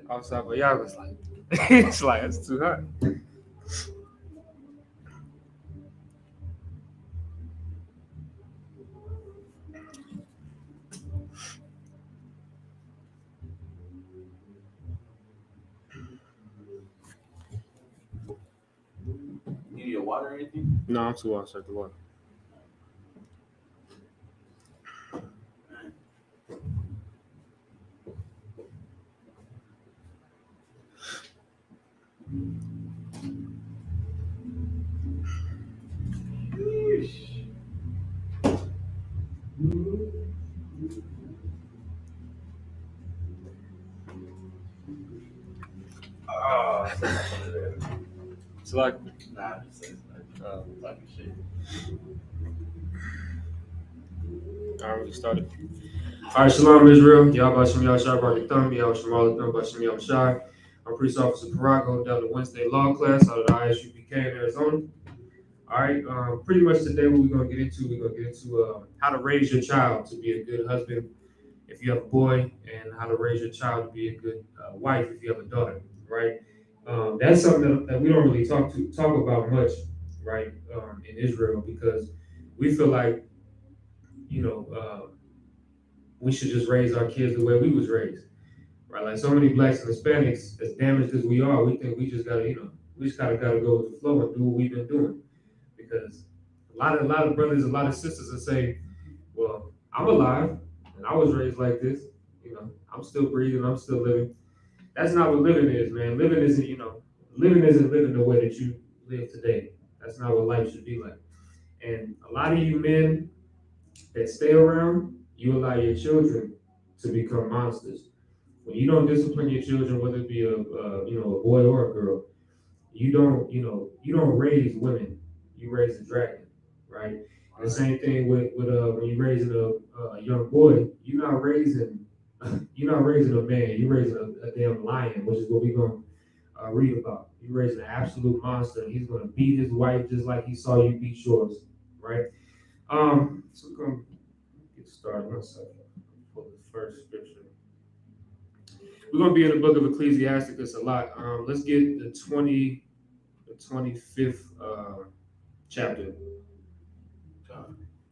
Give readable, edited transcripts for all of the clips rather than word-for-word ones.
outside, but y'all was like, it's like it's too hot. You need a water or anything? No, I'm too outside the water. Oh, It's like nah, just talking shit. I already started. All right, Shalom Israel. Y'all Bashim Yahshai Bar Thumb, Y'all Shamal Thumb Bashim Yahshai. I'm Police Officer Parago down to Wednesday Law class out of the ISUPK in Arizona. All right, pretty much today what we're gonna get into how to raise your child to be a good husband if you have a boy, and how to raise your child to be a good wife if you have a daughter. Right? That's something that we don't really talk about much, right? In Israel because we feel like you know. We should just raise our kids the way we was raised, right? Like so many blacks and Hispanics, as damaged as we are, we think we just gotta, we just gotta go with the flow and do what we've been doing. Because a lot of brothers, a lot of sisters will say, "Well, I'm alive and I was raised like this. I'm still breathing, I'm still living." That's not what living is, man. Living isn't living the way that you live today. That's not what life should be like. And a lot of you men that stay around, you allow your children to become monsters. When you don't discipline your children, whether it be a boy or a girl, you don't raise women, you raise a dragon, right? And the same thing with when you're raising a young boy, you're not raising a man, you're raising a damn lion, which is what we're gonna read about. You're raising an absolute monster, and he's gonna beat his wife just like he saw you beat yours, right? So we're gonna get started. One second. Pull the first scripture. We're gonna be in the book of Ecclesiasticus a lot. Let's get the 25th chapter.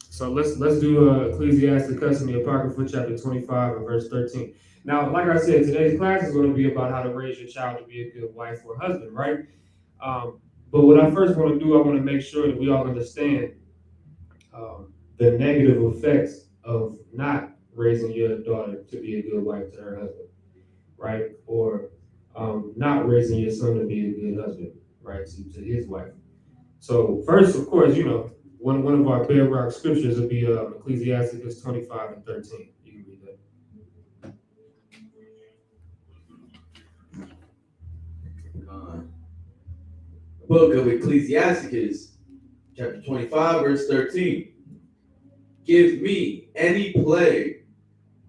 So let's do Ecclesiastes Custom Apocrypha chapter 25 and verse 13. Now, like I said, today's class is going to be about how to raise your child to be a good wife or husband, right? But what I first want to do, I want to make sure that we all understand the negative effects of not raising your daughter to be a good wife to her husband, right? Or not raising your son to be a good husband, right, to his wife. So first, of course, one of our bedrock scriptures would be Ecclesiasticus 25 and 13. You can read that. Book of Ecclesiasticus, chapter 25, verse 13. Give me any plague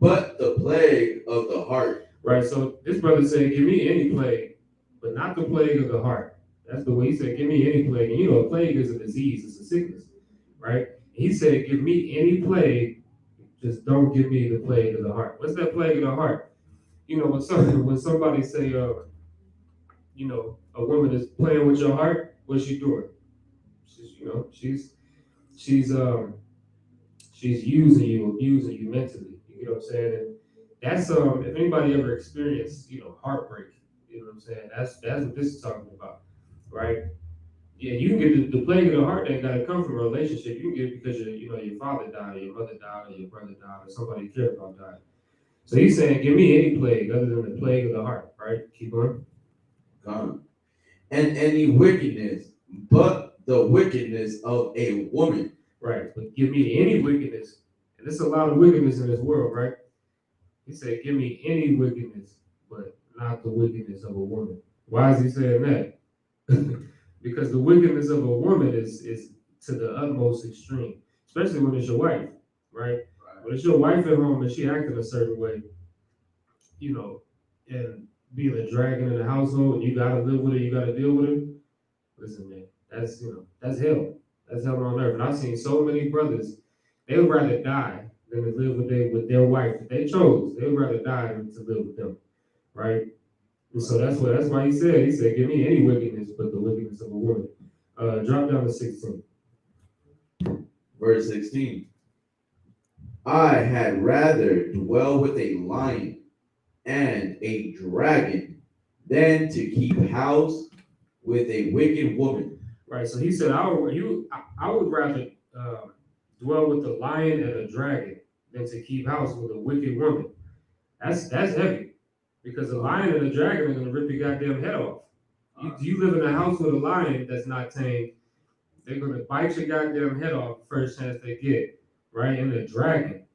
but the plague of the heart. Right, so this brother said, give me any plague, but not the plague of the heart. That's the way he said, give me any plague. And a plague is a disease, it's a sickness, right? He said, give me any plague, just don't give me the plague of the heart. What's that plague of the heart? When somebody say, a woman is playing with your heart, what's she doing? She's using you, abusing you mentally. You know what I'm saying? And that's if anybody ever experienced, heartbreak, you know what I'm saying? That's what this is talking about, right? Yeah, you can get the plague of the heart that gotta come from a relationship. You can get it because your father died, or your mother died, or your brother died, or somebody you care about died. So he's saying, give me any plague other than the plague of the heart, right? Keep going. Gone. And any wickedness, but the wickedness of a woman. Right, but give me any wickedness. And there's a lot of wickedness in this world, right? He said, give me any wickedness, but not the wickedness of a woman. Why is he saying that? Because the wickedness of a woman is to the utmost extreme, especially when it's your wife, right? When it's your wife at home and she acting a certain way, and being a dragon in the household, and you gotta live with it, you gotta deal with it. Listen, man, that's hell. That's hell on earth. And I've seen so many brothers, they would rather die than to live with their wife that they chose. They would rather die than to live with them, right? And so that's why he said, give me any wickedness but the wickedness of a woman. Drop down to 16. Verse 16. I had rather dwell with a lion and a dragon than to keep house with a wicked woman. Right. So he said, I would rather dwell with a lion and a dragon than to keep house with a wicked woman. That's heavy, because a lion and a dragon are gonna rip your goddamn head off. You live in a house with a lion that's not tamed, they're gonna bite your goddamn head off the first chance they get, right? And a dragon,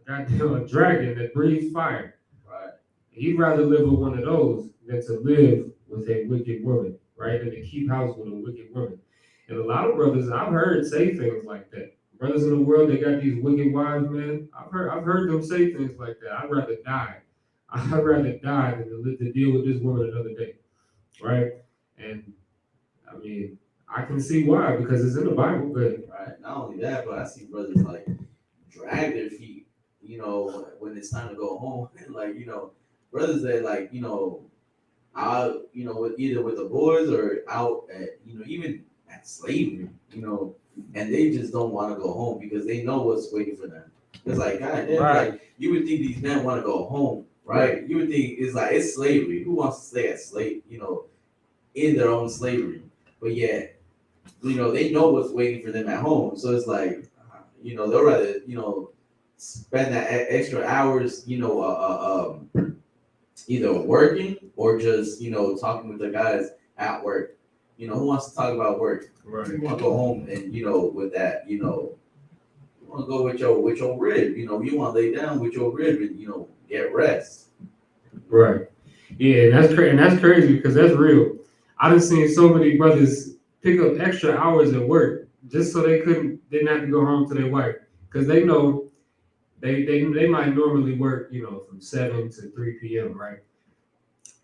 a dragon that breathes fire. Right. He'd rather live with one of those than to live with a wicked woman, right? Than to keep house with a wicked woman. And a lot of brothers I've heard say things like that. Brothers in the world, they got these wicked wives, man. I've heard them say things like that. I'd rather die. I'd rather die than to live to deal with this woman another day, right? And I mean, I can see why, because it's in the Bible. But Right. Not only that, but I see brothers like drag their feet, when it's time to go home. Like, brothers that like, out, with either with the boys or out at, even at slavery, and they just don't want to go home because they know what's waiting for them. It's like, God damn, Right. like you would think these men want to go home, right? You would think it's like it's slavery. Who wants to stay at slave, in their own slavery? But yeah, they know what's waiting for them at home. So it's like, they'll rather, spend that extra hours, either working or just, talking with the guys at work. Who wants to talk about work? right, You want to go home and, with that, you want to go with your rib. You want to lay down with your rib and, get rest. right, yeah, and that's crazy because that's real. I done seen so many brothers pick up extra hours at work just so didn't have to go home to their wife, because they know they might normally work, from 7 to 3 p.m., right?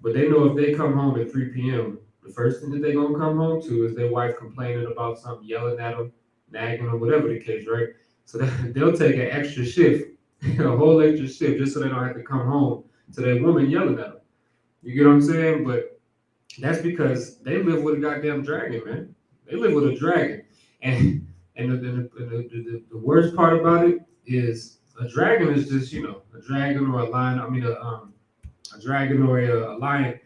But they know if they come home at 3 p.m., the first thing that they're gonna come home to is their wife complaining about something, yelling at them, nagging them, whatever the case, right? So they'll take an extra shift, a whole extra shift, just so they don't have to come home to their woman yelling at them. You get what I'm saying? But that's because they live with a goddamn dragon, man. They live with a dragon, and the worst part about it is a dragon is just a dragon or a lion. I mean a dragon or a lion.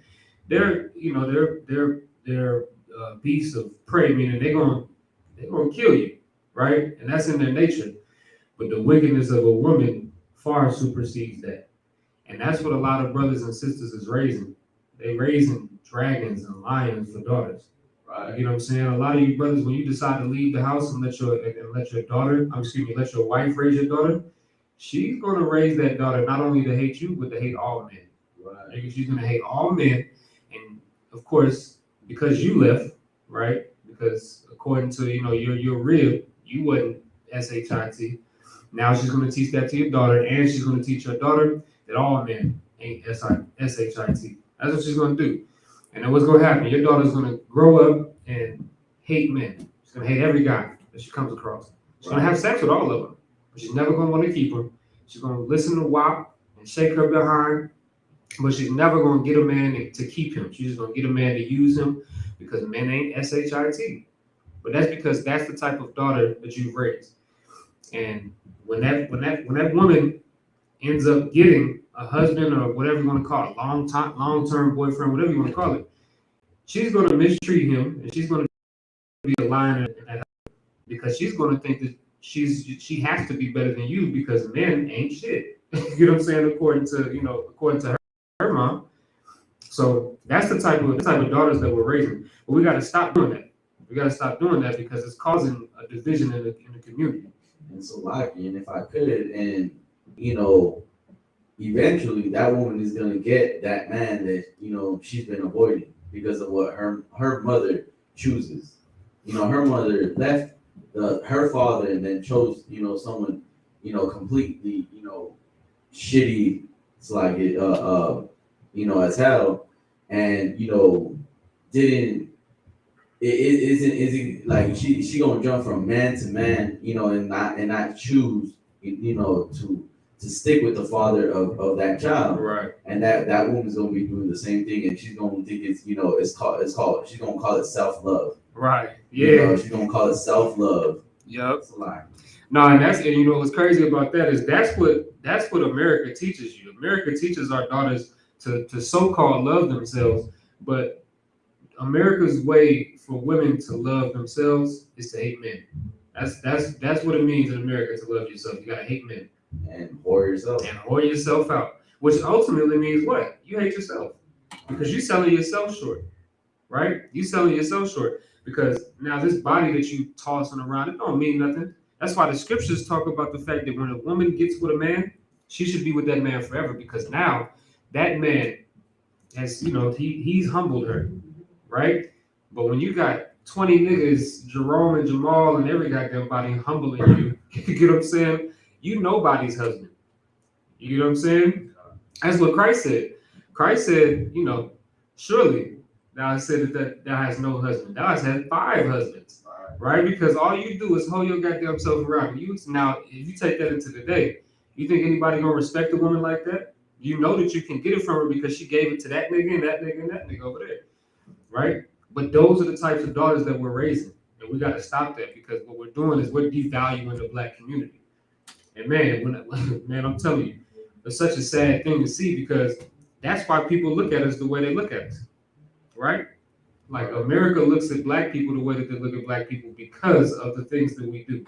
They're beasts of prey, meaning they're gonna kill you, right? And that's in their nature. But the wickedness of a woman far supersedes that. And that's what a lot of brothers and sisters is raising. They raising dragons and lions for daughters. Right. You know what I'm saying? A lot of you brothers, when you decide to leave the house and let your daughter, let your wife raise your daughter, she's gonna raise that daughter not only to hate you, but to hate all men. Right. Because she's gonna hate all men, and of course, because you left, right? Because according to your rib, you wasn't shit. Now she's gonna teach that to your daughter, and she's gonna teach your daughter that all men ain't shit. That's what she's gonna do. And then what's gonna happen? Your daughter's gonna grow up and hate men. She's gonna hate every guy that she comes across. She's gonna have sex with all of them, but she's never gonna want to keep them. She's gonna listen to WAP and shake her behind, but she's never gonna get a man to keep him. She's just gonna get a man to use him because men ain't shit. But that's because that's the type of daughter that you've raised. And when that woman ends up getting a husband or whatever you want to call it, long-term boyfriend, whatever you want to call it, she's going to mistreat him, and she's going to be a liar in that house, because she's going to think that she has to be better than you because men ain't shit. You know what I'm saying? According to her mom. So that's the type of daughters that we're raising. But we got to stop doing that. We got to stop doing that because it's causing a division in the community. And so, like, and if I could, and eventually that woman is gonna get that man that she's been avoiding because of what her mother chooses. Her mother left her father and then chose someone completely shitty. It's like it as hell, and didn't. It isn't like she gonna jump from man to man, and not choose, to to stick with the father of that child. Right. And that woman's gonna be doing the same thing, and she's gonna think it's she's gonna call it self-love. Right. You Yeah. know, she's gonna call it self-love. Yep. It's a lie. No, and you know what's crazy about that is that's what America teaches you. America teaches our daughters to so-called love themselves, but America's way for women to love themselves is to hate men. That's what it means in America to love yourself. You gotta hate men And whore yourself. and whore yourself out, which ultimately means what? You hate yourself because you're selling yourself short, right? You selling yourself short because now this body that you tossing around, it don't mean nothing. That's why the scriptures talk about the fact that when a woman gets with a man, she should be with that man forever because now that man has, he's humbled her, right? But when you got 20 niggas, Jerome and Jamal and every goddamn body humbling you, you get what I'm saying? You nobody's husband. You know what I'm saying? That's what Christ said. Christ said, surely thou hast said that thou hast no husband. Thou hast had 5 husbands, right? Because all you do is hold your goddamn self around. Now, if you take that into the day, you think anybody gonna respect a woman like that? You know that you can get it from her because she gave it to that nigga and that nigga and that nigga over there, right? But those are the types of daughters that we're raising, and we got to stop that because what we're doing is we're devaluing the black community. And man, I'm telling you, it's such a sad thing to see because that's why people look at us the way they look at us, right? Like America looks at black people the way that they look at black people because of the things that we do.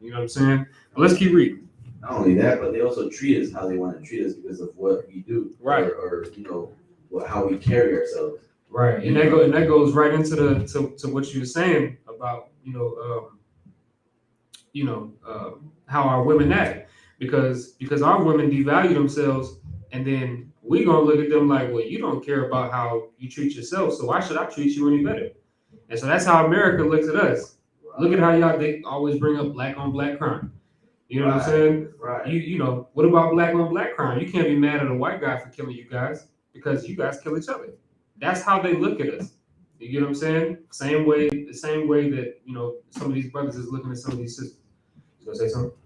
You know what I'm saying? But let's keep reading. Not only that, but they also treat us how they want to treat us because of what we do, right? Or how we carry ourselves, right? And that goes right into to what you were saying about how our women act because our women devalue themselves, and then we gonna look at them like, well, you don't care about how you treat yourself, so why should I treat you any better? And so that's how America looks at us. Look at how they always bring up black on black crime. You know what I'm saying? Right. What about black on black crime? You can't be mad at a white guy for killing you guys because you guys kill each other. That's how they look at us. You get what I'm saying? The same way that some of these brothers is looking at some of these sisters. You gonna say something?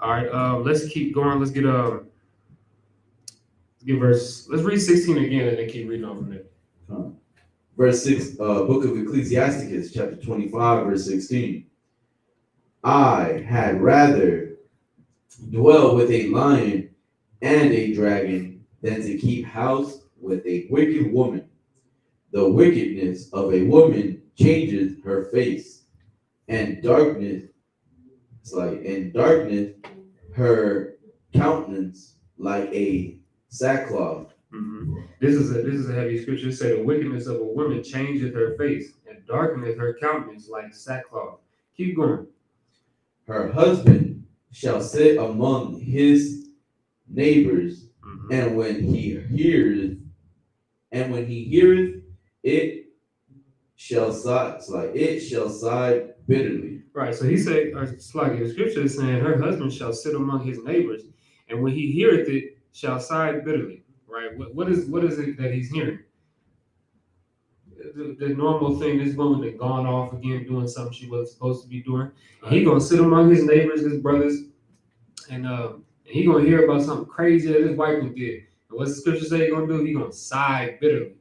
All right. Let's keep going. Let's get let's read 16 again and then keep reading on from there. Verse 6, book of Ecclesiasticus, chapter 25, verse 16. I had rather dwell with a lion and a dragon than to keep house with a wicked woman. The wickedness of a woman changes her face, and darkness her countenance like a sackcloth. Mm-hmm. This is a heavy scripture. It said the wickedness of a woman changeth her face, and darkeneth her countenance like sackcloth. Keep going. Her husband shall sit among his neighbors, mm-hmm. and when he heareth, it shall sigh bitterly. Right. So he said, it's like the scripture is saying, her husband shall sit among his neighbors, and when he heareth it, shall sigh bitterly. Right. What is it that he's hearing? The normal thing, this woman that gone off again doing something she wasn't supposed to be doing. And he gonna sit among his neighbors, his brothers, and he gonna hear about something crazy that his wife did. And what's the scripture say he gonna do? He gonna sigh bitterly.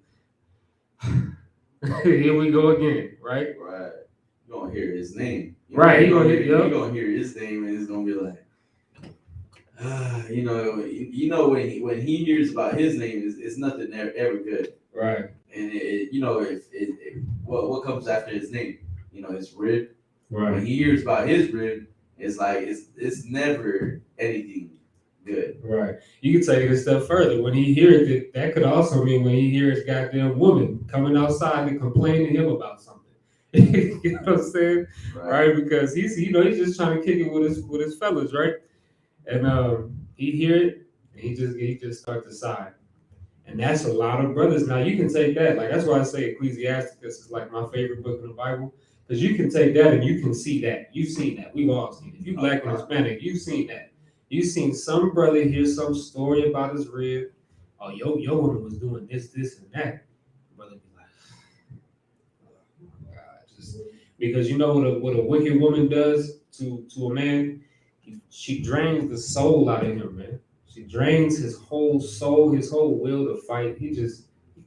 Here we go again, right? Right. You're gonna hear his name. Right. You're gonna hear his name, and it's gonna be like, when he hears about his name, it's nothing ever good. Right. And what comes after his name? His rib. Right. When he hears about his rib, it's like it's never anything good. Right. You can take it a step further. When he hears it, that could also mean when he hears goddamn woman coming outside to complain to him about something. You know what I'm saying? Right? Because he's just trying to kick it with his fellas, right? And he hear it and he just starts to sigh. And that's a lot of brothers. Now you can take that, like that's why I say Ecclesiasticus is like my favorite book in the Bible. Because you can take that and you can see that. You've seen that. We've all seen it. If you black and Hispanic, you've seen that. You've seen some brother hear some story about his rib. Oh, your woman was doing this, and that. Brother be like, oh God, just because you know what a wicked woman does to a man, She drains the soul out of him, man. She drains his whole soul, his whole will to fight. He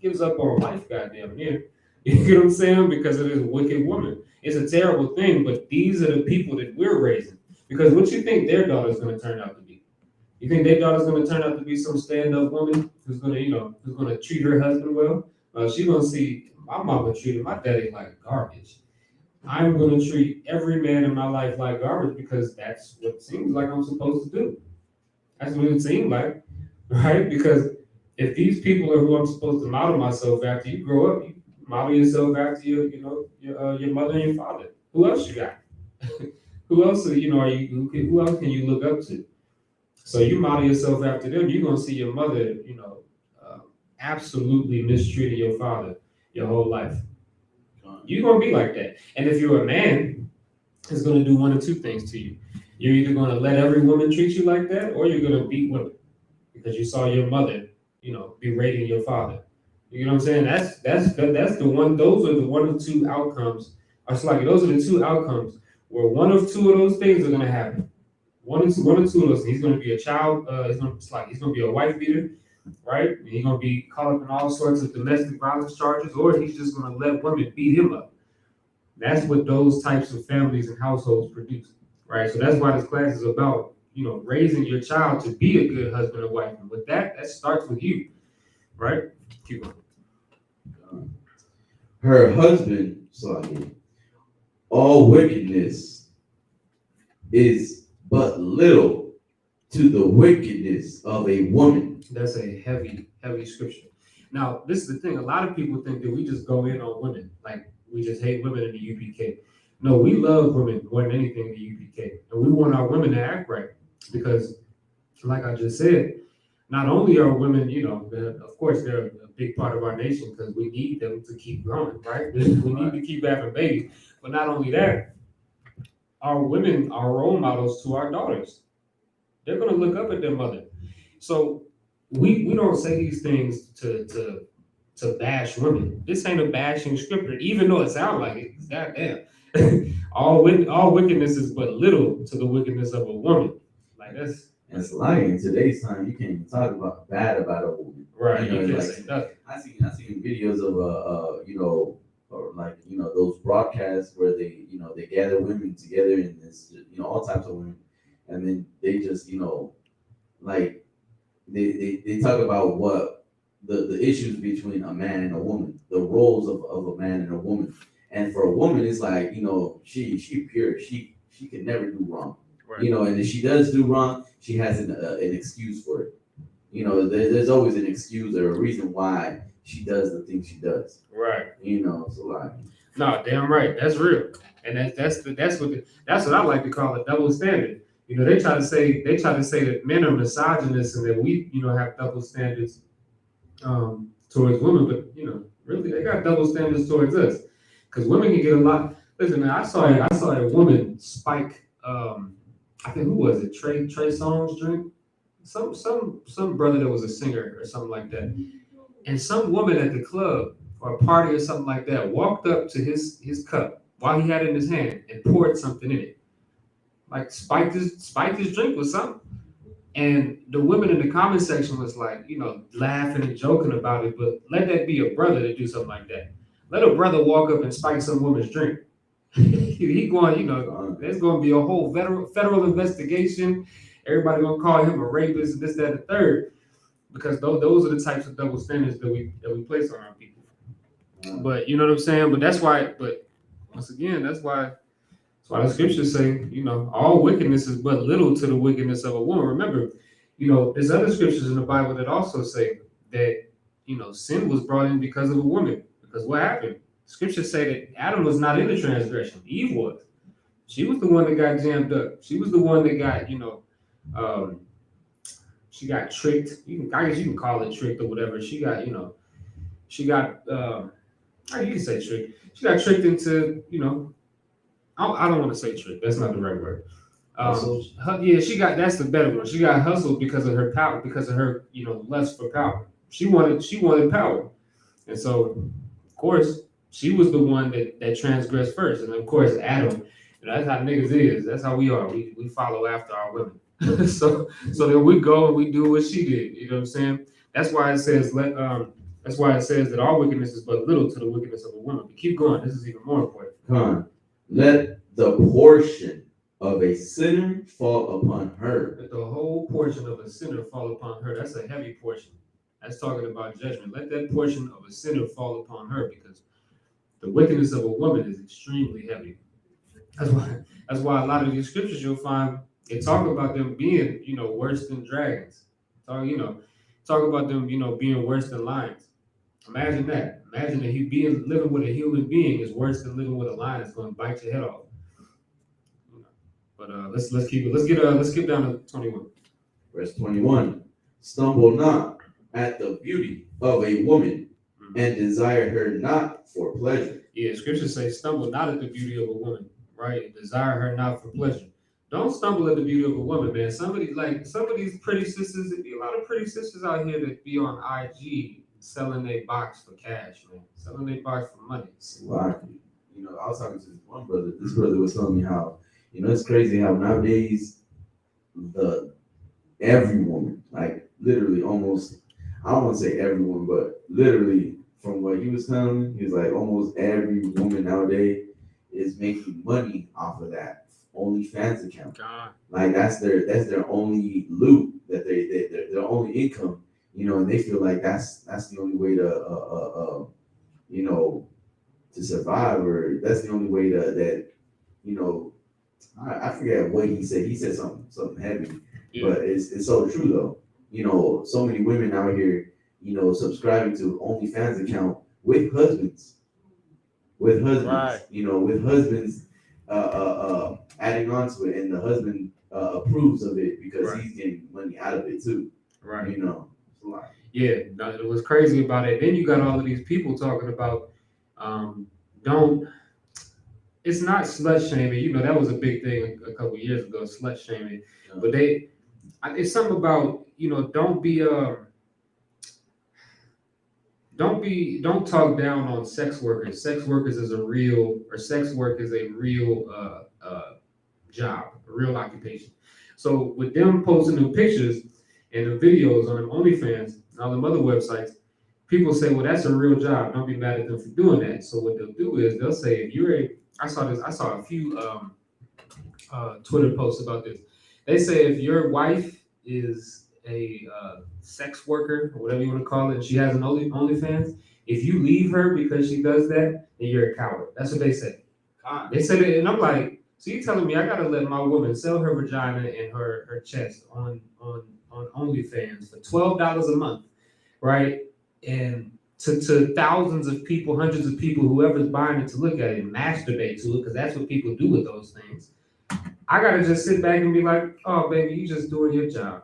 gives up on life, goddamn near. You get what I'm saying? Because of this wicked woman. It's a terrible thing, but these are the people that we're raising. Because what you think their daughter's going to turn out to be? You think their daughter's going to turn out to be some stand-up woman who's going to, who's going to treat her husband well? She's going to see my mama treated my daddy like garbage. I'm going to treat every man in my life like garbage because that's what it seems like I'm supposed to do. That's what it seems like, right? Because if these people are who I'm supposed to model myself after, you grow up, you model yourself after your mother and your father. Who else you got? Who else are you? Who else can you look up to? So you model yourself after them. You're gonna see your mother, absolutely mistreating your father your whole life. You're gonna be like that. And if you're a man, it's gonna do one of two things to you. You're either gonna let every woman treat you like that, or you're gonna beat women because you saw your mother, berating your father. You know what I'm saying? That's the one. Those are the one of two outcomes. It's like those are the two outcomes where one of two of those things are gonna happen. One or two of those. He's gonna be a child. He's gonna be a wife beater, right? And he's gonna be caught up in all sorts of domestic violence charges, or he's just gonna let women beat him up. That's what those types of families and households produce, right? So that's why this class is about, raising your child to be a good husband and wife. And with that starts with you, right? Keep going. Her husband, Slahi, all wickedness is but little to the wickedness of a woman. That's a heavy, heavy scripture. Now, this is the thing. A lot of people think that we just go in on women, like we just hate women in the UPK. No, we love women more than anything in the UPK. And we want our women to act right. Because, like I just said, not only are women, of course, they're a big part of our nation because we need them to keep growing, right? We need to keep having babies. But not only that, our women are role models to our daughters. They're going to look up at their mother. So we don't say these things to bash women. This ain't a bashing scripture, even though it sounds like it. Goddamn. all wickedness is but little to the wickedness of a woman. Like that's lying. In today's time, you can't even talk about bad about a woman. Right. You can't say nothing. I seen videos of or those broadcasts where they gather women together and this all types of women, and then they just like they talk about what the issues between a man and a woman, the roles of a man and a woman. And for a woman, it's like, she pure. She can never do wrong. Right. And if she does do wrong, she has an excuse for it. There's always an excuse or a reason why she does the things she does. Right. So like. No, damn right. That's real. And that's what I like to call a double standard. They try to say that men are misogynists and that we, have double standards towards women, but really they got double standards towards us. Because women can get a lot. Listen, man, I saw a woman spike. I think who was it? Trey Songz drink. Some brother that was a singer or something like that. And some woman at the club or a party or something like that walked up to his cup while he had it in his hand and poured something in it. Like spiked his drink with something. And the women in the comment section was like, laughing and joking about it, but let that be a brother to do something like that. Let a brother walk up and spike some woman's drink. He going, there's going to be a whole federal investigation. Everybody going to call him a rapist and this, that, and the third, because those are the types of double standards that we place on our people. But you know what I'm saying. But that's why. But once again, that's why the scriptures say, all wickedness is but little to the wickedness of a woman. Remember, there's other scriptures in the Bible that also say that sin was brought in because of a woman. Because what happened? Scriptures say that Adam was not in the transgression. Eve was. She was the one that got jammed up. She was the one that got, she got tricked. I guess you can call it tricked or whatever. She got, you can say tricked. She got tricked into, I don't want to say tricked. That's not the right word. That's the better one. She got hustled because of her power, because of her, lust for power. She wanted power. And so, of course, she was the one that transgressed first. And of course, Adam, That's how niggas is. That's how we are. We follow after our women. So then we go and we do what she did. You know what I'm saying? That's why it says that's why it says that our wickedness is but little to the wickedness of a woman. But keep going. This is even more important. Con, let the portion of a sinner fall upon her. Let the whole portion of a sinner fall upon her. That's a heavy portion. That's talking about judgment. Let that portion of a sinner fall upon her, because the wickedness of a woman is extremely heavy. That's why a lot of these scriptures you'll find they talk about them being, worse than dragons. Talk about them, being worse than lions. Imagine that. Imagine that living with a human being is worse than living with a lion that's going to bite your head off. But let's keep it. Let's skip down to 21. Verse 21. Stumble not at the beauty of a woman, and desire her not for pleasure. Yeah, scriptures say, stumble not at the beauty of a woman, right? And desire her not for pleasure. Don't stumble at the beauty of a woman, man. Some of these pretty sisters, there be a lot of pretty sisters out here that be on IG selling their box for cash, man. Selling their box for money. I was talking to this one brother. This brother was telling me how, it's crazy how nowadays every woman, like literally almost, I don't want to say everyone, but literally from what he was telling me, he was like almost every woman nowadays is making money off of that OnlyFans account. God. Like that's their only loot, that their only income, and they feel like that's the only way to to survive, or that's the only way I forget what he said. He said something heavy, but it's so true though. So many women out here, subscribing to OnlyFans account with husbands, Right. with husbands adding on to it, and the husband approves of it because Right. he's getting money out of it too. Right. It's a lot. Yeah, it was crazy about it. Then you got all of these people talking about don't. It's not slut shaming. That was a big thing a couple years ago, slut shaming. Yeah. But it's something about don't talk down on sex workers. Sex work is a real job, a real occupation. So with them posting the pictures and the videos on OnlyFans and all them other websites, people say, well, that's a real job. Don't be mad at them for doing that. So what they'll do is they'll say, I saw a few Twitter posts about this. They say if your wife is a sex worker or whatever you want to call it, and she has an OnlyFans, if you leave her because she does that, then you're a coward. That's what they say. They said it, and I'm like, so you telling me I gotta let my woman sell her vagina and her chest on OnlyFans for $12 a month, right? And to thousands of people, hundreds of people, whoever's buying it to look at it, masturbate to it, because that's what people do with those things. I gotta just sit back and be like, oh baby, you just doing your job.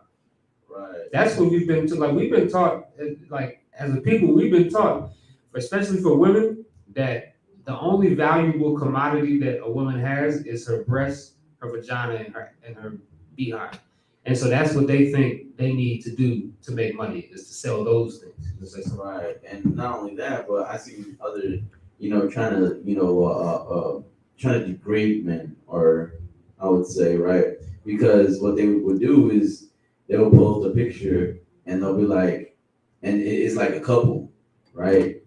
Right. That's what we've been taught, like as a people, we've been taught, especially for women, that the only valuable commodity that a woman has is her breast, her vagina, and her behind. And so that's what they think they need to do to make money, is to sell those things. Right. And not only that, but I see other, trying to degrade men, or I would say, right? Because what they would do is they will post a picture and they'll be like, and it's like a couple, right?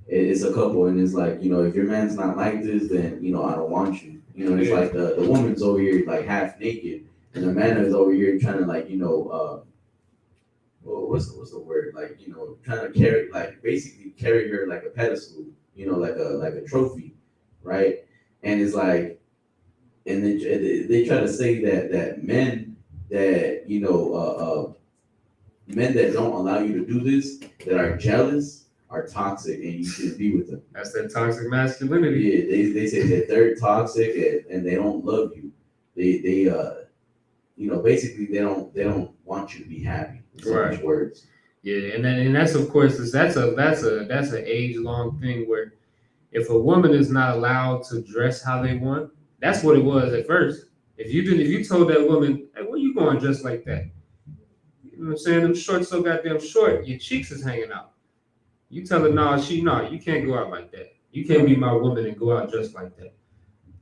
It's a couple, and it's like, if your man's not like this, then I don't want you. It's like the woman's over here like half naked, and the man is over here trying to what's the word, trying to carry, basically carry her like a pedestal, like a trophy, right? And it's like, and then they try to say that men that men that don't allow you to do this, that are jealous, are toxic, and you shouldn't be with them. That's that toxic masculinity. Yeah, they say that they're toxic, and they don't love you. They basically they don't want you to be happy. So much words. Yeah, and that's of course that's an age-long thing where if a woman is not allowed to dress how they want, that's what it was at first. If you told that woman, hey, where you going dressed like that? You know what I'm saying? Them shorts so goddamn short, your cheeks is hanging out. You tell her, no, you can't go out like that. You can't be my woman and go out dressed like that.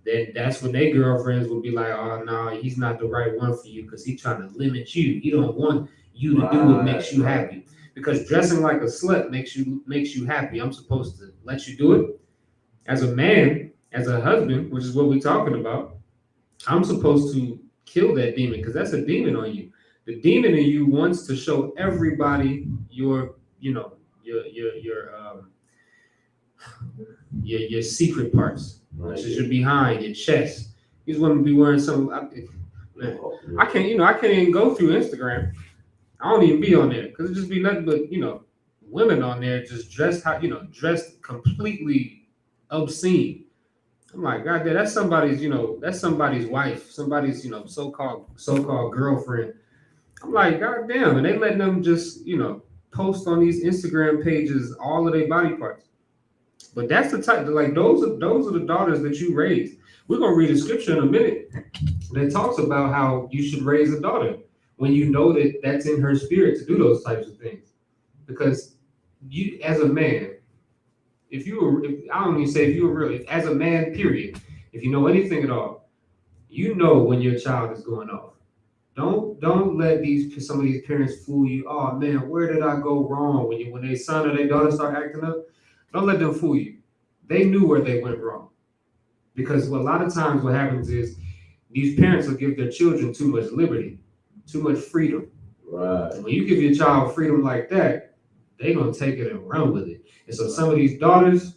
then that's when their girlfriends will be like, oh no, he's not the right one for you because he's trying to limit you. He don't want you to do what makes you happy. Because dressing like a slut makes you happy. I'm supposed to let you do it. As a man, as a husband, which is what we're talking about, I'm supposed to kill that demon because that's a demon on you. The demon in you wants to show everybody your, you know, your secret parts, which is your behind, your chest. He's going to be wearing some. I can't even go through Instagram. I don't even be on there because it just be nothing but women on there just dressed completely obscene. I'm like, God damn, that's somebody's wife, somebody's so-called girlfriend. I'm like, God damn, and they letting them just post on these Instagram pages all of their body parts. But that's the type, like those are the daughters that you raised. We're gonna read a scripture in a minute that talks about how you should raise a daughter when you know that that's in her spirit to do those types of things. Because you, as a man, I don't even say if you were real, as a man, period, if you know anything at all, you know when your child is going off. Don't let some of these parents fool you. Oh man, where did I go wrong? When their son or their daughter start acting up, don't let them fool you. They knew where they went wrong. Because a lot of times what happens is these parents will give their children too much liberty, too much freedom. Right. And when you give your child freedom like that, they're gonna take it and run with it. And so some of these daughters,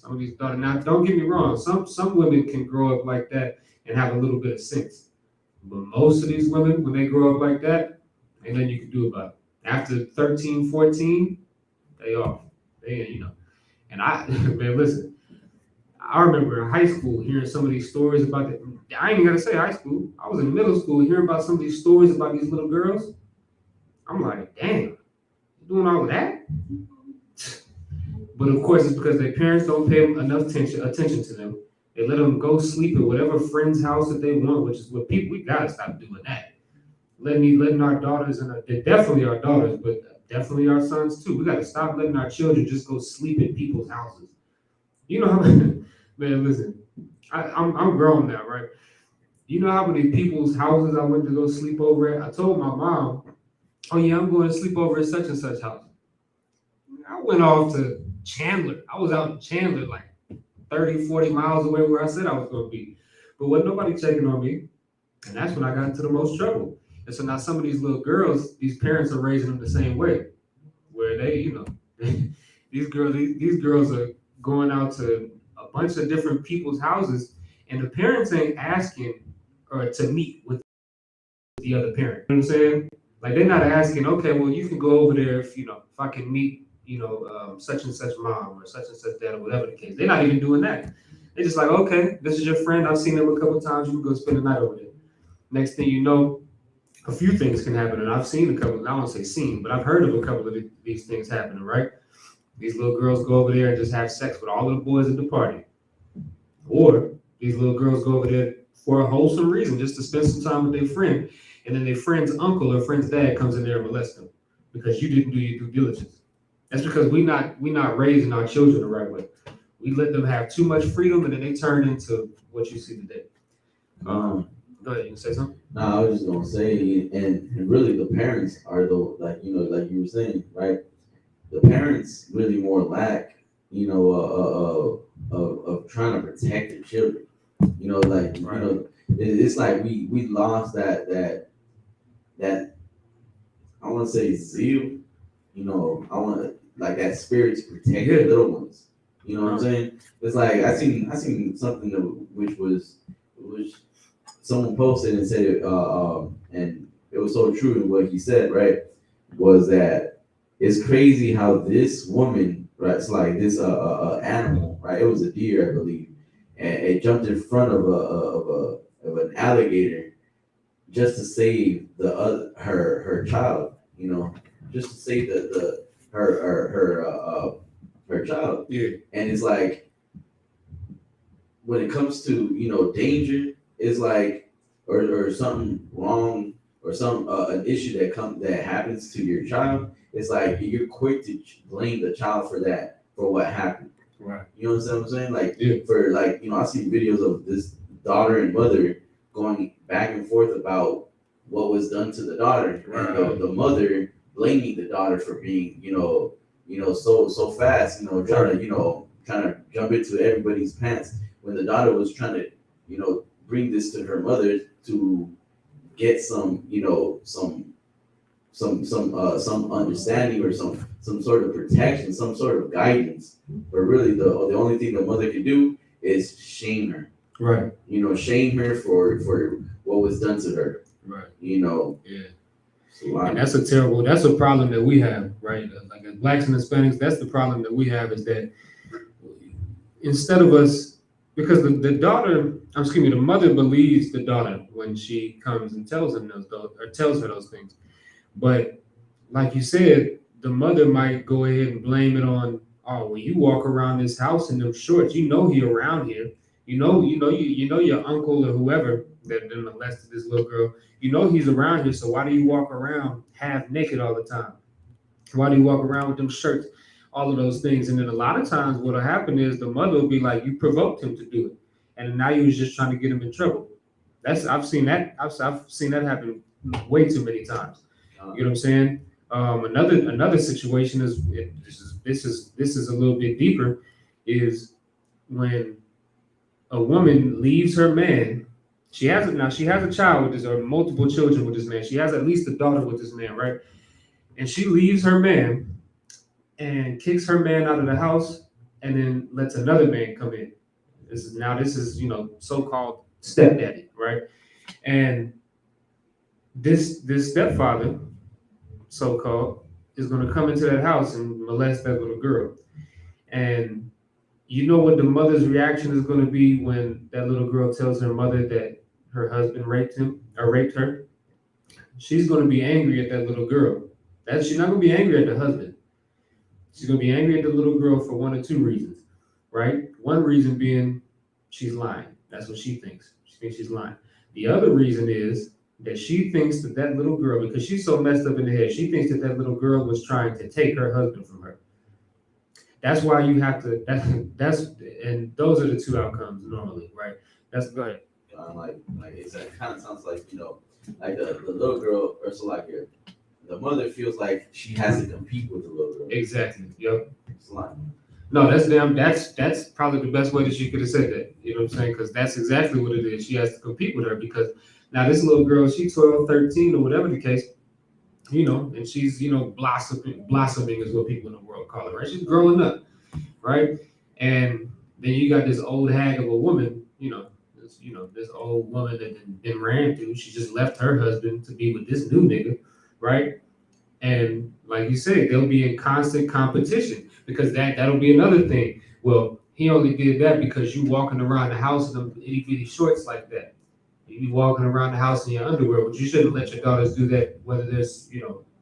now don't get me wrong, some women can grow up like that and have a little bit of sense. But most of these women, when they grow up like that, ain't nothing you can do about it. After 13, 14, they off. And man, listen, I remember in high school hearing some of these stories about it. I ain't even gonna say high school. I was in middle school hearing about some of these stories about these little girls. I'm like, damn, you doing all of that? But of course, it's because their parents don't pay enough attention to them. They let them go sleep at whatever friend's house that they want, which is what we gotta stop doing that. Letting our daughters they're definitely our daughters, but definitely our sons too. We gotta stop letting our children just go sleep at people's houses. You know how many, man, listen, I'm grown now, right? You know how many people's houses I went to go sleep over at? I told my mom, oh yeah, I'm going to sleep over at such and such house. I went off to Chandler. I was out in Chandler, like 30, 40 miles away where I said I was going to be. But wasn't nobody checking on me. And that's when I got into the most trouble. And so now some of these little girls, these parents are raising them the same way, where they, these girls are going out to a bunch of different people's houses, and the parents ain't asking or to meet with the other parent. You know what I'm saying? Like they're not asking, okay, well you can go over there if I can meet such and such mom or such and such dad or whatever the case. They're not even doing that. They're just like, okay, this is your friend. I've seen him a couple of times. You can go spend the night over there. Next thing you know, a few things can happen, and I've seen a couple. I don't say seen, but I've heard of a couple of these things happening. Right? These little girls go over there and just have sex with all of the boys at the party, or these little girls go over there for a wholesome reason, just to spend some time with their friend, and then their friend's uncle or friend's dad comes in there and molests them because you didn't do your due diligence. That's because we not raising our children the right way. We let them have too much freedom, and then they turn into what you see today. Go ahead, you can say something. No, I was just gonna say, and really the parents are like you were saying, right? The parents really more lack, of trying to protect their children. Right. It's like we lost that I want to say zeal. I want like that spirit to protect the little ones. You know what I'm saying? It's like I seen something which was someone posted and said it, and it was so true in what he said. Right, was that it's crazy how this woman, right? It's like this animal, right? It was a deer, I believe, and it jumped in front of an alligator just to save her child. Just to save her child. Yeah. And it's like when it comes to danger, it's like or something wrong or some an issue that happens to your child. It's like you're quick to blame the child for what happened. Right. You know what I'm saying? Like yeah. for I see videos of daughter and mother going back and forth about what was done to the daughter, and the mother blaming the daughter for being, so fast, trying to jump into everybody's pants when the daughter was trying to, bring this to her mother to get some, some understanding or some sort of protection, some sort of guidance. But really, the only thing the mother can do is shame her. Right. Shame her for what was done to her. Right. Yeah. And that's a problem that we have, right? Like as blacks and Hispanics, that's the problem that we have, is that instead of us, because the mother believes the daughter when she comes and tells her those things. But like you said, the mother might go ahead and blame it on, oh, well, you walk around this house in them shorts, he around here. Your uncle or whoever that then molested this little girl, he's around here, so why do you walk around half naked all the time? Why do you walk around with them shirts? All of those things. And then a lot of times what'll happen is the mother will be like, you provoked him to do it. And now you was just trying to get him in trouble. I've seen that happen way too many times. You know what I'm saying? Another situation is, this is a little bit deeper, is when a woman leaves her man. She has a child with this, or multiple children with this man. She has at least a daughter with this man, right? And she leaves her man and kicks her man out of the house, and then lets another man come in. This is so-called stepdaddy, right? And this stepfather, so-called, is going to come into that house and molest that little girl. And you know what the mother's reaction is going to be when that little girl tells her mother that her husband raped her? She's going to be angry at that little girl. She's not going to be angry at the husband. She's going to be angry at the little girl for one or two reasons, right? One reason being she's lying. That's what she thinks. She thinks she's lying. The other reason is that she thinks that little girl, because she's so messed up in the head, she thinks that little girl was trying to take her husband from her. That's why you have to. And those are the two outcomes normally, right? Go ahead. It kind of sounds like like the little girl, or so like the mother feels like she has to compete with the little girl. Exactly. Yep. It's like, no, that's probably the best way that she could have said that. You know what I'm saying? Because that's exactly what it is. She has to compete with her, because now this little girl, she's 12, 13, or whatever the case, and she's, blossoming is what people in the world call it, right? She's growing up, right? And then you got this old hag of a woman, this old woman that been ran through. She just left her husband to be with this new nigga, right? And like you said, they'll be in constant competition, because that'll be another thing. Well, he only did that because you walking around the house in them itty bitty shorts like that. You be walking around the house in your underwear, but you shouldn't let your daughters do that, whether there's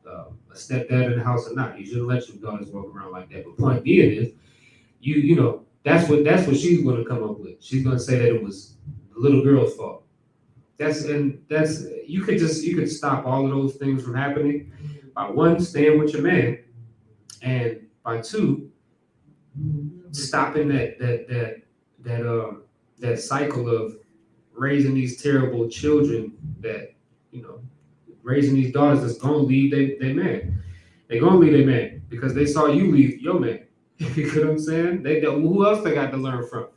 a stepdad in the house or not. You shouldn't let your daughters walk around like that. But point being is, that's what she's going to come up with. She's going to say that it was the little girl's fault. You could stop all of those things from happening by, one, staying with your man, and by two, stopping that cycle of raising these terrible children, that raising these daughters that's gonna leave their man. They're gonna leave their man because they saw you leave your man. You know what I'm saying? Who else they got to learn from?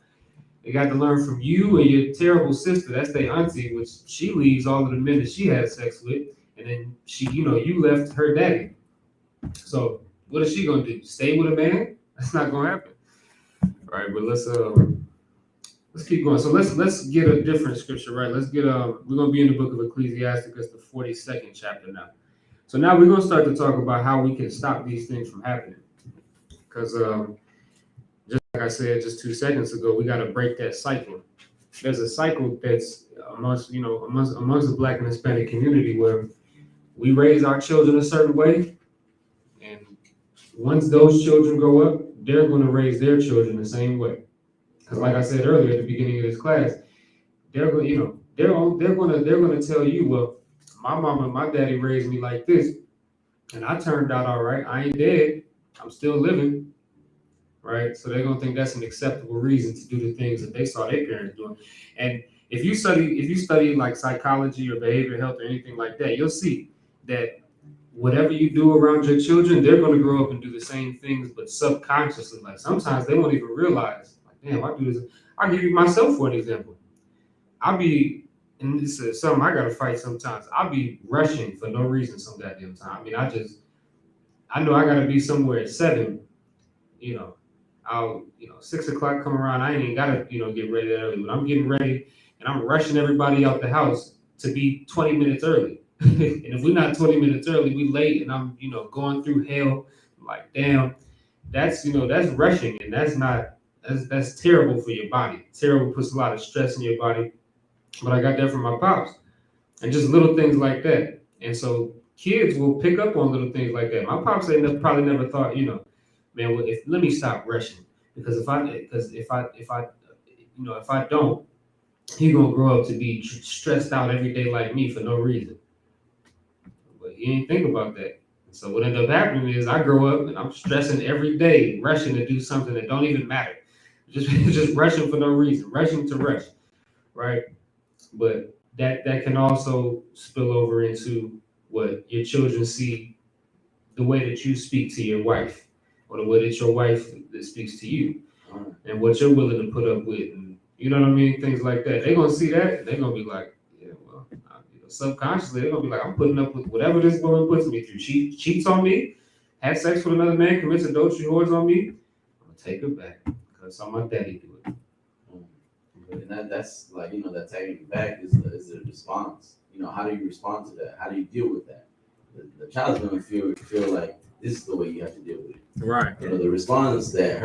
They got to learn from you and your terrible sister. That's their auntie, which she leaves all of the men that she had sex with, and then you left her daddy. So what is she gonna do? Stay with a man? That's not gonna happen. All right, but let's keep going. So let's get a different scripture, right? We're gonna be in the book of Ecclesiasticus, the 42nd chapter now. So now we're gonna start to talk about how we can stop these things from happening. Because just like I said just 2 seconds ago, we gotta break that cycle. There's a cycle that's amongst the Black and Hispanic community, where we raise our children a certain way, and once those children grow up, they're going to raise their children the same way. Because, like I said earlier at the beginning of this class, they're going to tell you, well, my mama and my daddy raised me like this, and I turned out all right. I ain't dead. I'm still living, right? So they're going to think that's an acceptable reason to do the things that they saw their parents doing. And if you study like psychology or behavioral health or anything like that, you'll see that whatever you do around your children, they're going to grow up and do the same things, but subconsciously. Like sometimes they won't even realize, like, damn, I do this. I'll give you myself for an example. I'll be, and this is something I got to fight sometimes. I'll be rushing for no reason some goddamn time. I mean, I know I got to be somewhere at 7, you know, I'll, 6 o'clock come around. I ain't even got to, get ready that early. But I'm getting ready and I'm rushing everybody out the house to be 20 minutes early. And if we're not 20 minutes early, we late and I'm, going through hell. I'm like, damn, that's rushing and that's terrible for your body. Terrible, puts a lot of stress in your body. But I got that from my pops and just little things like that. And so kids will pick up on little things like that. My pops probably never thought, man, well, if let me stop rushing because if I don't, he gonna grow up to be stressed out every day like me for no reason. But he ain't think about that. So what ended up happening is I grow up and I'm stressing every day, rushing to do something that don't even matter, just rushing for no reason, rushing to rush, right? But that can also spill over into what your children see, the way that you speak to your wife, or the way that your wife speaks to you, and what you're willing to put up with, and you know what I mean, things like that. They're gonna see that, and they're gonna be like, yeah, well, subconsciously they're gonna be like, I'm putting up with whatever this woman puts me through. She cheats on me, had sex with another man, commits adultery, whores on me. I'm gonna take her back because I saw my daddy do it. And that's like, that taking it back is the response. How do you respond to that? How do you deal with that? The child's gonna feel like this is the way you have to deal with it. Right. The response that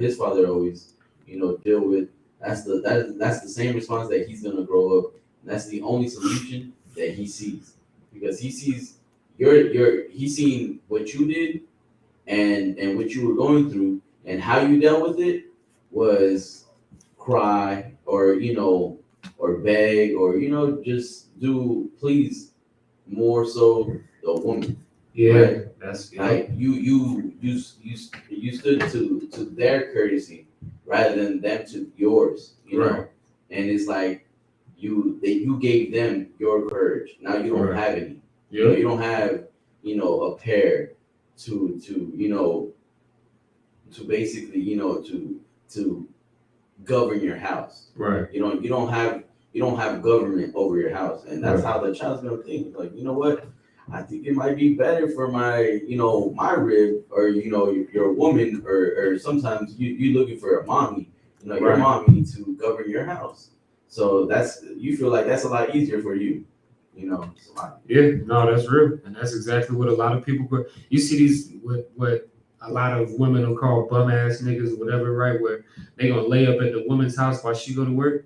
his father always, deal with, that's the same response that he's gonna grow up. And that's the only solution that he sees. Because he sees he's seen what you did and what you were going through and how you dealt with it was cry or or beg or just do please more so the woman. Yeah, right? that's Like you stood to their courtesy rather than them to yours, Right. And it's like you gave them your courage. Now you don't Right. have any. Yeah. You don't have a pair to basically to govern your house. Right. You don't have government over your house, and that's Right. how the child's gonna think. Like, you know what? I think it might be better for my my rib or your woman or sometimes you looking for a mommy. Your Right. mommy to govern your house. So you feel like that's a lot easier for you. Yeah, no, that's real, and that's exactly what a lot of people. You see these what a lot of women will call bum ass niggas or whatever, right? Where they gonna lay up at the woman's house while she go to work.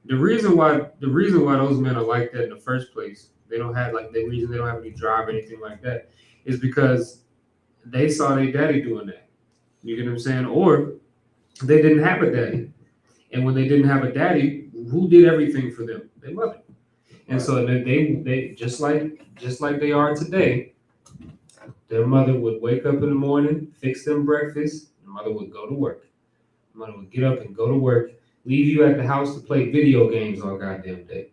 The reason why those men are like that in the first place, they don't have the reason they don't have any drive or anything like that, is because they saw their daddy doing that. You get what I'm saying? Or they didn't have a daddy, and when they didn't have a daddy, who did everything for them? Their mother. And so they just like they are today, their mother would wake up in the morning, fix them breakfast, the mother would go to work. The mother would get up and go to work, leave you at the house to play video games all goddamn day.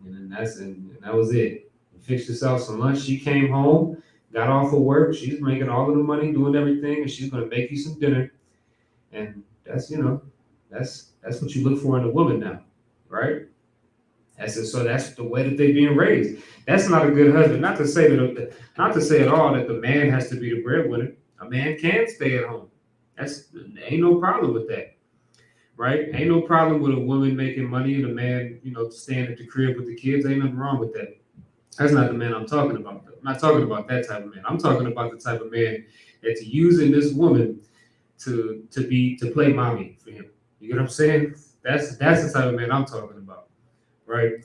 And that was it. You fixed yourself some lunch, she came home, got off of work, she's making all of the money, doing everything, and she's gonna make you some dinner. And that's that's what you look for in a woman now, right? So that's the way that they're being raised. That's not a good husband. Not to say at all that the man has to be the breadwinner. A man can stay at home. Ain't no problem with that, right? Ain't no problem with a woman making money and a man, staying at the crib with the kids. Ain't nothing wrong with that. That's not the man I'm talking about. I'm not talking about that type of man. I'm talking about the type of man that's using this woman to play mommy for him. You get what I'm saying? That's the type of man I'm talking about. Right,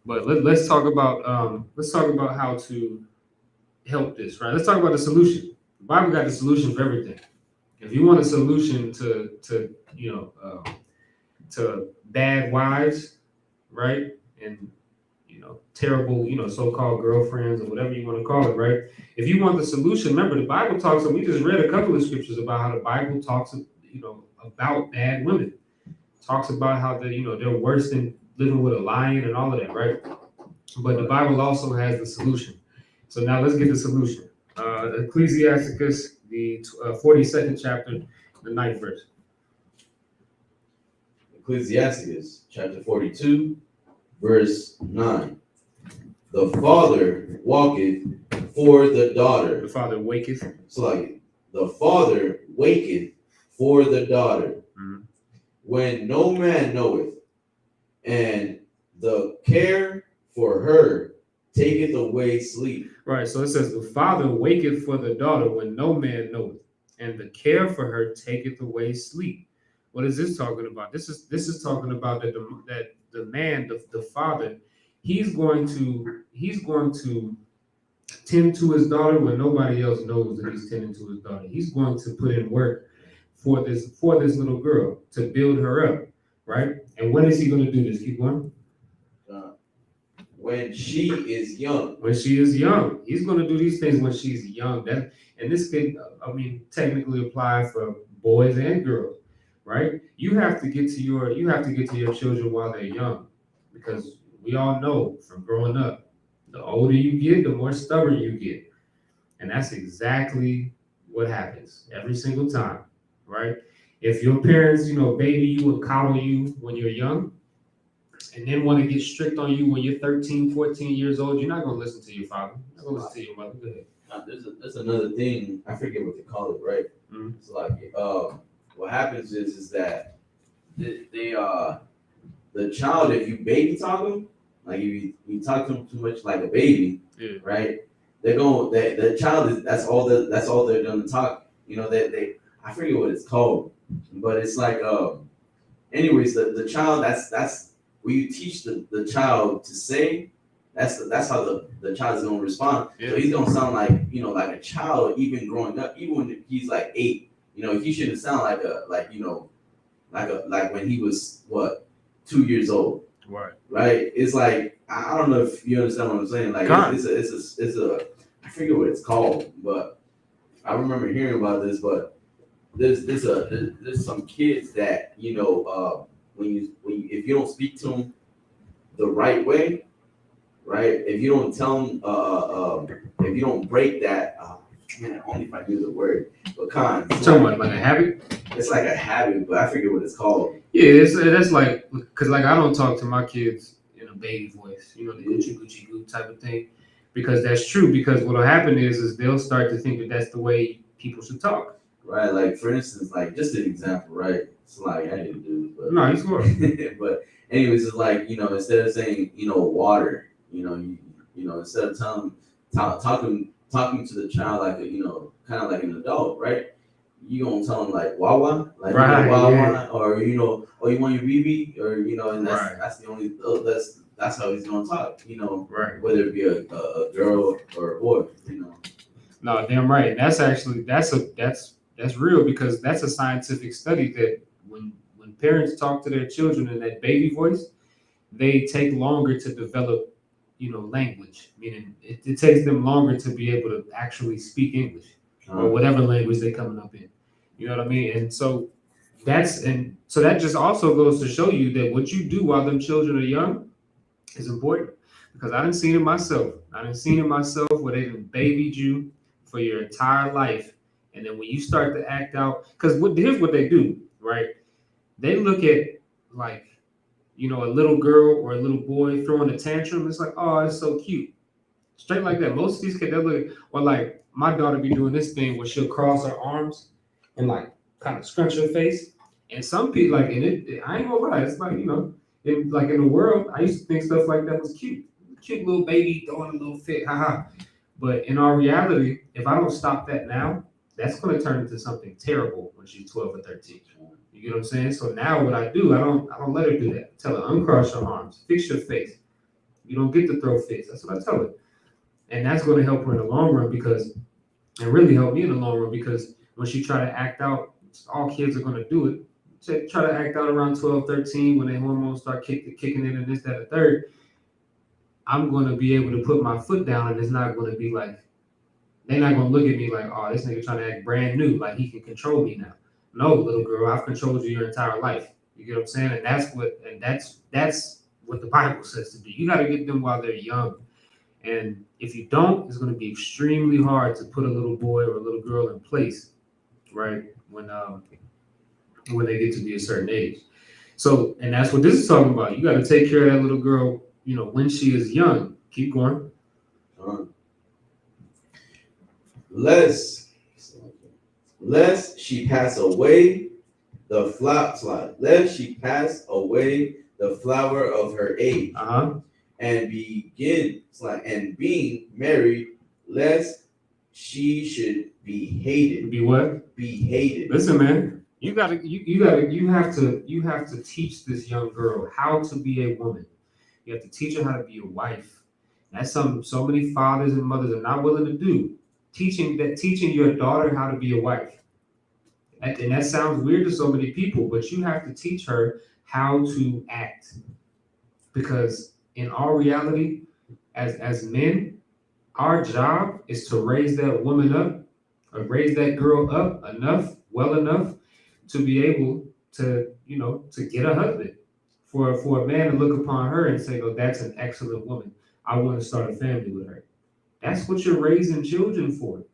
but let's talk about how to help this. Right, let's talk about the solution. The Bible got the solution for everything. If you want a solution to bad wives, right, and terrible so-called girlfriends or whatever you want to call it, right? If you want the solution, remember the Bible talks. And we just read a couple of scriptures about how the Bible talks about bad women. talks about how they're worse than living with a lion and all of that, right? But the Bible also has the solution. So now let's get the solution. Ecclesiasticus, the 42nd chapter, the 9th verse. Ecclesiasticus chapter 42, verse 9. The father walketh for the daughter. The father waketh. So like the father waketh for the daughter when no man knoweth, and the care for her taketh away sleep. Right. So it says the father waketh for the daughter when no man knoweth, and the care for her taketh away sleep. What is this talking about? This is talking about that the man, the father, he's going to tend to his daughter when nobody else knows that he's tending to his daughter. He's going to put in work for this little girl to build her up, right? And when is he going to do this? Keep going. When she is young. When she is young, he's going to do these things when she's young. And this could, technically apply for boys and girls, right? You have to get to your children while they're young, because we all know from growing up, the older you get, the more stubborn you get, and that's exactly what happens every single time, right? If your parents, baby you and coddle you when you're young, and then want to get strict on you when you're 13, 14 years old, you're not going to listen to your father. You're not going to listen to your mother. Go ahead. There's another thing, I forget what they call it, right? Mm-hmm. It's like, what happens is that the child, if you baby talk them, like if you talk to them too much like a baby, right? The child is that's all they're gonna talk. I forget what it's called, but it's like anyways, the child that's when you teach the child to say, that's how the child is gonna respond. Yeah. So he's gonna sound like like a child even growing up, even when he's like 8. He shouldn't sound like when he was 2 years old. Right. It's like I don't know if you understand what I'm saying. Like it's a I forget what it's called, but I remember hearing about this. But there's some kids that when you if you don't speak to them the right way, right? If you don't tell them if you don't break that only if I knew the word, but talking about like a habit. It's like a habit, but I forget what it's called. Yeah, that's like, because like I don't talk to my kids in a baby voice, the Gucci Gucci Goo type of thing, because that's true. Because what'll happen is they'll start to think that that's the way people should talk. Right, like for instance, like just an example, right? It's like I didn't do this, but no, you swear. But anyways, it's like instead of saying water, instead of talking to the child like kind of like an adult, right? You gonna tell them like Wawa, like right, Wawa, or you want your BB, or and that's the only that's how he's gonna talk, right? Whether it be a girl or a boy, No, damn right. And that's real, because that's a scientific study that when parents talk to their children in that baby voice, they take longer to develop language, meaning it takes them longer to be able to actually speak English or whatever language they're coming up in. You know what I mean? And so that just also goes to show you that what you do while them children are young is important, because I done seen it myself. Where they done babied you for your entire life, and then when you start to act out, because here's what they do, right? They look at like a little girl or a little boy throwing a tantrum. It's like, oh, it's so cute. Straight like that. Most of these kids, they look, or like my daughter be doing this thing where she'll cross her arms and like kind of scrunch her face. And some people like, and I ain't gonna lie, it's like, in the world, I used to think stuff like that was cute. Cute little baby throwing a little fit, haha. But in our reality, if I don't stop that now, that's going to turn into something terrible when she's 12 or 13. You get what I'm saying? So now what I do, I don't let her do that. I tell her, uncross your arms, fix your face. You don't get to throw fits. That's what I tell her. And that's going to help her in the long run, and really help me in the long run, because when she try to act out, all kids are going to do it. She try to act out around 12, 13 when their hormones start kicking in and this, that, and third. I'm going to be able to put my foot down, and it's not going to be like, they're not going to look at me like, oh, this nigga trying to act brand new, like he can control me now. No, little girl, I've controlled you your entire life. You get what I'm saying? And that's what the Bible says to do. You got to get them while they're young. And if you don't, it's going to be extremely hard to put a little boy or a little girl in place, right? When they get to be a certain age. So, and that's what this is talking about. You got to take care of that little girl, when she is young. Keep going. Lest she pass away lest she pass away the flower of her age, and being married, lest she should be hated. Be what? Be hated. Listen, man. You have to teach this young girl how to be a woman. You have to teach her how to be a wife. That's something so many fathers and mothers are not willing to do. Teaching your daughter how to be a wife. And that sounds weird to so many people, but you have to teach her how to act. Because in our reality, as men, our job is to raise that woman up, or raise that girl up well enough to be able to, to get a husband. For a man to look upon her and say, "Oh, that's an excellent woman. I want to start a family with her." That's what you're raising children for.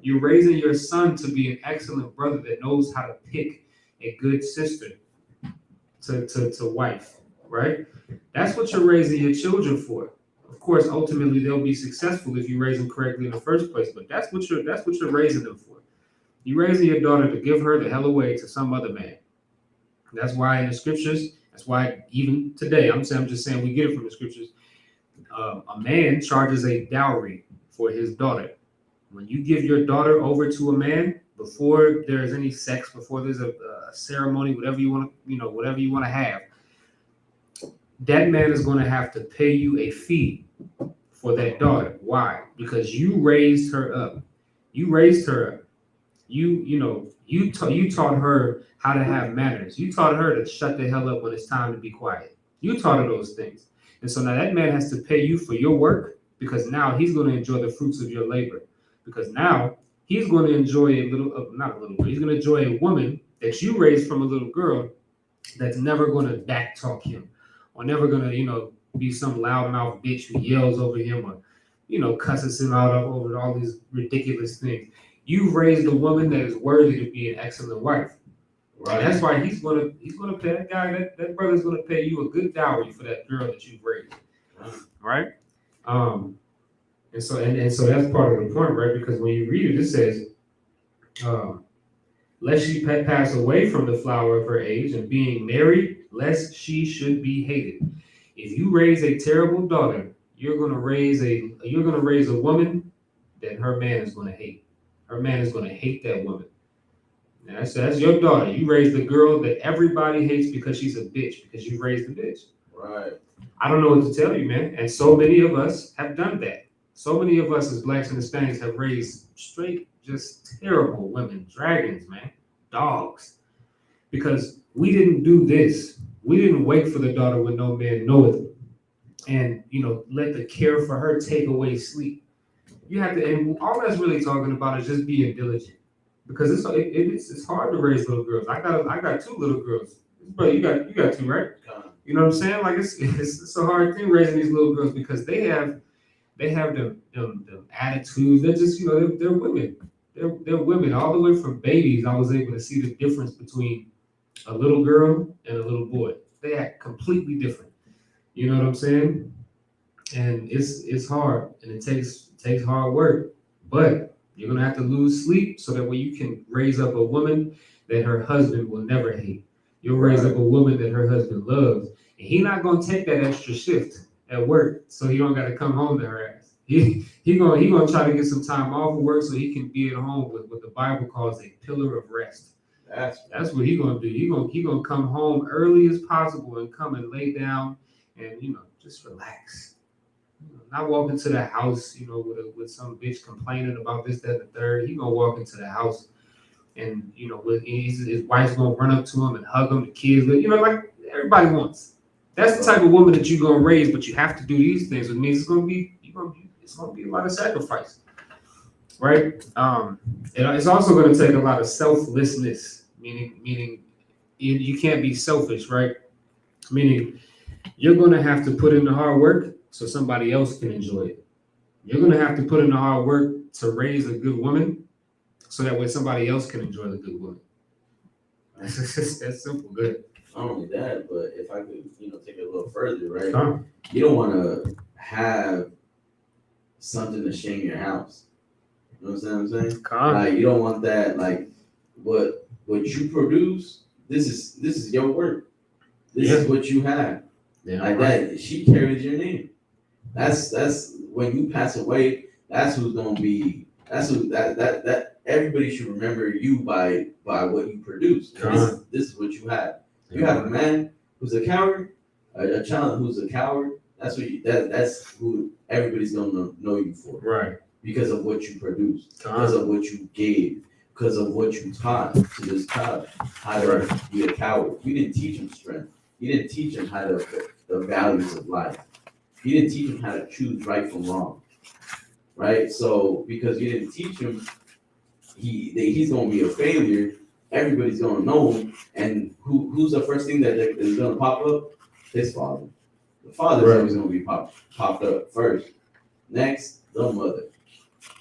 You're raising your son to be an excellent brother that knows how to pick a good sister to wife, right? That's what you're raising your children for. Of course, ultimately they'll be successful if you raise them correctly in the first place, but that's what you're raising them for. You're raising your daughter to give her the hell away to some other man. That's why in the scriptures, that's why even today, I'm just saying we get it from the scriptures. A man charges a dowry for his daughter. When you give your daughter over to a man, before there's any sex, before there's a ceremony, whatever you want to have, that man is going to have to pay you a fee for that daughter. Why? Because you raised her up. You raised her up. You taught her how to have manners. You taught her to shut the hell up when it's time to be quiet. You taught her those things. And so now that man has to pay you for your work, because now he's going to enjoy the fruits of your labor. Because now he's going to enjoy he's going to enjoy a woman that you raised from a little girl that's never going to backtalk him, or never going to, be some loudmouth bitch who yells over him, or, cusses him out over all these ridiculous things. You've raised a woman that is worthy to be an excellent wife. Right. And that's why he's gonna pay that guy, that brother's gonna pay you a good dowry for that girl that you've raised. Right? And so that's part of the point, right? Because when you read it, it says, lest she pass away from the flower of her age, and being married, lest she should be hated. If you raise a terrible daughter, you're gonna raise a woman that her man is gonna hate. Her man is gonna hate that woman. Now, that's your daughter. You raised a girl that everybody hates because she's a bitch, because you raised a bitch. Right. I don't know what to tell you, man. And so many of us have done that. So many of us as blacks and Hispanics have raised straight, just terrible women, dragons, man, dogs. Because we didn't do this. We didn't wait for the daughter when no man knoweth, and let the care for her take away sleep. You have to, and all that's really talking about is just being diligent. Because it's hard to raise little girls. I got two little girls. But you got two, right? You know what I'm saying? Like it's a hard thing raising these little girls, because they have them attitudes. They're just they're women. They're women all the way from babies. I was able to see the difference between a little girl and a little boy. They act completely different. You know what I'm saying? And it's hard, and it takes hard work, but you're gonna have to lose sleep so that way you can raise up a woman that her husband will never hate. You'll raise up a woman that her husband loves, and he's not gonna take that extra shift at work, so he don't got to come home to her ass. He gonna try to get some time off of work so he can be at home with what the Bible calls a pillar of rest. That's what he gonna do. He gonna come home early as possible and come and lay down and just relax. Not walk into the house, with some bitch complaining about this, that, and the third. He gonna walk into the house, and with his wife's gonna run up to him and hug him, the kids, like everybody wants. That's the type of woman that you're gonna raise, but you have to do these things. Which means it's gonna be a lot of sacrifice, right? It's also gonna take a lot of selflessness, meaning you can't be selfish, right? Meaning you're going to have to put in the hard work so somebody else can enjoy it. You're going to have to put in the hard work to raise a good woman so that way somebody else can enjoy the good woman. That's simple. Good. Not only that, but if I could, take it a little further, right? Huh? You don't want to have something to shame your house. You know what I'm saying? Like you don't want that. Like what you produce. This is your work. This is what you have. Yeah, like right. That. She carries your name. That's when you pass away. That's who's gonna be. That's who that everybody should remember you by what you produce. This is what you have. You have a man who's a coward, a child who's a coward. That's what that's who everybody's gonna know you for. Right. Because of what you produced, because of what you gave, because of what you taught to this child how to be a coward. You didn't teach him strength. You didn't teach him how to the values of life. You didn't teach him how to choose right from wrong. Right? So because you didn't teach him, he's gonna be a failure. Everybody's gonna know him. And who's the first thing that is gonna pop up? His father. The father's always gonna be popped up first. Next, the mother.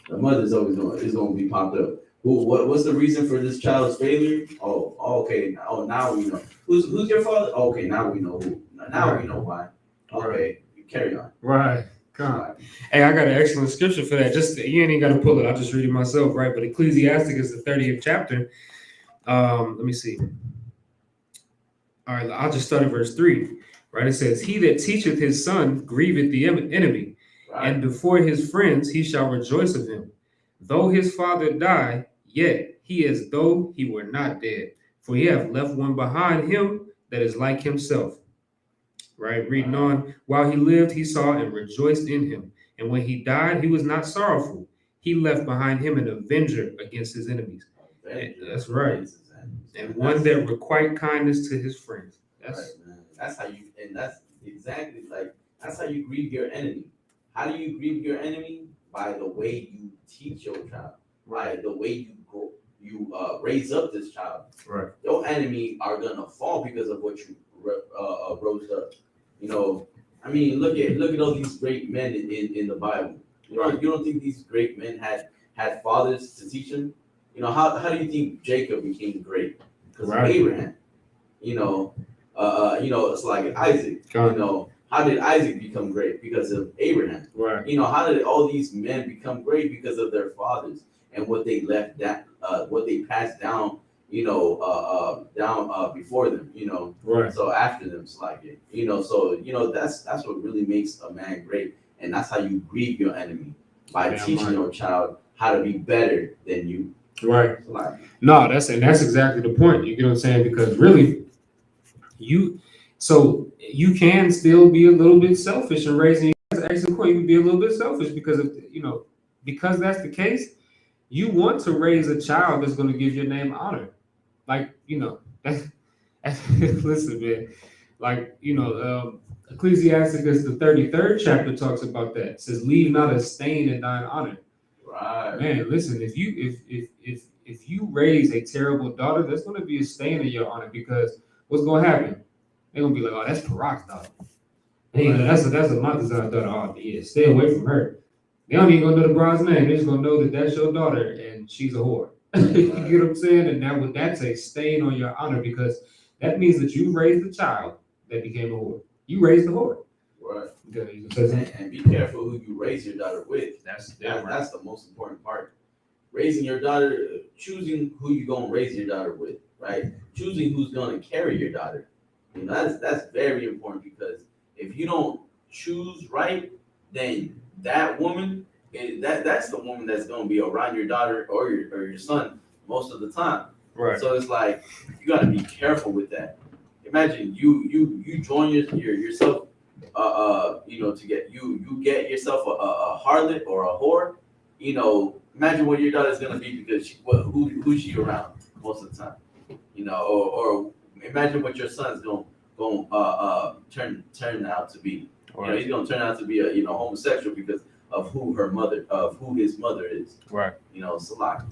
The mother's always gonna be popped up. What's the reason for this child's failure? Okay. Now we know. Who's your father? Okay, now we know who. Now we know why. Okay, carry on. Right. Hey, I got an excellent scripture for that. Just you ain't got to pull it. I'll just read it myself, right? But Ecclesiastic is the 30th chapter. Let me see. All right, I'll just start at verse 3. Right, it says, "He that teacheth his son grieveth the enemy, and before his friends he shall rejoice of him. Though his father die, yet he as though he were not dead, for he hath left one behind him that is like himself." Right, reading on. "While he lived, he saw and rejoiced in him. And when he died, he was not sorrowful. He left behind him an avenger against his enemies." That's right. And one that requite kindness to his friends. That's right, man. That's how you, and that's exactly that's how you grieve your enemy. How do you grieve your enemy? By the way you teach your child. By the way you raise up this child. Right. Your enemy are gonna fall because of what you rose up. I mean, look at all these great men in the Bible. You don't think these great men had fathers to teach them? How do you think Jacob became great? Because of Abraham. It's like Isaac. How did Isaac become great? Because of Abraham. Right. How did all these men become great? Because of their fathers and what they left what they passed down. Down before them. Right. So after them, it's like it. That's what really makes a man great, and that's how you grieve your enemy by teaching your child how to be better than you. Right. No, that's exactly the point. You get what I'm saying? Because really, you can still be a little bit selfish in raising. That's an excellent point. You can be a little bit selfish because because that's the case. You want to raise a child that's going to give your name honor, listen, man. Ecclesiasticus the 33rd chapter talks about that. It says, "Leave not a stain in thine honor." Right. Man, listen, if you raise a terrible daughter, there's going to be a stain in your honor, because what's going to happen? They're going to be like, "Oh, that's Parak's daughter. Hey, that's a Montezon's daughter. Oh, yeah, stay away from her." They don't even gonna know the bride's name. They're just gonna know that that's your daughter and she's a whore. You get what I'm saying? And that's a stain on your honor, because that means that you raised a child that became a whore. You raised a whore. Right. And be careful who you raise your daughter with. That's the most important part. Raising your daughter, choosing who you're gonna raise your daughter with, right? Choosing who's gonna carry your daughter. That's very important, because if you don't choose right, then that woman, that's the woman that's going to be around your daughter or your son most of the time. Right. So it's like you got to be careful with that. Imagine you join yourself, to get you get yourself a harlot or a whore. Imagine what your daughter's going to be, because who's she around most of the time. Or imagine what your son's going turn out to be. Right. He's gonna turn out to be a homosexual because of who his mother is. Right. Salaki.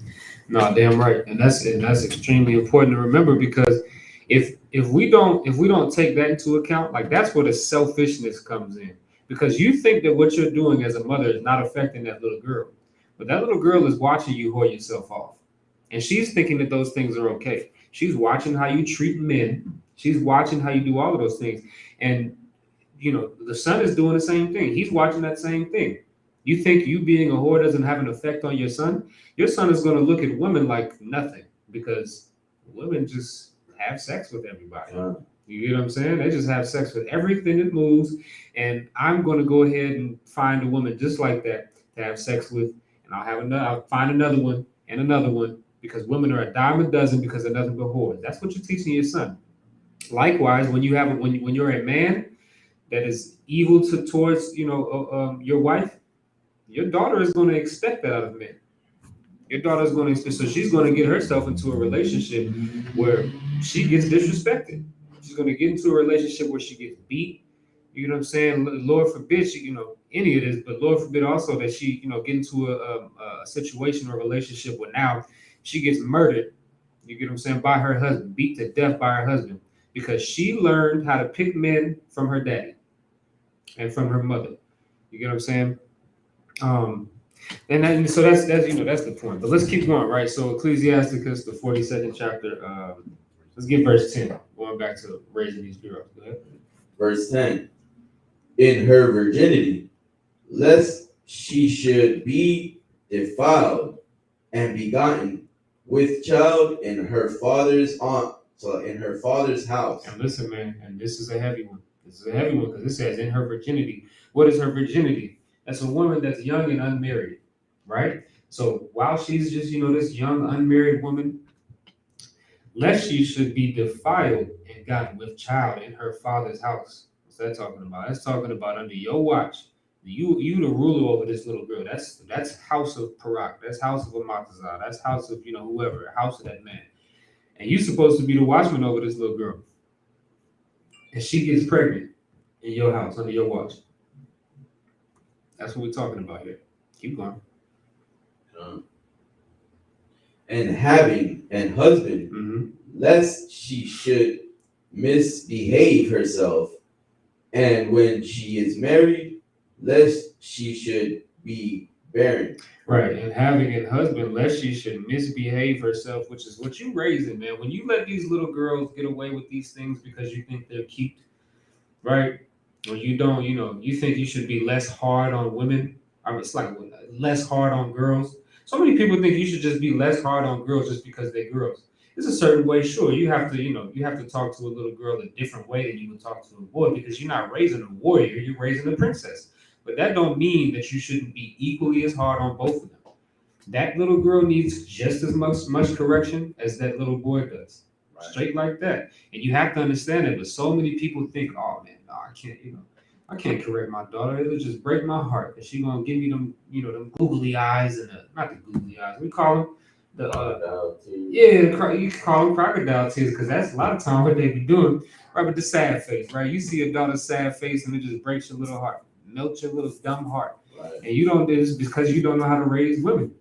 No, damn right, and that's extremely important to remember, because If we don't take that into account, like that's where the selfishness comes in, because you think that what you're doing as a mother is not affecting that little girl, but that little girl is watching you whore yourself off, and she's thinking that those things are okay. She's watching how you treat men. She's watching how you do all of those things, and the son is doing the same thing. He's watching that same thing. You think you being a whore doesn't have an effect on your son? Your son is going to look at women like nothing, because women just have sex with everybody. You get what I'm saying? They just have sex with everything that moves, and I'm going to go ahead and find a woman just like that to have sex with, and I'll find another one and another one, because women are a dime a dozen because they're nothing but whores. That's what you're teaching your son. Likewise, when you're a man that is evil towards your wife, your daughter is going to expect that out of men. Your daughter is going to, so she's going to get herself into a relationship where she gets disrespected. She's going to get into a relationship where she gets beat. You know what I'm saying? Lord forbid any of this, but Lord forbid also that she get into a situation or relationship where now she gets murdered. You get what I'm saying? By her husband, beat to death by her husband, because she learned how to pick men from her daddy and from her mother. You get what I'm saying? So that's that's the point. But let's keep going, right? So Ecclesiasticus, the 42nd chapter. Let's get verse 10. Going back to raising these girls. Go ahead. Verse 10. In her virginity, lest she should be defiled and begotten with child in her father's house. And listen, man, and this is a heavy one. This is a heavy one, because it says in her virginity. What is her virginity? That's a woman that's young and unmarried, right? So while she's just, this young unmarried woman, lest she should be defiled and gotten with child in her father's house. What's that talking about? That's talking about under your watch. You the ruler over this little girl. That's house of Parak. That's house of Amatazah. That's house of whoever. House of that man. And you're supposed to be the watchman over this little girl. And she gets pregnant in your house under your watch. That's what we're talking about here. Keep going. And having an husband, lest she should misbehave herself, and when she is married, lest she should be barren. Right, and having a husband, lest she should misbehave herself, which is what you raising, man. When you let these little girls get away with these things because you think they're cute, right? Or you don't, you think you should be less hard on women. I mean, it's like less hard on girls. So many people think you should just be less hard on girls just because they're girls. There's a certain way, sure. You have to talk to a little girl a different way than you would talk to a boy, because you're not raising a warrior, you're raising a princess. But that don't mean that you shouldn't be equally as hard on both of them. That little girl needs just as much correction as that little boy does. Right. Straight like that. And you have to understand it. But so many people think, oh man, no, I can't correct my daughter. It'll just break my heart. And she's gonna give me them, them googly eyes and not the googly eyes. We call them you call them crocodile tears, because that's a lot of time what they be doing. Right, with the sad face, right? You see a daughter's sad face and it just breaks your little heart, melts your little dumb heart. Right. And you don't do this because you don't know how to raise women.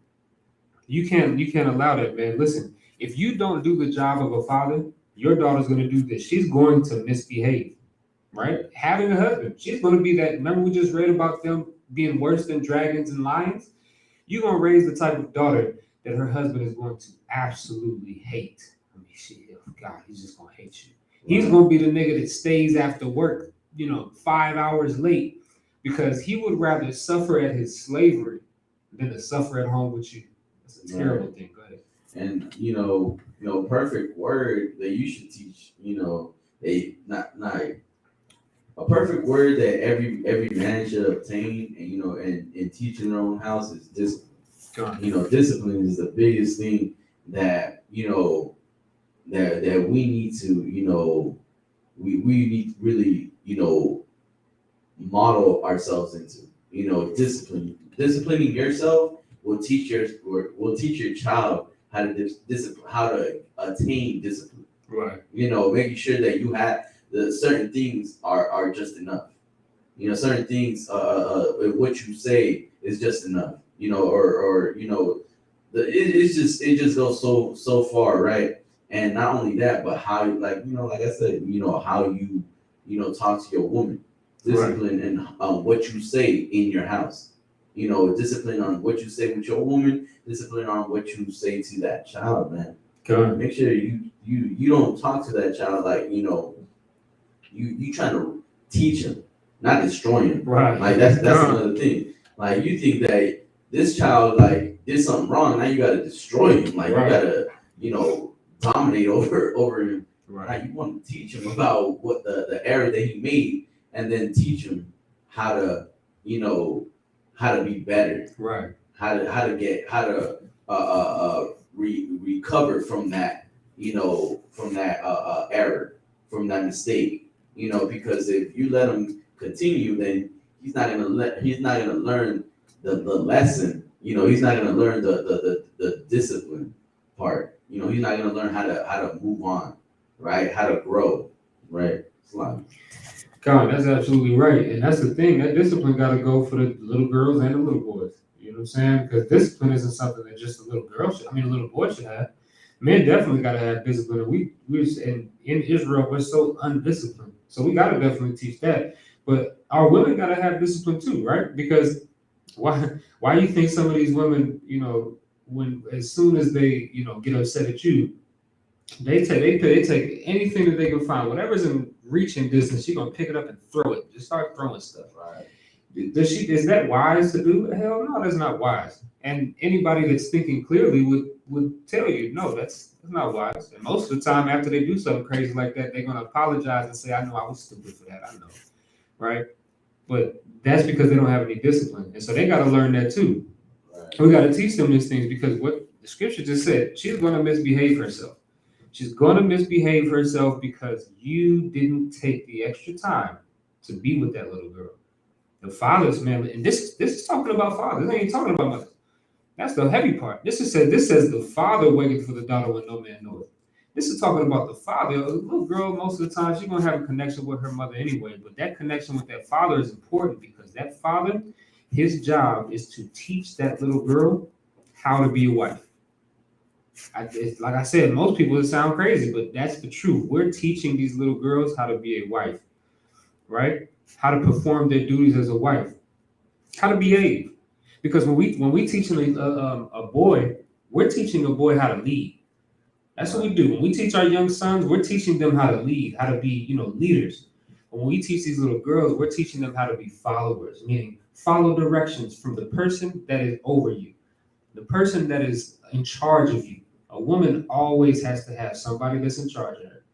You can't allow that, man. Listen, if you don't do the job of a father, your daughter's going to do this. She's going to misbehave, right? Having a husband, she's going to be that. Remember, we just read about them being worse than dragons and lions? You're going to raise the type of daughter that her husband is going to absolutely hate. I mean, God, he's just going to hate you. He's going to be the nigga that stays after work, 5 hours late, because he would rather suffer at his slavery than to suffer at home with you. That's a terrible thing. Go ahead. And perfect word that you should teach. A perfect word that every man should obtain, and teach in their own house is discipline. Discipline is the biggest thing that that we need to we need really model ourselves into. Disciplining yourself will teach your child how to attain discipline. Right. Making sure that you have the certain things are just enough. Certain things what you say is just enough. It just goes so far, right? And not only that, but how, like, like I said, how talk to your woman, discipline and what you say in your house, discipline on what you say with your woman, discipline on what you say to that child, man. Make sure you don't talk to that child like, you trying to teach him, not destroy him. Right. Like that's another thing. Like you think that this child like did something wrong, now you gotta destroy him. Like you gotta, dominate over him. Right. Like you want to teach him about what the error that he made, and then teach him how to, how to be better. Right. How to recover from that, from that error, from that mistake, because if you let him continue, then he's not gonna learn the lesson, he's not gonna learn the discipline part, he's not gonna learn how to move on, right? How to grow, right? God, that's absolutely right. And that's the thing, that discipline gotta go for the little girls and the little boys. You know what I'm saying? Because discipline isn't something that just a little boy should have. Men definitely gotta have discipline. And we in Israel, we're so undisciplined. So we gotta definitely teach that. But our women gotta have discipline too, right? Because why you think some of these women, when as soon as they, get upset at you, they take anything that they can find, whatever's in reaching distance, she's gonna pick it up and throw it. Just start throwing stuff. Right. Is that wise to do? Hell no, that's not wise. And anybody that's thinking clearly would tell you, no, that's not wise. And most of the time after they do something crazy like that, they're gonna apologize and say, I know I was stupid for that, I know. Right? But that's because they don't have any discipline. And so they gotta learn that too. Right. We gotta teach them these things because what the scripture just said, she's gonna misbehave herself. She's going to misbehave herself because you didn't take the extra time to be with that little girl. The fathers, man, and this is talking about fathers. This ain't talking about mothers. That's the heavy part. This says the father waiteth for the daughter when no man knoweth. This is talking about the father. A little girl, most of the time, she's going to have a connection with her mother anyway. But that connection with that father is important because that father, his job is to teach that little girl how to be a wife. Like I said, most people, it sound crazy, but that's the truth. We're teaching these little girls how to be a wife, right? How to perform their duties as a wife, how to behave. Because when we teaching a boy, we're teaching a boy how to lead. That's what we do. When we teach our young sons, we're teaching them how to lead, how to be, leaders. But when we teach these little girls, we're teaching them how to be followers, meaning follow directions from the person that is over you, the person that is in charge of you. A woman always has to have somebody that's in charge of her.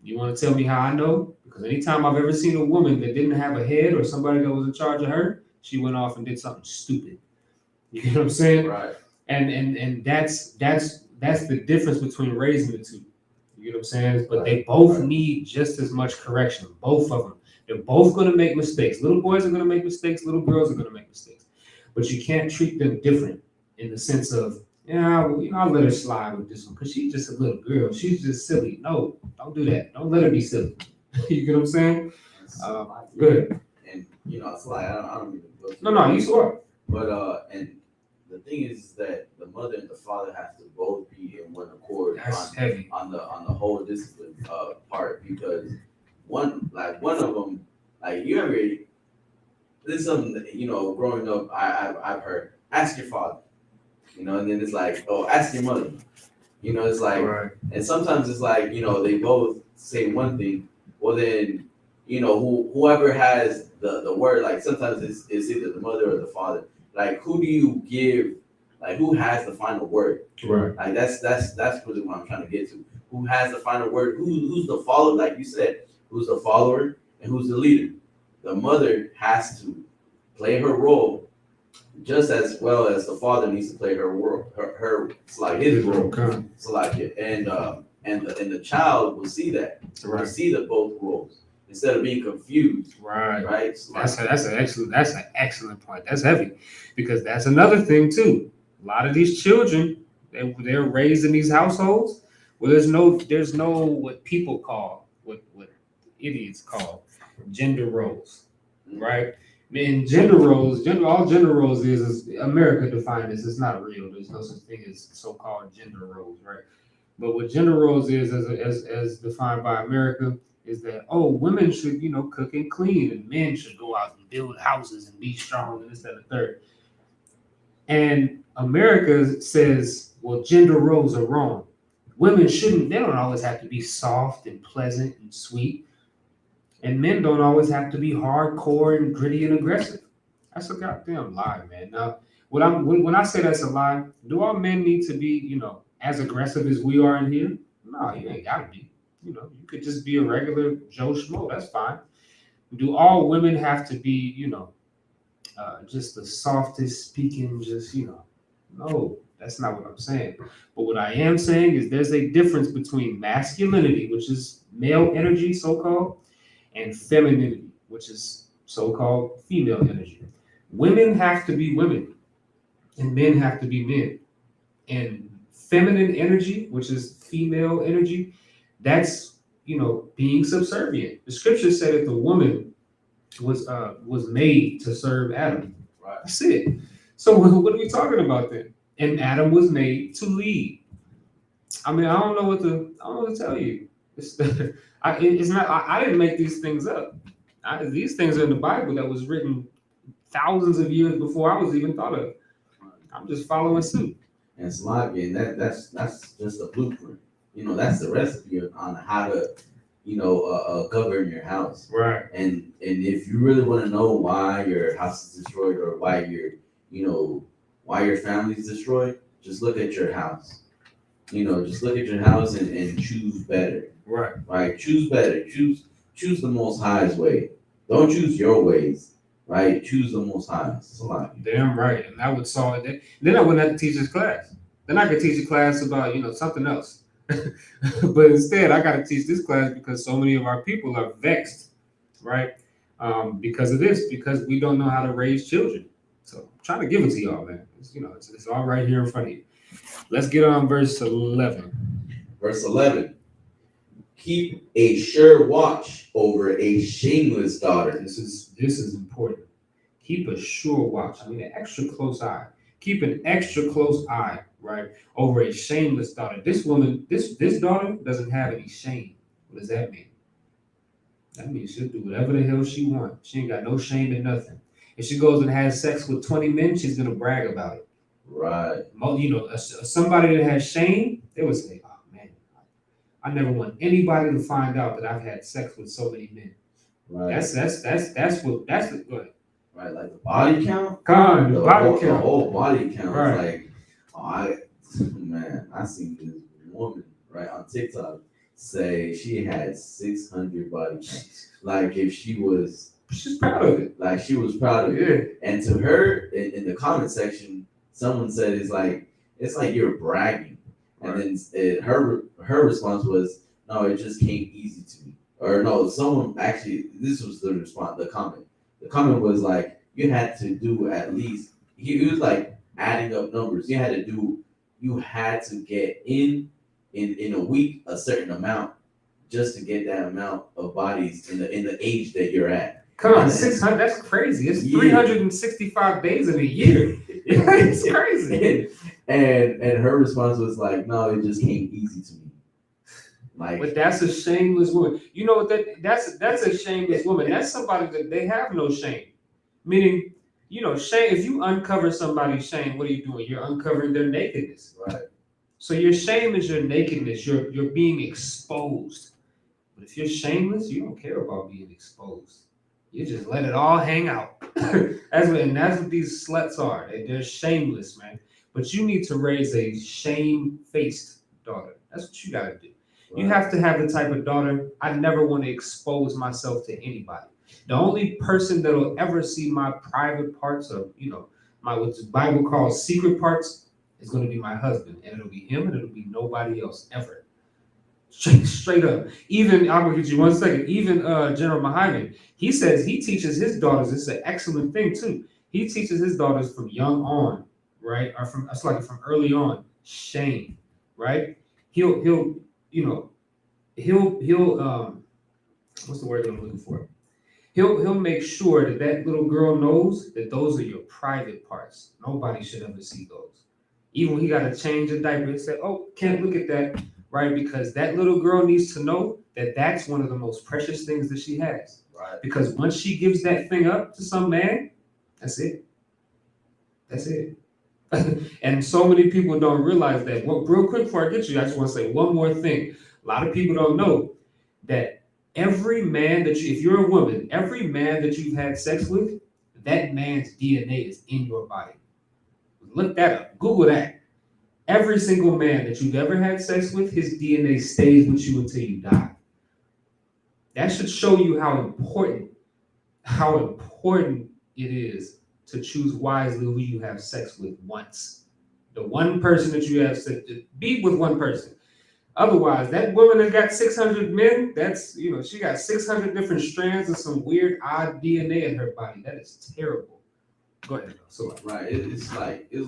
You want to tell me how I know? Because anytime I've ever seen a woman that didn't have a head or somebody that was in charge of her, she went off and did something stupid. You know what I'm saying? Right. And that's the difference between raising the two. You know what I'm saying? But they both need just as much correction. Both of them. They're both going to make mistakes. Little boys are going to make mistakes. Little girls are going to make mistakes. But you can't treat them different in the sense of, I'll let her slide with this one because she's just a little girl. She's just silly. No, don't do that. Don't let her be silly. You get what I'm saying? Good. And it's like I don't even go through. No, you saw it. But and the thing is that the mother and the father have to both be in one accord on the whole discipline part, because one of them, like you ever, this is something that, growing up I've heard, ask your father. And then it's like, oh, ask your mother. It's like, right. And sometimes it's like, they both say one thing. Well, then, whoever has the word, like sometimes it's either the mother or the father. Like, who do you give? Like, who has the final word? Right. Like that's really what I'm trying to get to. Who has the final word? Who's the follower? Like you said, who's the follower and who's the leader? The mother has to play her role just as well as the father needs to play her role, his role. Okay. And the child will see that. Right. Will see the both roles instead of being confused. Right. Right. That's an excellent point. That's heavy, because that's another thing too. A lot of these children, they're raised in these households where there's no what people call, what idiots call gender roles, right? And all gender roles is America defined this. It's not real. There's no such thing as so-called gender roles, right? But what gender roles is, as defined by America, is that women should cook and clean, and men should go out and build houses and be strong and this that, and the third. And America says, well, gender roles are wrong. Women shouldn't. They don't always have to be soft and pleasant and sweet, and men don't always have to be hardcore and gritty and aggressive. That's a goddamn lie, man. Now, when I say that's a lie, do all men need to be, as aggressive as we are in here? No, you ain't gotta be. You could just be a regular Joe Schmo. That's fine. Do all women have to be, just the softest speaking? No, that's not what I'm saying. But what I am saying is there's a difference between masculinity, which is male energy, so-called, and femininity, which is so-called female energy. Women have to be women, and men have to be men. And feminine energy, which is female energy, that's being subservient. The scripture said that the woman was made to serve Adam. Right. That's it. So what are we talking about then? And Adam was made to lead. I mean, I don't know what to tell you. It's not. I didn't make these things up. These things are in the Bible that was written thousands of years before I was even thought of. I'm just following suit. And Slavic, and that's just a blueprint. That's the recipe on how to, govern your house. Right. And if you really want to know why your house is destroyed or why why your family is destroyed, just look at your house. Just look at your house and choose better. Right. Right. Choose better. Choose the Most High's way. Don't choose your ways. Right. Choose the Most High. It's a lot. Damn right. And that would solve it. Then I wouldn't have to teach this class. Then I could teach a class about something else. But instead, I got to teach this class because so many of our people are vexed, right? Because of this, because we don't know how to raise children. So I'm trying to give it to y'all, man. It's all right here in front of you. Let's get on verse 11. Verse 11. Keep a sure watch over a shameless daughter. This is important. Keep a sure watch. I mean, an extra close eye. Keep an extra close eye, right, over a shameless daughter. This woman, this daughter doesn't have any shame. What does that mean? That means she'll do whatever the hell she wants. She ain't got no shame in nothing. If she goes and has sex with 20 men, she's gonna brag about it. Right. Somebody that has shame, they would say, "Oh man, I never want anybody to find out that I've had sex with so many men." Right. That's what. Go ahead. Right, like the body count. The body count. The whole body count. Right. I seen this woman right on TikTok say she had 600 body counts. Like if she's proud of it. Like she was proud of it. And to her, in the comment section, someone said it's like you're bragging. Right. And then her response was, "No, it just came easy to me." Or no, someone actually, this was the response, the comment. The comment was like, you had to do at least, he was like adding up numbers. You had to get in a week a certain amount just to get that amount of bodies in the age that you're at. Come on, 600, that's crazy. It's 365 days in a year. It's crazy. And her response was like, "No, it just came easy to me." But that's a shameless woman. You know what? That's a shameless woman. That's somebody that they have no shame. Meaning, shame. If you uncover somebody's shame, what are you doing? You're uncovering their nakedness. Right. So your shame is your nakedness. You're being exposed. But if you're shameless, you don't care about being exposed. You just let it all hang out. That's what these sluts are. They're shameless, man. But you need to raise a shame-faced daughter. That's what you gotta do. You have to have the type of daughter. I never want to expose myself to anybody. The only person that will ever see my private parts of, what the Bible calls secret parts is going to be my husband. And it'll be him and it'll be nobody else ever. Straight up. Even, I'm going to get you 1 second. Even General Mahiman, he says he teaches his daughters. It's an excellent thing too. He teaches his daughters from young on, right? Or from early on, shame, right? He'll what's the word I'm looking for? He'll make sure that little girl knows that those are your private parts. Nobody should ever see those. Even when he got to change a diaper, he said, "Oh, can't look at that." right? Because that little girl needs to know that that's one of the most precious things that she has. Right. Because once she gives that thing up to some man, that's it. That's it. And so many people don't realize that. Well, real quick before I get you, I just want to say one more thing. A lot of people don't know that every man that you, if you're a woman, every man that you've had sex with, that man's DNA is in your body. Look that up. Google that. Every single man that you've ever had sex with, his DNA stays with you until you die. That should show you how important it is to choose wisely who you have sex with once. The one person that you have sex with, be with one person. Otherwise, that woman that got 600 men, that's, she got 600 different strands of some weird, odd DNA in her body. That is terrible. Go ahead. So, Right. It's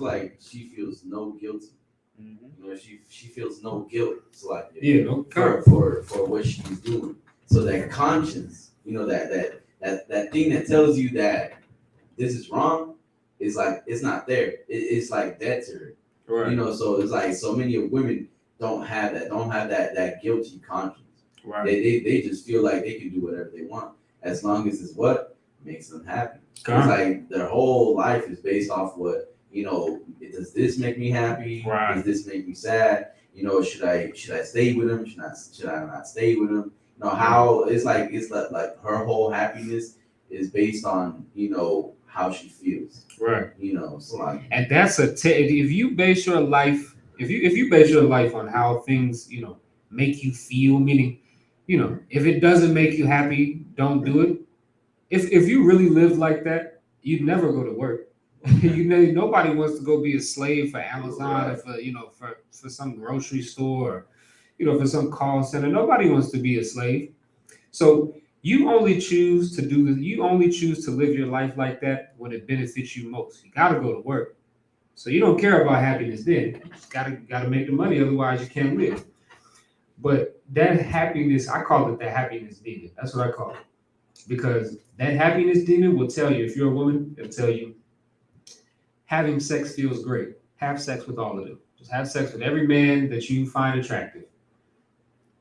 like she feels no guilty. She feels no guilt. It's like for what she's doing. So that conscience, that thing that tells you that this is wrong, is like it's not there. It's like dead to her. Right. So it's like so many women don't have that guilty conscience. Right. They just feel like they can do whatever they want as long as it's what makes them happy. God. It's like their whole life is based off what, does this make me happy? Right. Does this make me sad? Should I stay with him? Should I not stay with him? How it's like her whole happiness is based on, how she feels. Right. So like, and that's if you base your life, if you base your life on how things, make you feel, meaning, if it doesn't make you happy, don't do it. If you really live like that, you'd never go to work. Nobody wants to go be a slave for Amazon, or for some grocery store, or, for some call center. Nobody wants to be a slave. So you only choose to live your life like that when it benefits you most. You gotta go to work. So you don't care about happiness then. You just gotta make the money, otherwise you can't live. But that happiness, I call it the happiness demon. That's what I call it. Because that happiness demon will tell you, if you're a woman, it'll tell you having sex feels great. Have sex with all of them. Just have sex with every man that you find attractive.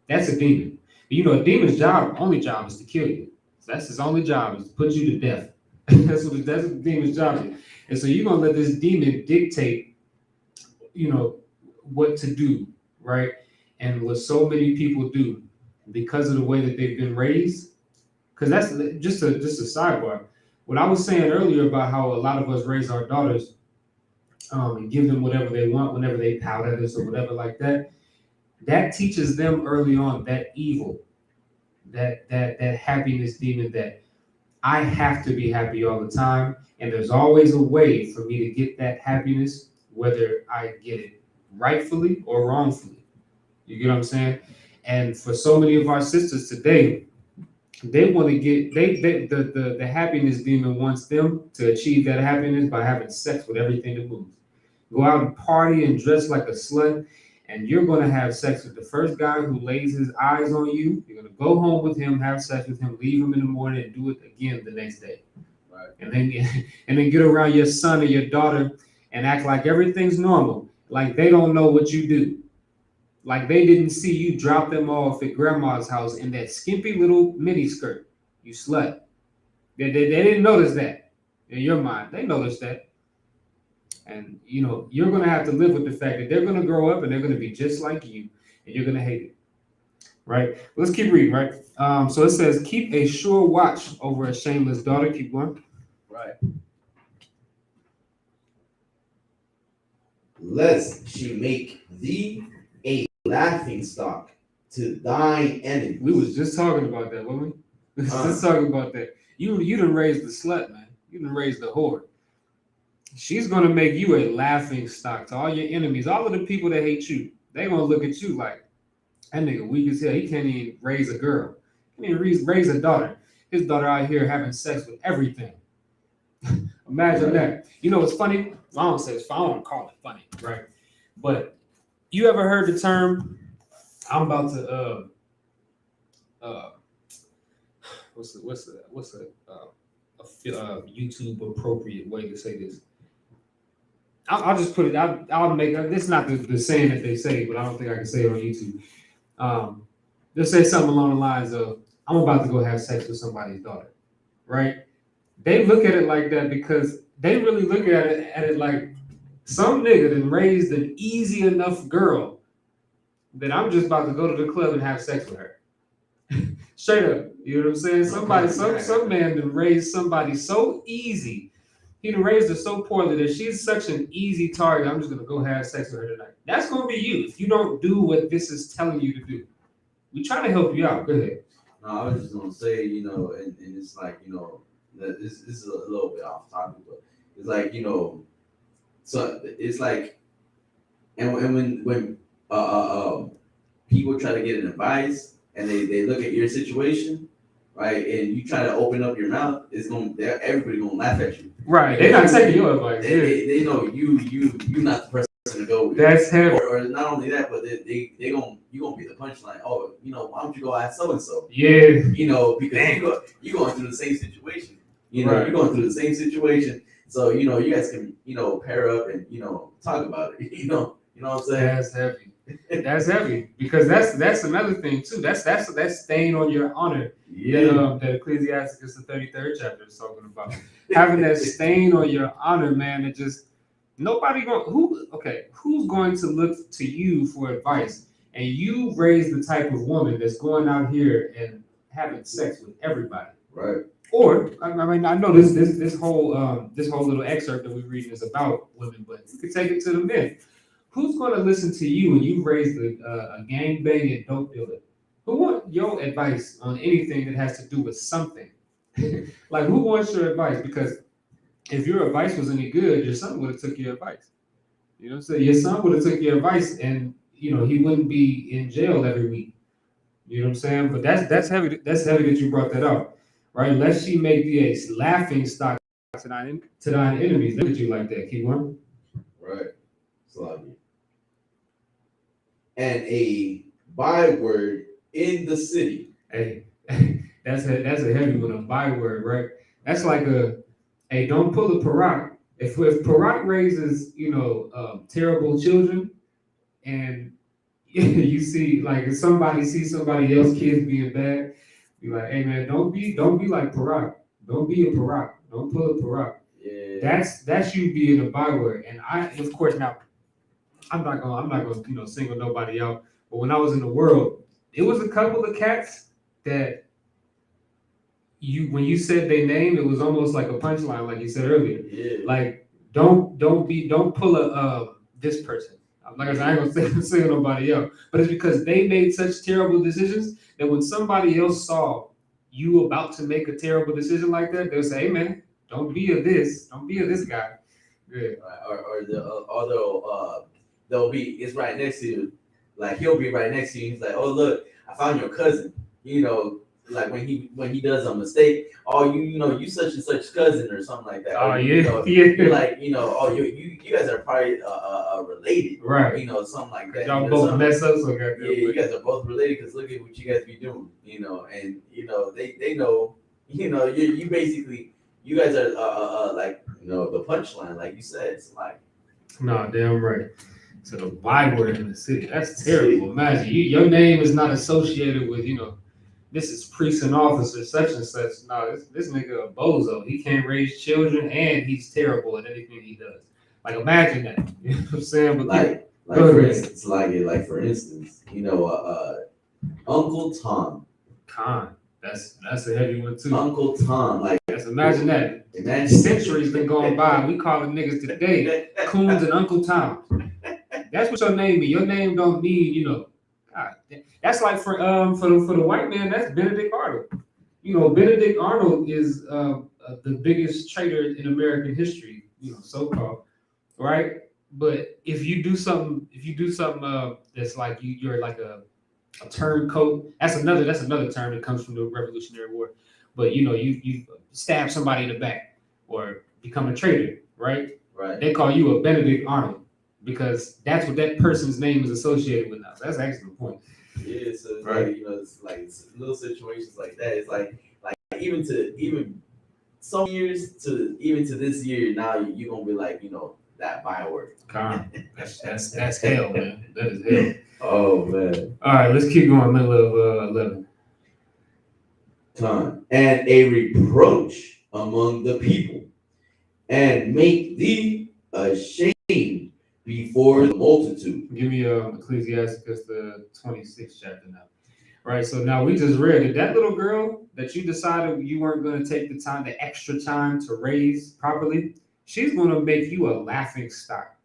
That's a demon. A demon's only job is to kill you. So that's his only job, is to put you to death. that's what the demon's job is. And so you're gonna let this demon dictate, what to do, right? And what so many people do because of the way that they've been raised. Because that's just a sidebar. What I was saying earlier about how a lot of us raise our daughters, and give them whatever they want whenever they pout at us or whatever like that. That teaches them early on that evil, that happiness demon, that I have to be happy all the time, and there's always a way for me to get that happiness, whether I get it rightfully or wrongfully. You get what I'm saying? And for so many of our sisters today, they want to get the happiness demon wants them to achieve that happiness by having sex with everything that moves. Go out and party and dress like a slut, and you're going to have sex with the first guy who lays his eyes on you. You're going to go home with him, have sex with him, leave him in the morning, and do it again the next day. right. And then get around your son or your daughter and act like everything's normal, like they don't know what you do, like they didn't see you drop them off at grandma's house in that skimpy little mini skirt. You slut. They didn't notice that in your mind. They noticed that. And you're gonna have to live with the fact that they're gonna grow up and they're gonna be just like you, and you're gonna hate it. Right? Let's keep reading, right? So it says, keep a sure watch over a shameless daughter. Keep going. Right. Lest she make thee a laughing stock to thine enemies. We was just talking about that, weren't we? We was just talking about that. You didn't raise the slut, man. You didn't raise the whore. She's gonna make you a laughing stock to all your enemies, all of the people that hate you. They gonna look at you like, that nigga weak as hell. He can't even raise a girl. He can't even raise a daughter. His daughter out here having sex with everything. Imagine that. What's funny? I don't say it's funny. I don't call it funny, right? But you ever heard the term? I'm about to what's a YouTube appropriate way to say this? I'll just put it. I'll make this not the saying that they say, but I don't think I can say it on YouTube. Um, they'll say something along the lines of, "I'm about to go have sex with somebody's daughter," right? They look at it like that because they really look at it like some nigga that raised an easy enough girl that I'm just about to go to the club and have sex with her. Straight up, you know what I'm saying? Somebody, some man that raised somebody so easy. He done raised her so poorly that she's such an easy target. I'm just gonna go have sex with her tonight. That's gonna be you if you don't do what this is telling you to do. We trying to help you out. Go ahead. No, I was just gonna say, and it's like, that this is a little bit off topic, but it's like, so it's like, and when people try to get an advice and they look at your situation, right, and you try to open up your mouth, everybody gonna laugh at you. Right, they're not taking your advice. They know you not the person to go with. That's heavy. Or not only that, but you gonna be the punchline. Oh, why don't you go ask so and so? Yeah. Because you going through the same situation. Right. You're going through the same situation. So you guys can pair up and talk about it. You know what I'm saying? That's heavy. That's heavy because that's another thing too. That's stain on your honor. Yeah. That Ecclesiasticus the 33rd chapter is talking about. Having that stain on your honor, man. It just who's going to look to you for advice? And you raise the type of woman that's going out here and having sex with everybody. Right. Or I mean, I know this whole little excerpt that we're reading is about women, but you could take it to the men. Who's going to listen to you when you raised a gang banging dope dealer? Who want your advice on anything that has to do with something? Like, who wants your advice? Because if your advice was any good, your son would have took your advice. You know what I'm saying? Your son would have took your advice, and he wouldn't be in jail every week. You know what I'm saying? But that's heavy. That's heavy that you brought that up, right? Lest she make thee a laughing stock to thine enemies. Look at you like that. Keep going. Right. Sloppy. And a byword in the city. Hey, that's a heavy one. A byword, right? That's like hey, don't pull a Parak. If Parak raises terrible children, and you see like if somebody sees somebody else kids being bad, be like, hey man, don't be like Parak. Don't be a Parak. Don't pull a Parak. Yeah. That's you being a byword. And I, of course, now I'm not gonna single nobody out. But when I was in the world, it was a couple of cats that when you said their name, it was almost like a punchline, like you said earlier. Yeah. Like don't pull a this person. Like I said, I ain't gonna say nobody else, but it's because they made such terrible decisions that when somebody else saw you about to make a terrible decision like that, they'll say, "Hey man, don't be a this guy." Yeah. Although it's right next to you, like he'll be right next to you. He's like, "Oh look, I found your cousin." Like when he does a mistake, oh you such and such cousin or something like that. Oh or, yeah, You're like oh you guys are probably related, right? Something like that. Y'all both mess up, so yeah, you guys are both related because look at what you guys be doing, and they know, you basically you guys are like the punchline, like you said. It's like no, damn right. So the byword in the city, that's terrible. Imagine your name is not associated with this is priest and officer such and such. No, this nigga a bozo. He can't raise children and he's terrible at anything he does. Like imagine that. You know what I'm saying? But like for instance, Uncle Tom. Con. That's a heavy one too. Uncle Tom, like imagine that. Centuries been going by. We calling niggas today Coons and Uncle Tom. That's what your name mean. Your name don't mean, God, that's like for the white man, that's Benedict Arnold. Benedict Arnold is the biggest traitor in American history, so called, right? But if you do something that's like you're like a turncoat, that's another term that comes from the Revolutionary War. But you stab somebody in the back or become a traitor, right? Right. They call you a Benedict Arnold because that's what that person's name is associated with now. So that's an excellent point. Yeah, so it's right. Like it's little situations like that. It's like even some years to this year now you're gonna be like, that byword. That's hell, man. That is hell. Oh man. All right, let's keep going. Middle of 11. Time and a reproach among the people, and make thee ashamed before the multitude. Give me Ecclesiasticus the 26th chapter now. Right, so now we just read it. That little girl that you decided you weren't going to take the extra time to raise properly, she's going to make you a laughing stock.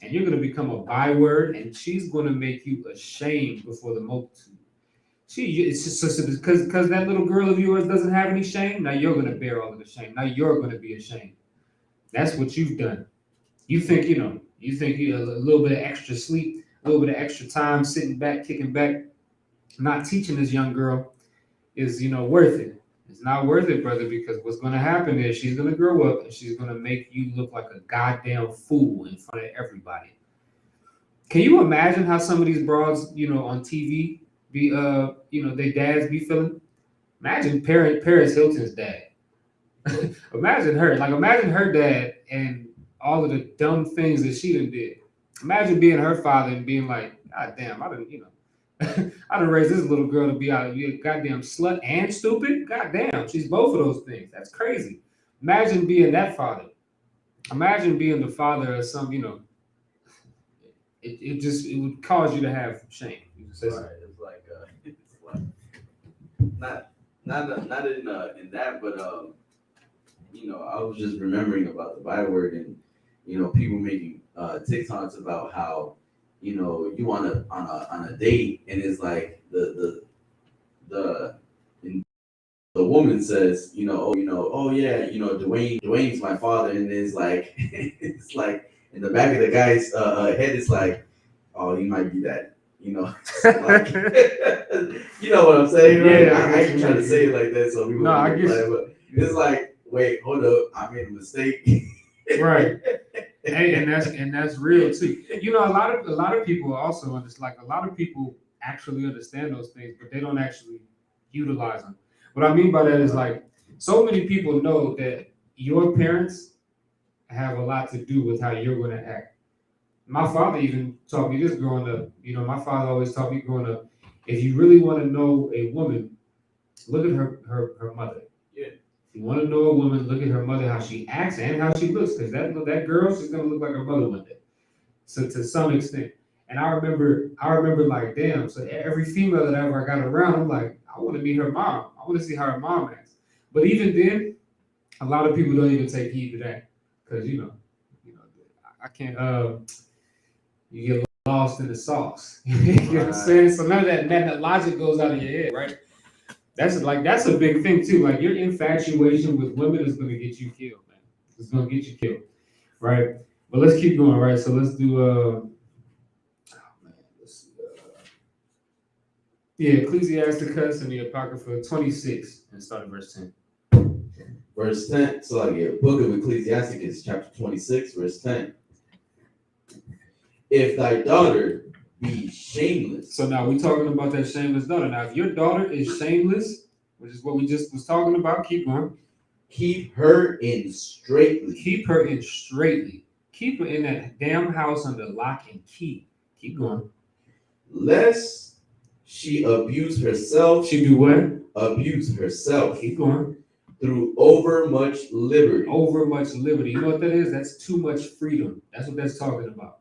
And you're going to become a byword, and she's going to make you ashamed before the multitude. It's just because that little girl of yours doesn't have any shame, now you're going to bear all of the shame. Now you're going to be ashamed. That's what you've done. You think you a little bit of extra sleep, a little bit of extra time sitting back, kicking back, not teaching this young girl is worth it. It's not worth it, brother, because what's going to happen is she's going to grow up and she's going to make you look like a goddamn fool in front of everybody. Can you imagine how some of these broads, on TV be their dads be feeling? Imagine Paris Hilton's dad. Imagine her dad and all of the dumb things that she done did. Imagine being her father and being like, God damn, I done raised this little girl to be out of a goddamn slut and stupid. God damn, she's both of those things. That's crazy. Imagine being that father. Imagine being the father of some, it would cause you to have shame. Right. It's like not in that, but I was just remembering about the byword and people making TikToks about how you want to on a date and it's like the woman says oh yeah Dwayne's my father, and it's like it's like in the back of the guy's head it's like, oh, he might be that. Like, you know what I'm saying, right? Yeah, I ain't trying to say it like that so people I guess but it's like, wait, hold up, I made a mistake. Right. Hey, and that's real too. A lot of people also understand. Like a lot of people actually understand those things, but they don't actually utilize them. What I mean by that is like so many people know that your parents have a lot to do with how you're going to act. My father even taught me this growing up. My father always taught me growing up, if you really want to know a woman, look at her mother. Yeah. If you want to know a woman, look at her mother, how she acts and how she looks, because that girl, she's gonna look like her mother one day. So to some extent. And I remember like, damn, so every female that ever I got around, I'm like, I want to meet her mom. I want to see how her mom acts. But even then, a lot of people don't even take heed to that. Because I can't you get lost in the sauce. You know what I'm saying? So none of that logic goes out of your head, right? That's a big thing too. Like your infatuation with women is gonna get you killed, man. It's gonna get you killed, right? But let's keep going, right? So let's do Ecclesiasticus and the Apocrypha 26 and start at verse 10. Verse 10. So book of Ecclesiasticus, chapter 26, verse 10. If thy daughter be shameless. So now we're talking about that shameless daughter. Now, if your daughter is shameless, which is what we just was talking about, keep going. Keep her in straitly. Keep her in straitly. Keep her in that damn house under lock and key. Keep going. Lest she abuse herself. She do what? Abuse herself. Keep going. Through overmuch liberty. Overmuch liberty. You know what that is? That's too much freedom. That's what that's talking about.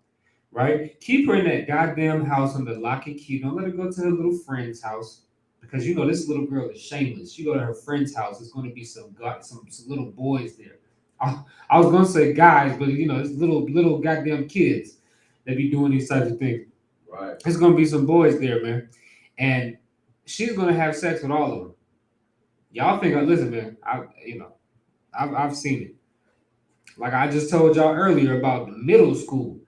Right? Keep her in that goddamn house under lock and key. Don't let her go to her little friend's house. Because this little girl is shameless. She go to her friend's house. It's going to be some little boys there. I was going to say guys, but it's little goddamn kids that be doing these types of things. Right. There's going to be some boys there, man. And she's going to have sex with all of them. Y'all think, listen, man, I've seen it. Like I just told y'all earlier about the middle school.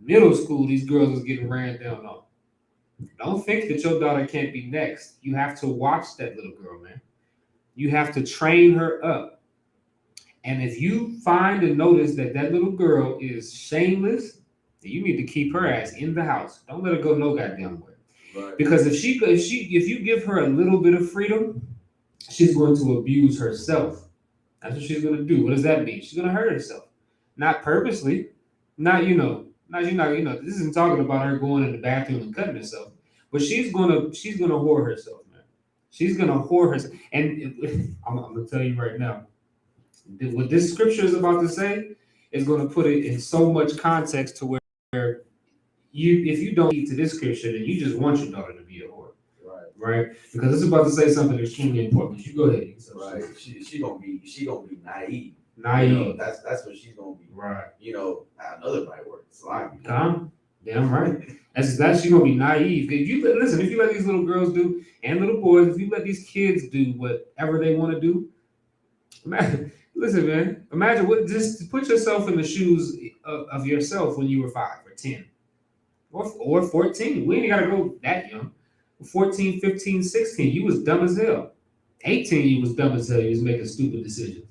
Middle school, these girls is getting ran down on. Don't think that your daughter can't be next. You have to watch that little girl, man. You have to train her up. And if you find and notice that little girl is shameless, then you need to keep her ass in the house. Don't let her go no goddamn way. Right. Because if you give her a little bit of freedom, she's going to abuse herself. That's what she's going to do. What does that mean? She's going to hurt herself. Not purposely, Not this isn't talking about her going in the bathroom and cutting herself, but she's gonna whore herself, man. She's gonna whore herself, and I'm gonna tell you right now, what this scripture is about to say is gonna put it in so much context to where if you don't heed to this scripture, then you just want your daughter to be a whore, right? Because it's about to say something extremely important. You go ahead. Right. She gonna be naive. Naive. You know, that's what she's gonna be. Right. You know, another right word. Slimy. Damn right. That's she's gonna be naive. If you let these little girls do and little boys, if you let these kids do whatever they want to do, listen, man. Imagine just put yourself in the shoes of yourself when you were 5 or 10 or 14. We ain't gotta go that young. 14, 15, 16, you was dumb as hell. 18, you was dumb as hell. You was making stupid decisions.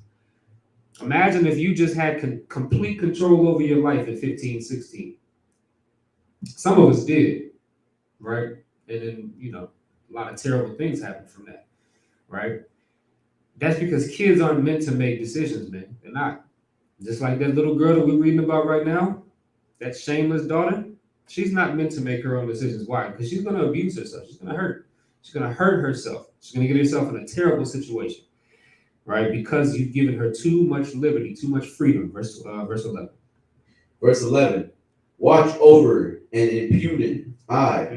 Imagine if you just had complete control over your life at 15, 16. Some of us did, right? And then, a lot of terrible things happen from that, right? That's because kids aren't meant to make decisions, man. They're not. Just like that little girl that we're reading about right now, that shameless daughter, she's not meant to make her own decisions. Why? Because she's going to abuse herself. She's going to hurt. She's going to hurt herself. She's going to get herself in a terrible situation, right? Because you've given her too much liberty, too much freedom. Verse 11. Verse 11. Watch over an impudent eye,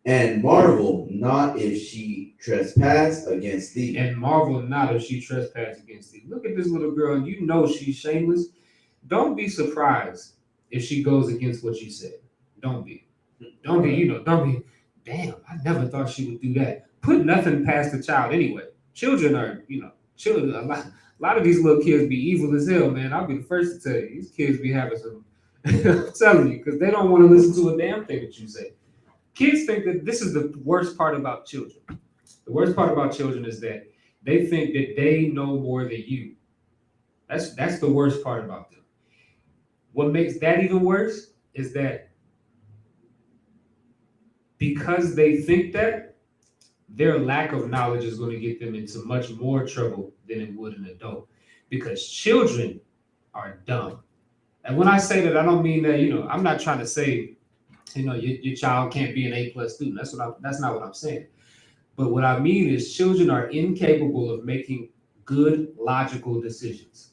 and marvel not if she trespass against thee. And marvel not if she trespass against thee. Look at this little girl. You know she's shameless. Don't be surprised if she goes against what you said. Don't be. Don't be. Damn, I never thought she would do that. Put nothing past the child anyway. Children are, children. A lot of these little kids be evil as hell, man. I'll be the first to tell you. These kids be having some. I'm telling you, because they don't want to listen to a damn thing that you say. Kids think that this is the worst part about children. The worst part about children is that they think that they know more than you. That's the worst part about them. What makes that even worse is that because they think that, their lack of knowledge is going to get them into much more trouble than it would an adult. Because children are dumb. And when I say that, I don't mean that, I'm not trying to say, your child can't be an A+ student. That's not what I'm saying. But what I mean is children are incapable of making good, logical decisions.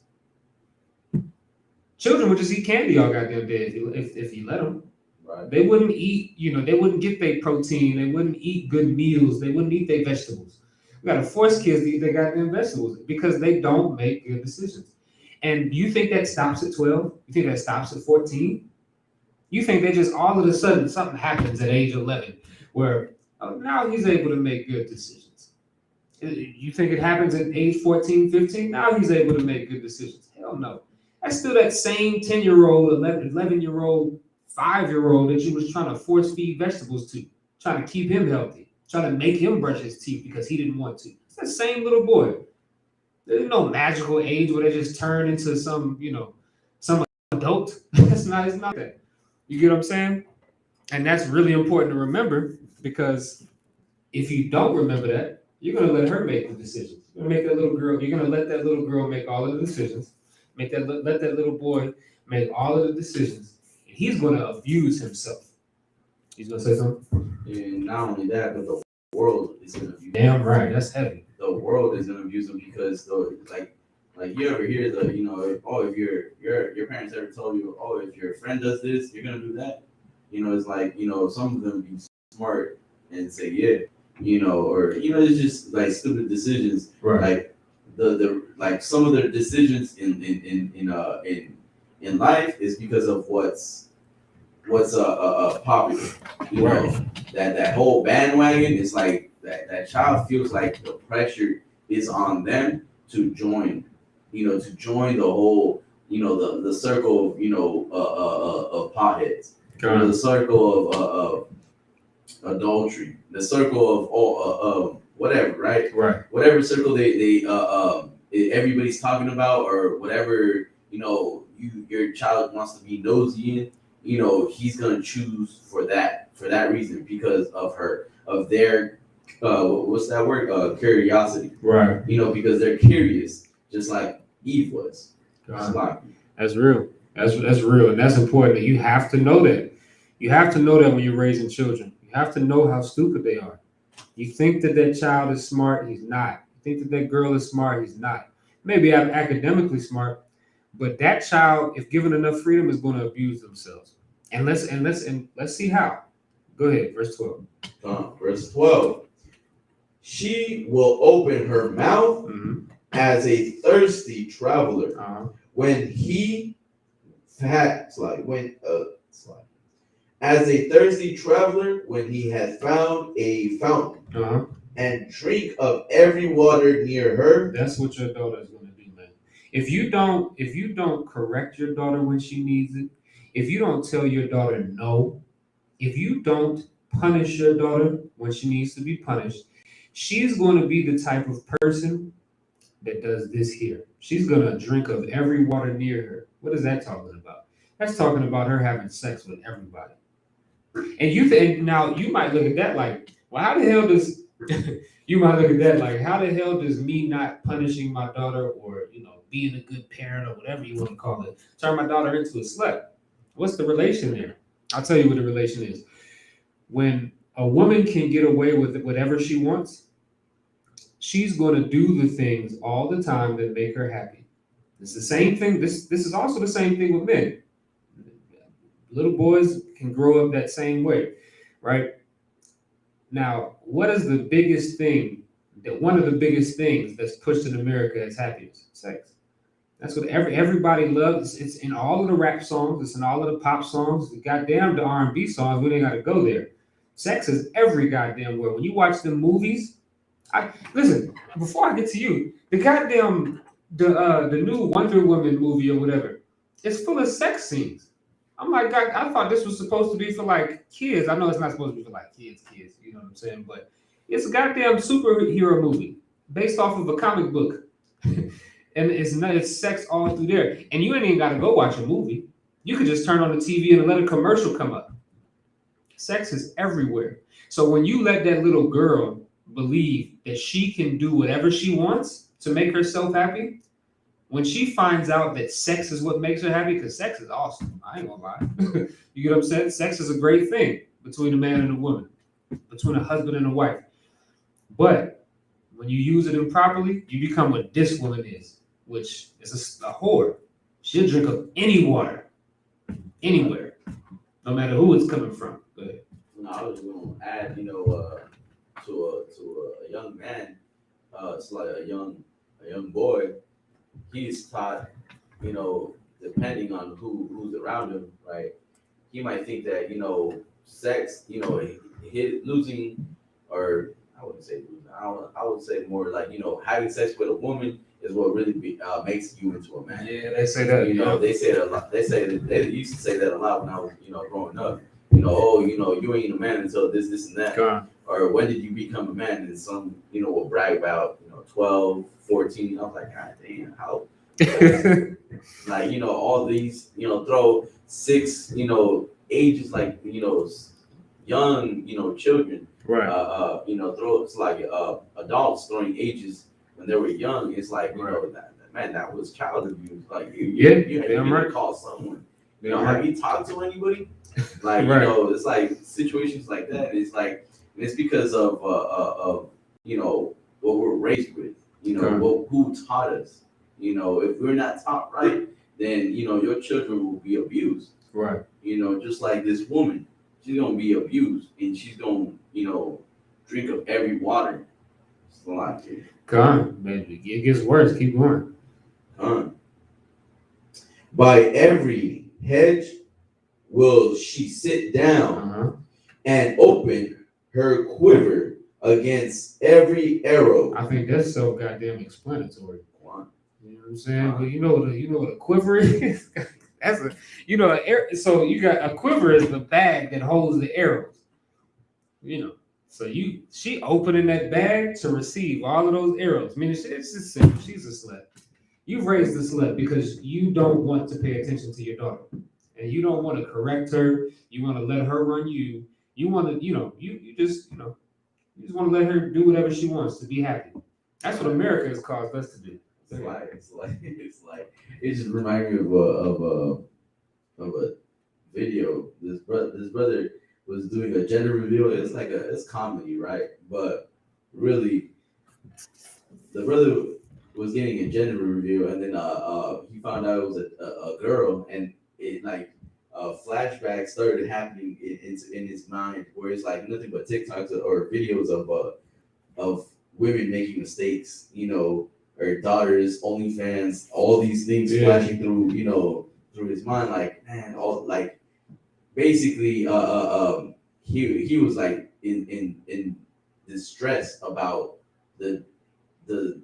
Children would just eat candy all goddamn day if you let them. Right. They wouldn't eat, they wouldn't get their protein. They wouldn't eat good meals. They wouldn't eat their vegetables. We got to force kids to eat their goddamn vegetables because they don't make good decisions. And you think that stops at 12? You think that stops at 14? You think that just all of a sudden something happens at age 11 where now he's able to make good decisions. You think it happens at age 14, 15? Now he's able to make good decisions. Hell no. That's still that same 10-year-old, 11-year-old, 5-year-old that you was trying to force feed vegetables to, trying to keep him healthy, trying to make him brush his teeth because he didn't want to. It's that same little boy. There's no magical age where they just turn into some adult. It's not that. You get what I'm saying? And that's really important to remember because if you don't remember that, you're gonna let her make the decisions. You're gonna let that little girl make all of the decisions. Let that little boy make all of the decisions. And he's gonna abuse himself. He's gonna say something? And not only that, but the world is gonna abuse him. Damn right, that's heavy. The world is gonna abuse him because like you ever hear if your parents ever told you, if your friend does this, you're gonna do that. It's like, some of them be smart and say or it's just like stupid decisions. Right. Like the like some of their decisions in life is because of what's popular. That whole bandwagon is like that child feels like the pressure is on them to join the whole, the circle of potheads, the circle of adultery, the circle of all whatever, right? Right. Whatever circle they everybody's talking about, or whatever your child wants to be nosy in, he's gonna choose for that reason because of their what's that word? Curiosity. Right. Because they're curious, just like Eve was. That's real. That's real, and that's important. And you have to know that. You have to know that when you're raising children. You have to know how stupid they are. You think that that child is smart, he's not. You think that that girl is smart, he's not. Maybe I'm academically smart, but that child, if given enough freedom, is going to abuse themselves. And let's see how. Go ahead, verse 12. Verse 12. She will open her mouth as a thirsty traveler when he had as a thirsty traveler when he has found a fountain and drink of every water near her. That's what your daughter is going to do, man. If you don't correct your daughter when she needs it, if you don't tell your daughter no, if you don't punish your daughter when she needs to be punished, she's going to be the type of person that does this here. She's going to drink of every water near her. What is that talking about? That's talking about her having sex with everybody. And now you might look at that like, well, how the hell does you might look at that like, how the hell does me not punishing my daughter or being a good parent or whatever you want to call it turn my daughter into a slut? What's the relation there? I'll tell you what the relation is. When a woman can get away with whatever she wants, she's going to do the things all the time that make her happy. It's the same thing. This is also the same thing with men. Little boys can grow up that same way, right? Now, what is the biggest thing one of the biggest things that's pushed in America as happiness? Sex. That's what everybody loves. It's in all of the rap songs. It's in all of the pop songs. The goddamn the R&B songs. We ain't got to go there. Sex is every goddamn word. When you watch the movies, listen. Before I get to you, the goddamn the new Wonder Woman movie or whatever, it's full of sex scenes. I'm like, God, I thought this was supposed to be for like kids. I know it's not supposed to be for like kids, you know what I'm saying? But it's a goddamn superhero movie based off of a comic book. And it's sex all through there. And you ain't even gotta go watch a movie. You could just turn on the TV and let a commercial come up. Sex is everywhere. So when you let that little girl believe that she can do whatever she wants to make herself happy, when she finds out that sex is what makes her happy, because sex is awesome, I ain't gonna lie. You get what I'm saying? Sex is a great thing between a man and a woman, between a husband and a wife. But when you use it improperly, you become what this woman is, which is a whore. She'll drink up any water, anywhere, no matter who it's coming from. Go ahead. No, I was going to add, to a young man, it's like a young boy. He's taught, depending on who's around him, right? He might think that, sex, losing, or I wouldn't say losing. I would say more like, having sex with a woman is what really makes you into a man. Yeah, they say that. They say it a lot. They used to say that a lot when I was, growing up. You ain't a man until this, and that. God. Or when did you become a man? And some, will brag about, 12, 14. I was like, God damn, how? Like, all these, throw 6, ages like, young, children. Right. Throw it's like adults throwing ages when they were young. It's like, that was child abuse. Like, you had to call someone. Have you talked to anybody? Like, right. It's like situations like that. It's like, and it's because of what we're raised with, who taught us. If we're not taught right, then your children will be abused. Right. Just like this woman, she's gonna be abused, and she's gonna drink of every water. It's a lot, dude. Come on, man. It gets worse. Keep going. By every hedge will she sit down and open her quiver against every arrow. I think that's so goddamn explanatory. You know what I'm saying? But you know what a quiver is? That's so you got a quiver is the bag that holds the arrows. So she opening that bag to receive all of those arrows. I mean, it's just simple. She's a slut. You've raised a slut because you don't want to pay attention to your daughter. And you don't want to correct her. You want to let her run you. You want to, you just want to let her do whatever she wants to be happy. That's what America has caused us to do. It's like it just reminds me of of a video. This brother was doing a gender reveal. It's comedy, right? But really, the brother was getting a gender reveal, and then he found out it was a girl, and it like a flashback started happening in his mind, where it's like nothing but TikToks or videos of women making mistakes, or daughters, OnlyFans, all these things flashing through, through his mind, like man, all like basically, he was like in distress about the the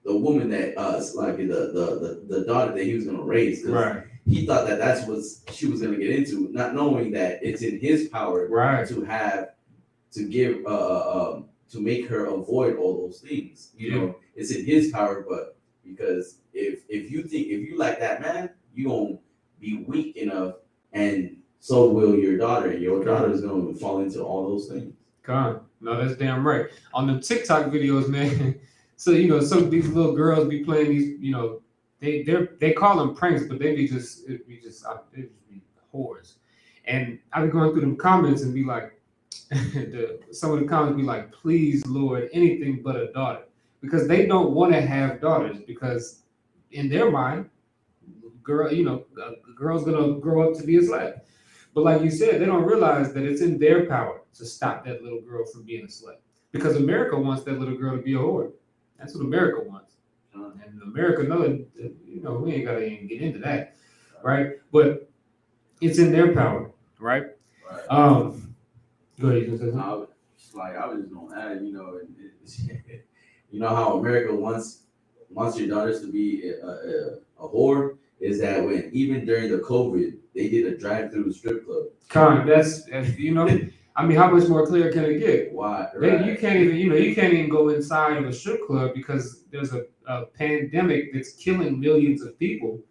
the woman that like the daughter that he was gonna raise, because he thought that that's what she was gonna get into, not knowing that it's in his power to have to give to make her avoid all those things. It's in his power, but because if you like that man, you gonna be weak enough, and so will your daughter, and your daughter is gonna fall into all those things. God, no, that's damn right. On the TikTok videos, man. So some of these little girls be playing these, they call them pranks, but they just be whores. And I be going through them comments and be like, some of the comments be like, please, Lord, anything but a daughter, because they don't want to have daughters, because in their mind, a girl's gonna grow up to be a slave. But like you said, they don't realize that it's in their power to stop that little girl from being a slave, because America wants that little girl to be a whore. That's what America wants. And America knows, we ain't got to even get into that, right? But it's in their power, right? Go ahead. I was just gonna add, you know how America wants your daughters to be a whore, is that when even during the COVID they did a drive-through strip club. That's I mean, how much more clear can it get? Why? You can't even go inside of a strip club because there's a pandemic that's killing millions of people.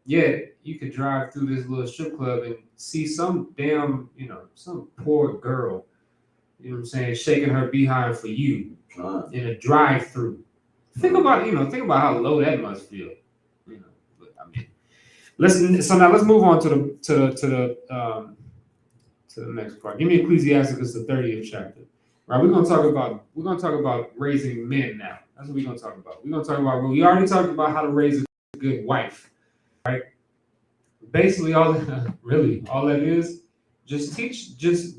Yet you could drive through this little strip club and see some damn, some poor girl, you know what I'm saying, shaking her behind for you in a drive-through. Think about how low that must feel. But I mean, let's move on to the next part. Give me Ecclesiasticus, the 30th chapter. Right, we're gonna talk about raising men now. That's what we're gonna talk about. We're gonna talk about, we already talked about how to raise a good wife, right? Basically, all that is, just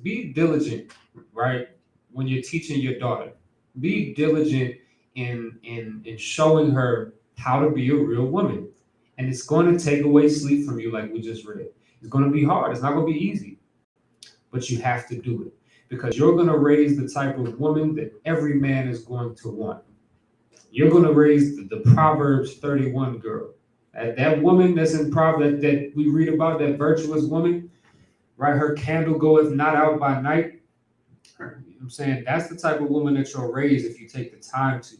be diligent, right? When you're teaching your daughter, be diligent in showing her how to be a real woman, and it's going to take away sleep from you, like we just read. It's going to be hard. It's not going to be easy, but you have to do it, because you're going to raise the type of woman that every man is going to want. You're going to raise the Proverbs 31 girl. That woman that's in Proverbs that we read about, that virtuous woman, right? Her candle goeth not out by night. You know what I'm saying? That's the type of woman that you'll raise if you take the time to.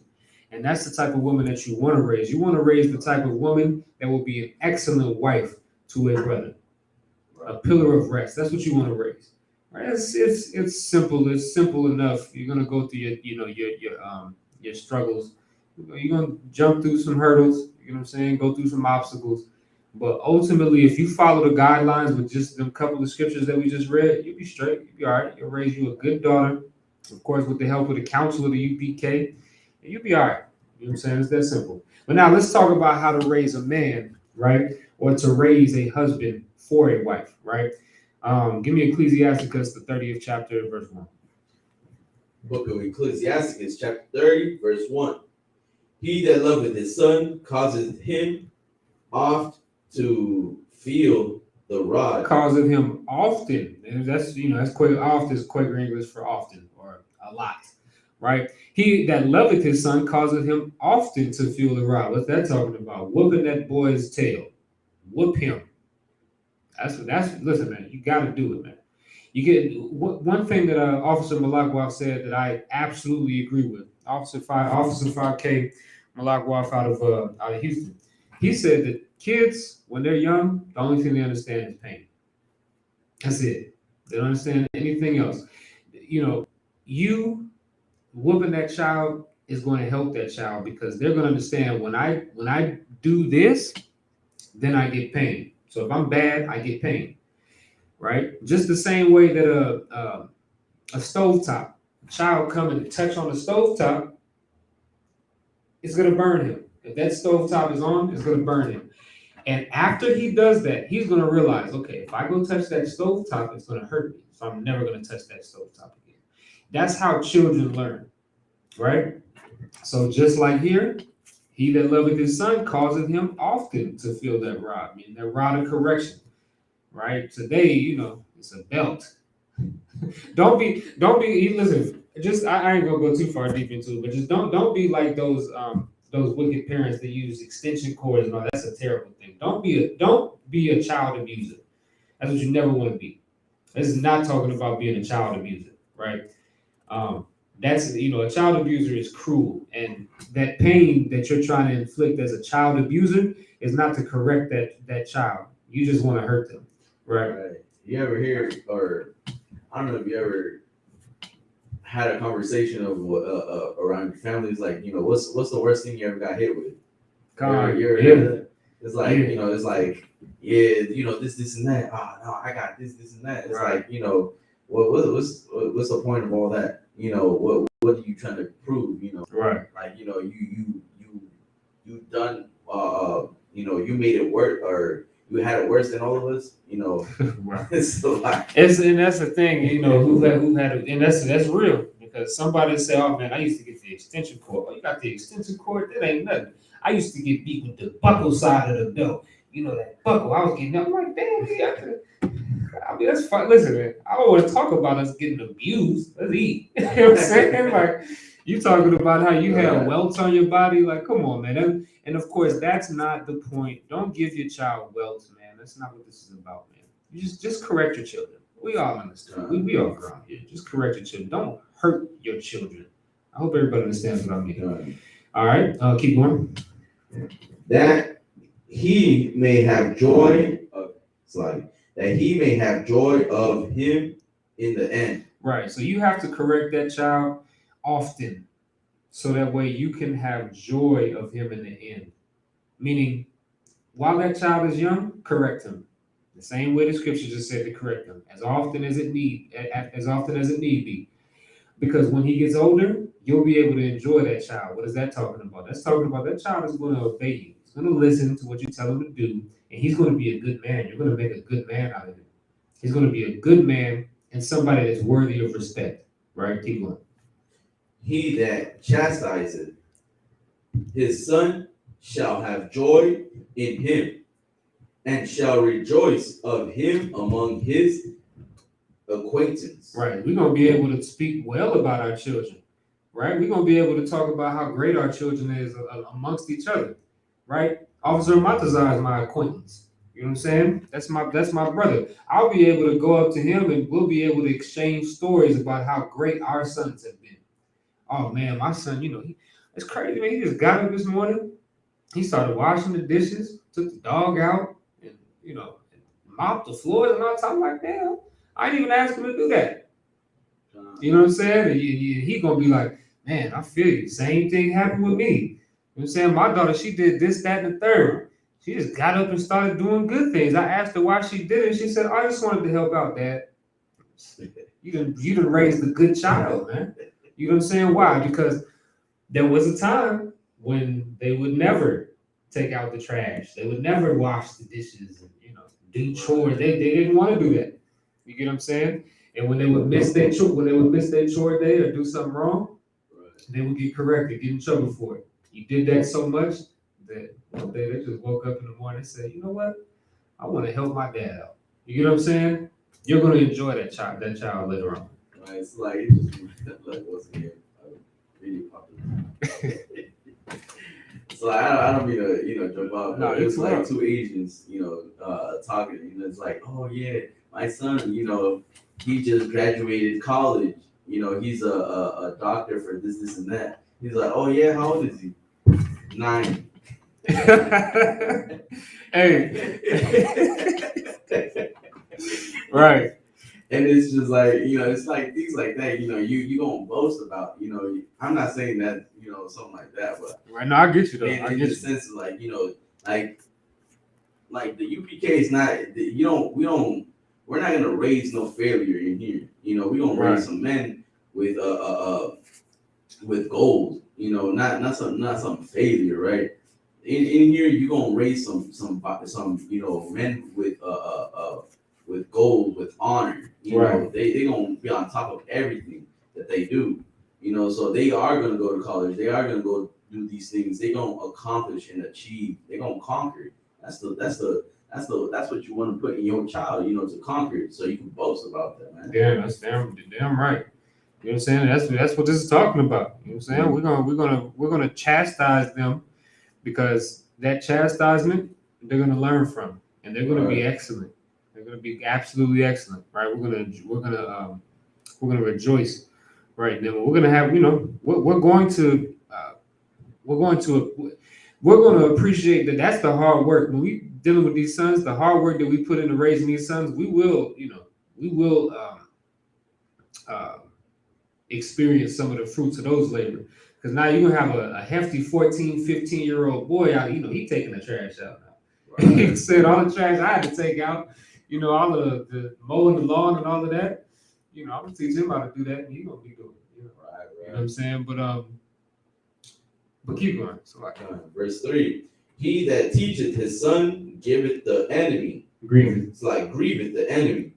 And that's the type of woman that you want to raise. You want to raise the type of woman that will be an excellent wife to a brother, a pillar of rest. That's what you want to raise. Right? It's simple. It's simple enough. You're gonna go through your struggles. You're gonna jump through some hurdles. You know what I'm saying? Go through some obstacles. But ultimately, if you follow the guidelines with just a couple of scriptures that we just read, you'll be straight. You'll be all right. You'll raise you a good daughter, of course, with the help of the council of the UPK, and you'll be all right. You know what I'm saying? It's that simple. But now let's talk about how to raise a man, right? Or to raise a husband for a wife, right? Give me Ecclesiasticus, the 30th chapter, verse 1. Book of Ecclesiasticus, chapter 30, verse 1. He that loveth his son causeth him oft to feel the rod. Causeth him often. And that's oft is Quaker English for often or a lot, right? He that loveth his son causeth him often to feel the rod. What's that talking about? Whooping that boy's tail. Whoop him. That's listen, man. You got to do it, man. You get one thing that Officer Malakwaf said that I absolutely agree with. Officer 5K Malakwaf out of Houston. He said that kids, when they're young, the only thing they understand is pain. That's it. They don't understand anything else. You whooping that child is going to help that child, because they're going to understand when I do this, then I get pain. So if I'm bad, I get pain, right? Just the same way that a stovetop, a child coming to touch on the stovetop, it's gonna burn him. If that stovetop is on, it's gonna burn him. And after he does that, he's gonna realize, okay, if I go touch that stovetop, it's gonna hurt me. So I'm never gonna touch that stovetop again. That's how children learn, right? So just like here, he that loveth his son causeth him often to feel that rod, meaning that rod of correction, right? Today, it's a belt. don't be listen, just I ain't gonna go too far deep into it, but just don't be like those wicked parents that use extension cords and all. That's a terrible thing. Don't be a child abuser. That's what you never want to be. This is not talking about being a child abuser, right? That's a child abuser is cruel, and that pain that you're trying to inflict as a child abuser is not to correct that child. You just want to hurt them, right? Right. You ever hear, or I don't know if you ever had a conversation of around your family? It's like, what's the worst thing you ever got hit with? God, You're, yeah. It's like, it's like, yeah, this and that. Oh no, I got this and that. It's Right. like, what's the point of all that? What are you trying to prove? Right. Like, you done, you made it worse, or you had it worse than all of us. Right. So like, And that's the thing, who had it, and that's real, because somebody say, "Oh man, I used to get the extension cord." Oh, you got the extension cord? That ain't nothing. I used to get beat with the buckle side of the belt. That buckle, I was getting up. I'm like, damn, that's fine. Listen, man, I don't want to talk about us getting abused. Let's eat. You know what I'm saying? Like, you talking about how you had welts on your body. Like, come on, man. And of course, that's not the point. Don't give your child welts, man. That's not what this is about, man. You just correct your children. We all understand. We all grown here. Just correct your children. Don't hurt your children. I hope everybody understands what I mean. All right, keep going. That he may have joy of him in the end. Right. So you have to correct that child often, so that way you can have joy of him in the end. Meaning, while that child is young, correct him. The same way the scripture just said to correct him, as often as it need be. Because when he gets older, you'll be able to enjoy that child. What is that talking about? That's talking about that child is going to obey you. He's going to listen to what you tell him to do, and he's going to be a good man. You're going to make a good man out of him. He's going to be a good man and somebody that's worthy of respect. Right? Keep going. He that chastiseth his son shall have joy in him, and shall rejoice of him among his acquaintance. Right. We're going to be able to speak well about our children. Right? We're going to be able to talk about how great our children is amongst each other. Right? Officer Matazar is my acquaintance. You know what I'm saying? That's my brother. I'll be able to go up to him and we'll be able to exchange stories about how great our sons have been. Oh man, my son, it's crazy, man. He just got up this morning. He started washing the dishes, took the dog out, and mopped the floors and all that. I'm like, damn, I didn't even ask him to do that. You know what I'm saying? And he gonna be like, man, I feel you. Same thing happened with me. You know what I'm saying? My daughter, she did this, that, and the third. She just got up and started doing good things. I asked her why she did it. She said, I just wanted to help out, Dad. You done raised a good child, man. You know what I'm saying? Why? Because there was a time when they would never take out the trash. They would never wash the dishes and do chores. They didn't want to do that. You get what I'm saying? And when they would miss their chore day or do something wrong, they would get corrected, get in trouble for it. You did that so much that one day they just woke up in the morning and said, you know what? I want to help my dad out. You get what I'm saying? You're going to enjoy that child later on. Right, it's like, it just like once again, really popular. So I don't mean to jump off. No, It was it's like wrong. two Asians, talking. It's like, oh yeah, my son, he just graduated college. He's a doctor for this and that. He's like, oh yeah, how old is he? 9. Hey. Right. And it's just like, it's like things like that, you gonna boast about, I'm not saying that, something like that, but right now I get you though. in the sense of like, like like the UPK is not. We're not gonna raise no failure in here. We're gonna raise some men with with goals. Not some failure, right? In here, you're gonna raise some men with goals, with honor. They gonna be on top of everything that they do. So they are gonna go to college. They are gonna go do these things. They gonna accomplish and achieve. They gonna conquer. That's what you want to put in your child. To conquer it, so you can boast about that, man. Yeah, that's damn right. You know what I'm saying? That's what this is talking about. You know what I'm saying? We're gonna chastise them because that chastisement they're gonna learn from, and they're gonna be excellent. They're gonna be absolutely excellent, right? We're gonna rejoice, right? Then we're gonna have, we're going to we're going to appreciate that. That's the hard work when we dealing with these sons. The hard work that we put into raising these sons, we will uh, experience some of the fruits of those labor. Because now you're gonna have a hefty 14, 15-year-old boy out. He taking the trash out now. He said all the trash I had to take out. All of the mowing the lawn and all of that. I'm gonna teach him how to do that, and he's gonna be doing it. Right. You know what I'm saying? But keep going. So Verse 3: He that teacheth his son giveth the enemy. grieving. It's like grieveth the enemy,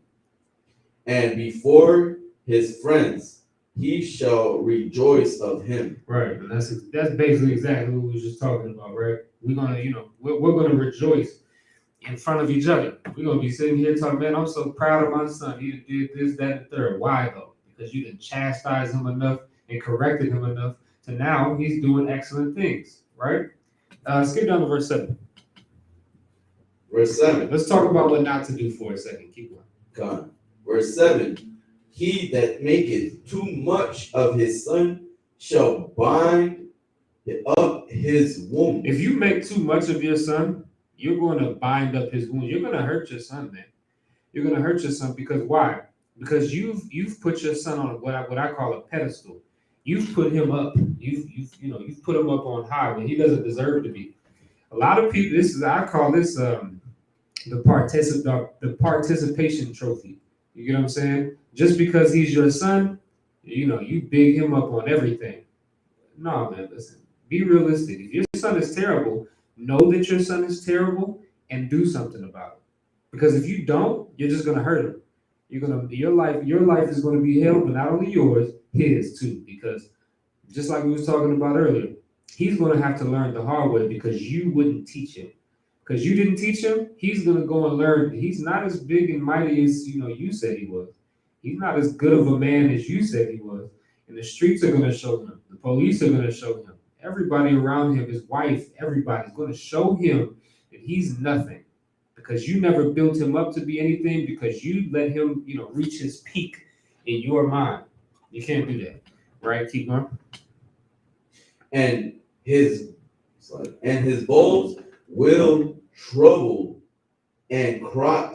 and before his friends he shall rejoice of him. Right, and that's basically exactly what we was just talking about, right? We're gonna, we're gonna rejoice in front of each other. We're gonna be sitting here talking, man, I'm so proud of my son. He did this, that, and the third. Why though? Because you didn't chastise him enough and corrected him enough to now he's doing excellent things, right? Skip down to verse 7. Verse 7. Let's talk about what not to do for a second. Keep going. Verse 7. He that maketh too much of his son shall bind up his wound. If you make too much of your son, you're going to bind up his wound. You're going to hurt your son, man. You're going to hurt your son because why? Because you've put your son on what I call a pedestal. You've put him up. You've put him up on high when he doesn't deserve to be. A lot of people. I call this the participation trophy. You get what I'm saying? Just because he's your son, you big him up on everything. No, man, listen. Be realistic. If your son is terrible, know that your son is terrible and do something about it. Because if you don't, you're just gonna hurt him. Your life is gonna be hell, but not only yours, his too. Because just like we was talking about earlier, he's gonna have to learn the hard way because you wouldn't teach him. Because you didn't teach him, he's gonna go and learn. He's not as big and mighty as you said he was. He's not as good of a man as you said he was. And the streets are gonna show him. The police are gonna show him. Everybody around him, his wife, everybody's gonna show him that he's nothing. Because you never built him up to be anything, because you let him, reach his peak in your mind. You can't do that. Right? Keep going. And his bulls will trouble and cry,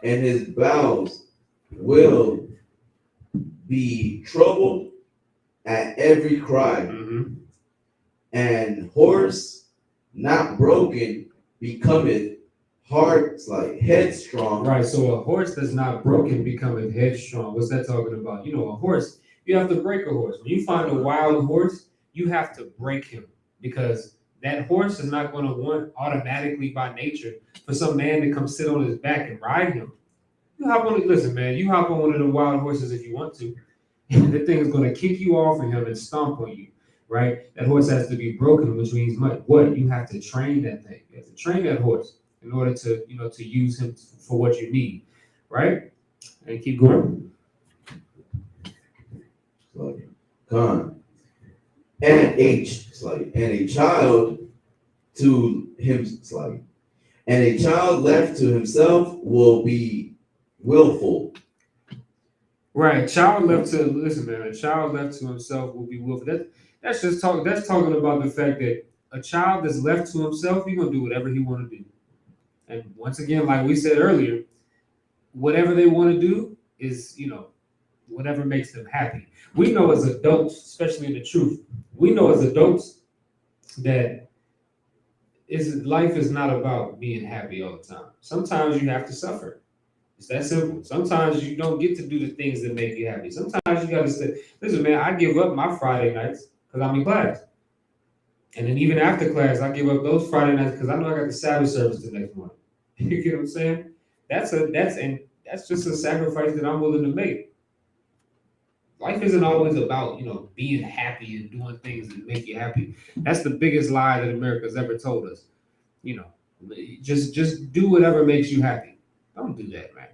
and his bowels will be troubled at every cry. Mm-hmm. And horse not broken becometh hard, headstrong. Right. So a horse that's not broken becometh headstrong. What's that talking about? A horse, you have to break a horse. When you find a wild horse, you have to break him, because that horse is not going to want automatically by nature for some man to come sit on his back and ride him. You hop on one of the wild horses if you want to. That thing is going to kick you off of him and stomp on you, right? That horse has to be broken, which means what? You have to train that thing. You have to train that horse in order to, to use him for what you need, right? And keep going. And a child to him, and a child left to himself will be willful. Right, a child left to himself will be willful. That's talking about the fact that a child that's left to himself, he's gonna do whatever he want to do. And once again, like we said earlier, whatever they want to do is, whatever makes them happy. We know as adults, especially in the truth, we know as adults that life is not about being happy all the time. Sometimes you have to suffer. It's that simple. Sometimes you don't get to do the things that make you happy. Sometimes you gotta say, listen, man, I give up my Friday nights because I'm in class. And then even after class, I give up those Friday nights because I know I got the Sabbath service the next morning. You get what I'm saying? That's just a sacrifice that I'm willing to make. Life isn't always about, being happy and doing things that make you happy. That's the biggest lie that America's ever told us. You know, just do whatever makes you happy. Don't do that, man.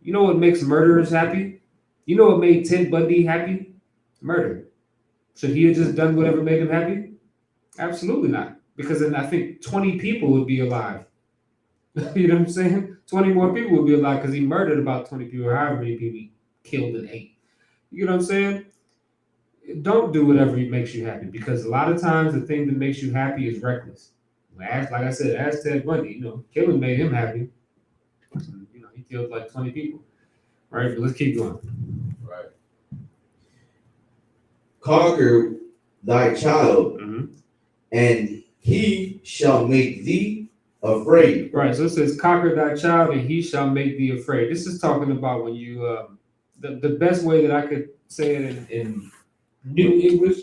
You know what makes murderers happy? You know what made Ted Bundy happy? Murder. Should he have just done whatever made him happy? Absolutely not. Because then I think 20 people would be alive. You know what I'm saying? 20 more people would be alive because he murdered about 20 people, or however many people he killed and ate. You know what I'm saying? Don't do whatever makes you happy because a lot of times the thing that makes you happy is reckless. Like I said, ask Ted Bundy. Killing made him happy. He killed like 20 people. Right? But let's keep going. Right. Conquer thy child, and he shall make thee afraid. Right. So it says, conquer thy child, and he shall make thee afraid. This is talking about when you, the best way that I could say it in New English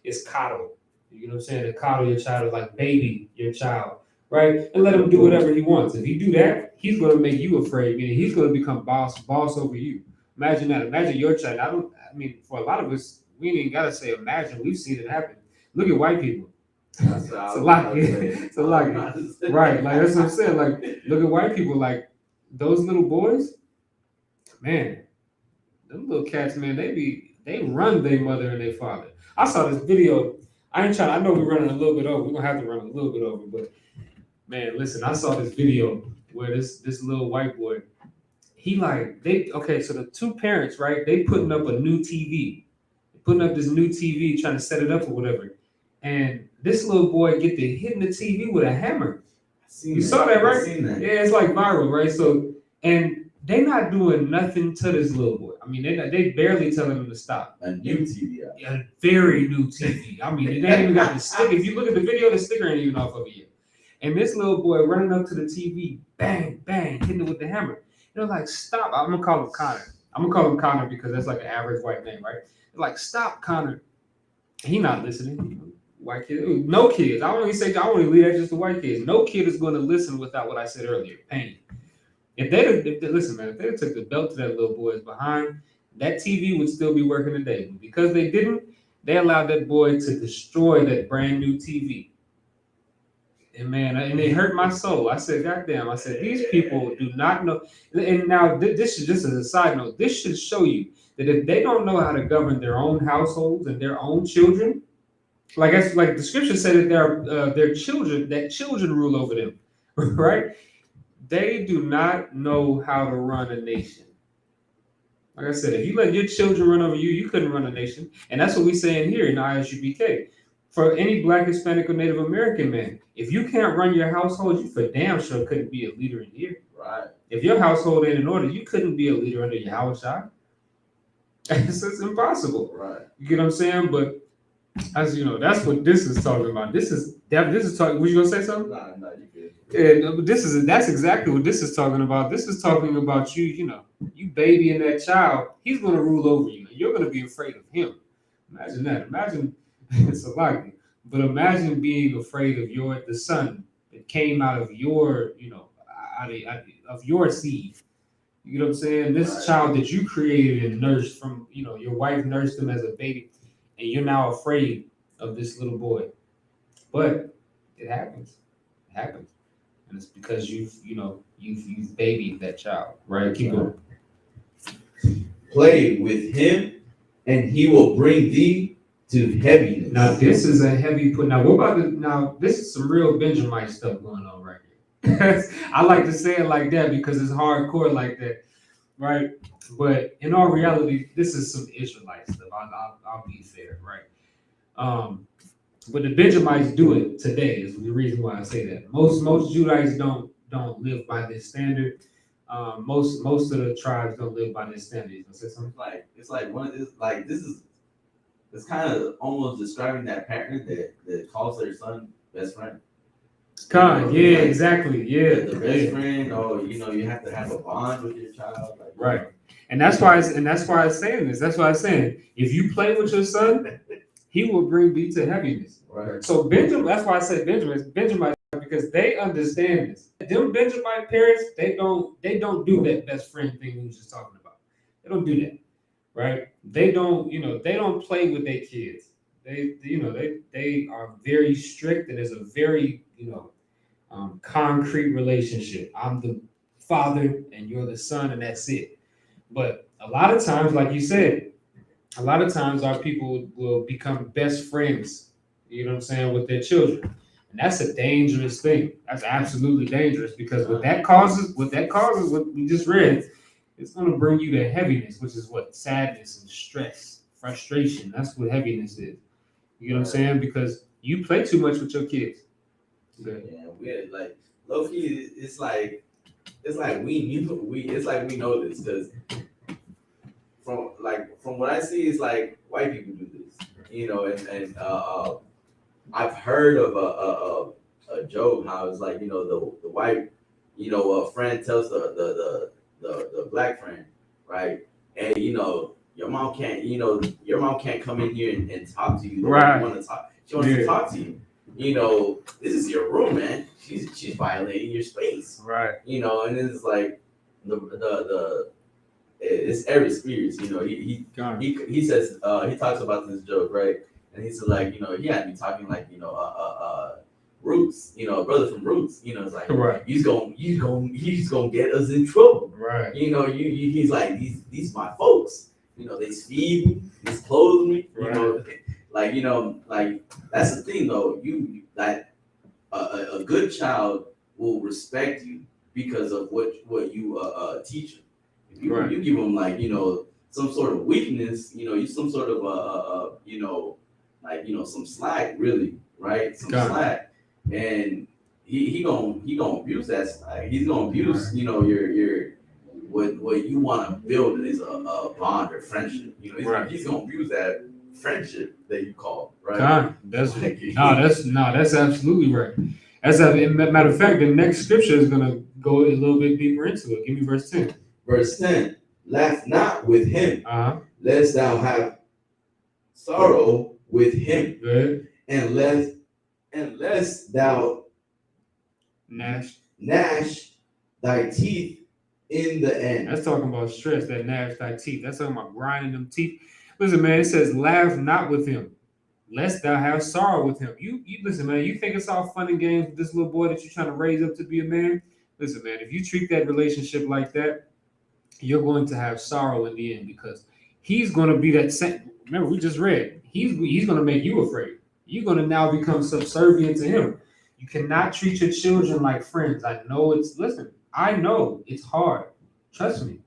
is coddle. You know what I'm saying? To coddle your child is like baby your child, right? And let him do whatever he wants. If you do that, he's going to make you afraid. Meaning he's going to become boss over you. Imagine that. Imagine your child. For a lot of us, we ain't got to say imagine. We've seen it happen. Look at white people. It's a lot. It's a lot. Right. Like that's what I'm saying. Like look at white people. Like those little boys, man. Them little cats, man. They run their mother and their father. I saw this video. I know we're running a little bit over. We're gonna have to run a little bit over, but man, listen, I saw this video where this little white boy, so the two parents, right? They putting up a new TV. Putting up this new TV, trying to set it up or whatever. And this little boy get to hitting the TV with a hammer. You saw that, right? I seen that. Yeah, it's like viral, right? So, and they not doing nothing to this little boy. They barely telling him to stop. A new TV. A very new TV. It ain't even got the sticker. If you look at the video, the sticker ain't even off of it yet. And this little boy running up to the TV, bang, bang, hitting it with the hammer. Like, stop. I'm gonna call him Connor. I'm gonna call him Connor because that's like an average white name, right? They're like, stop, Connor. He not listening. White kid, no kids. I want to leave that just to white kids. No kid is going to listen without what I said earlier. Pain. If they listen, man, if they took the belt to that little boy's behind, that TV would still be working today. But because they didn't, they allowed that boy to destroy that brand new TV. And man, and it hurt my soul. I said, God damn. I said, these people do not know. And now this should, just as a side note, this should show you that if they don't know how to govern their own households and their own children, like the scripture said that their children, that children rule over them, right? They do not know how to run a nation. Like I said, if you let your children run over you, you couldn't run a nation. And that's what we say in here in ISUPK. For any Black, Hispanic, or Native American man, if you can't run your household, you for damn sure couldn't be a leader in here. Right. If your household ain't in order, you couldn't be a leader under your house shot. It's impossible. Right. You get what I'm saying? But as you know, that's what this is talking about. This is talking. Were you gonna say something? No, you good. And that's exactly what this is talking about. This is talking about you. You babying that child. He's gonna rule over you, and you're gonna be afraid of him. Imagine that. Imagine it's a likely, but imagine being afraid of the son that came out of your, of your seed. You know what I'm saying? This child that you created and nursed from, your wife nursed him as a baby, and you're now afraid of this little boy. But it happens. It happens. And it's because you've babied that child. Right? Keep going. Play with him, and he will bring thee to heaviness. Now this is a heavy put. Now this is some real Benjamite stuff going on right here. I like to say it like that because it's hardcore like that, right? But in all reality, this is some Israelite stuff. I'll be fair, right? But the Benjamites do it today is the reason why I say that. Most Judites don't live by this standard. Most of the tribes don't live by this standard. You gonna say something? It's kind of almost describing that parent that calls their son best friend. Con, You know, yeah, like, exactly, yeah, the best friend, or you have to have a bond with your child, like, right. And that's why it's saying this. That's why it's saying if you play with your son, he will bring thee to heaviness. Right. So Benjamin, that's why I said Benjamin, because they understand this. Them Benjamite parents, they don't do that best friend thing we was just talking about. They don't do that, right? They don't, they don't play with their kids. They are very strict, and there's a very, concrete relationship. I'm the father, and you're the son, and that's it. But a lot of times, like you said, a lot of times our people will become best friends, what I'm saying, with their children. And that's a dangerous thing. That's absolutely dangerous because what we just read, it's gonna bring you to heaviness, which is what sadness and stress, frustration. That's what heaviness is. You know what I'm saying? Because you play too much with your kids. Yeah, weird. Like low key, it's like we know this because from what I see, it's like white people do this, and I've heard of a joke how it's like the white friend tells the black friend, right? Hey, your mom can't come in here and talk to you the way Right. you want to talk. She wants to talk to you. This is your room, man. She's violating your space. Right. And it's like the it's Eric Spears. He says he talks about this joke, right? And he's like, he had me talking like, Roots, a brother from Roots, it's like, right. he's gonna get us in trouble, right? He's like, these my folks, they feed me, they clothe me, like that's the thing though, that a good child will respect you because of what you teach them. If you give them like some sort of weakness, you some sort of some slack, really, right? Some slack, and he gonna abuse that slack. He's gonna abuse your what you want to build is a bond or friendship. He's gonna abuse that friendship that you call, right? That's absolutely right. As a matter of fact, the next scripture is gonna go a little bit deeper into it. Give me verse 10. Verse 10. Laugh not with him, lest thou have sorrow with him. Good. And lest thou gnash thy teeth in the end. That's talking about stress, that gnash thy teeth. That's talking about grinding them teeth. Listen, man, it says, laugh not with him, lest thou have sorrow with him. You listen, man, you think it's all fun and games with this little boy that you're trying to raise up to be a man? Listen, man, if you treat that relationship like that, you're going to have sorrow in the end because he's going to be that same. Remember, we just read, he's going to make you afraid. You're going to now become subservient to him. You cannot treat your children like friends. I know it's hard. Trust me.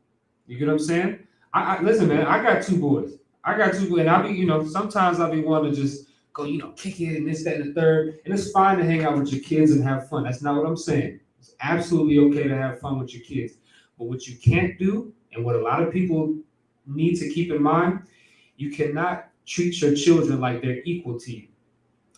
You get what I'm saying? I listen, man, I got two boys. And I'll be, sometimes I'll be wanting to just go, kick it and this, that, and the third. And it's fine to hang out with your kids and have fun. That's not what I'm saying. It's absolutely okay to have fun with your kids. But what you can't do, and what a lot of people need to keep in mind, you cannot treat your children like they're equal to you.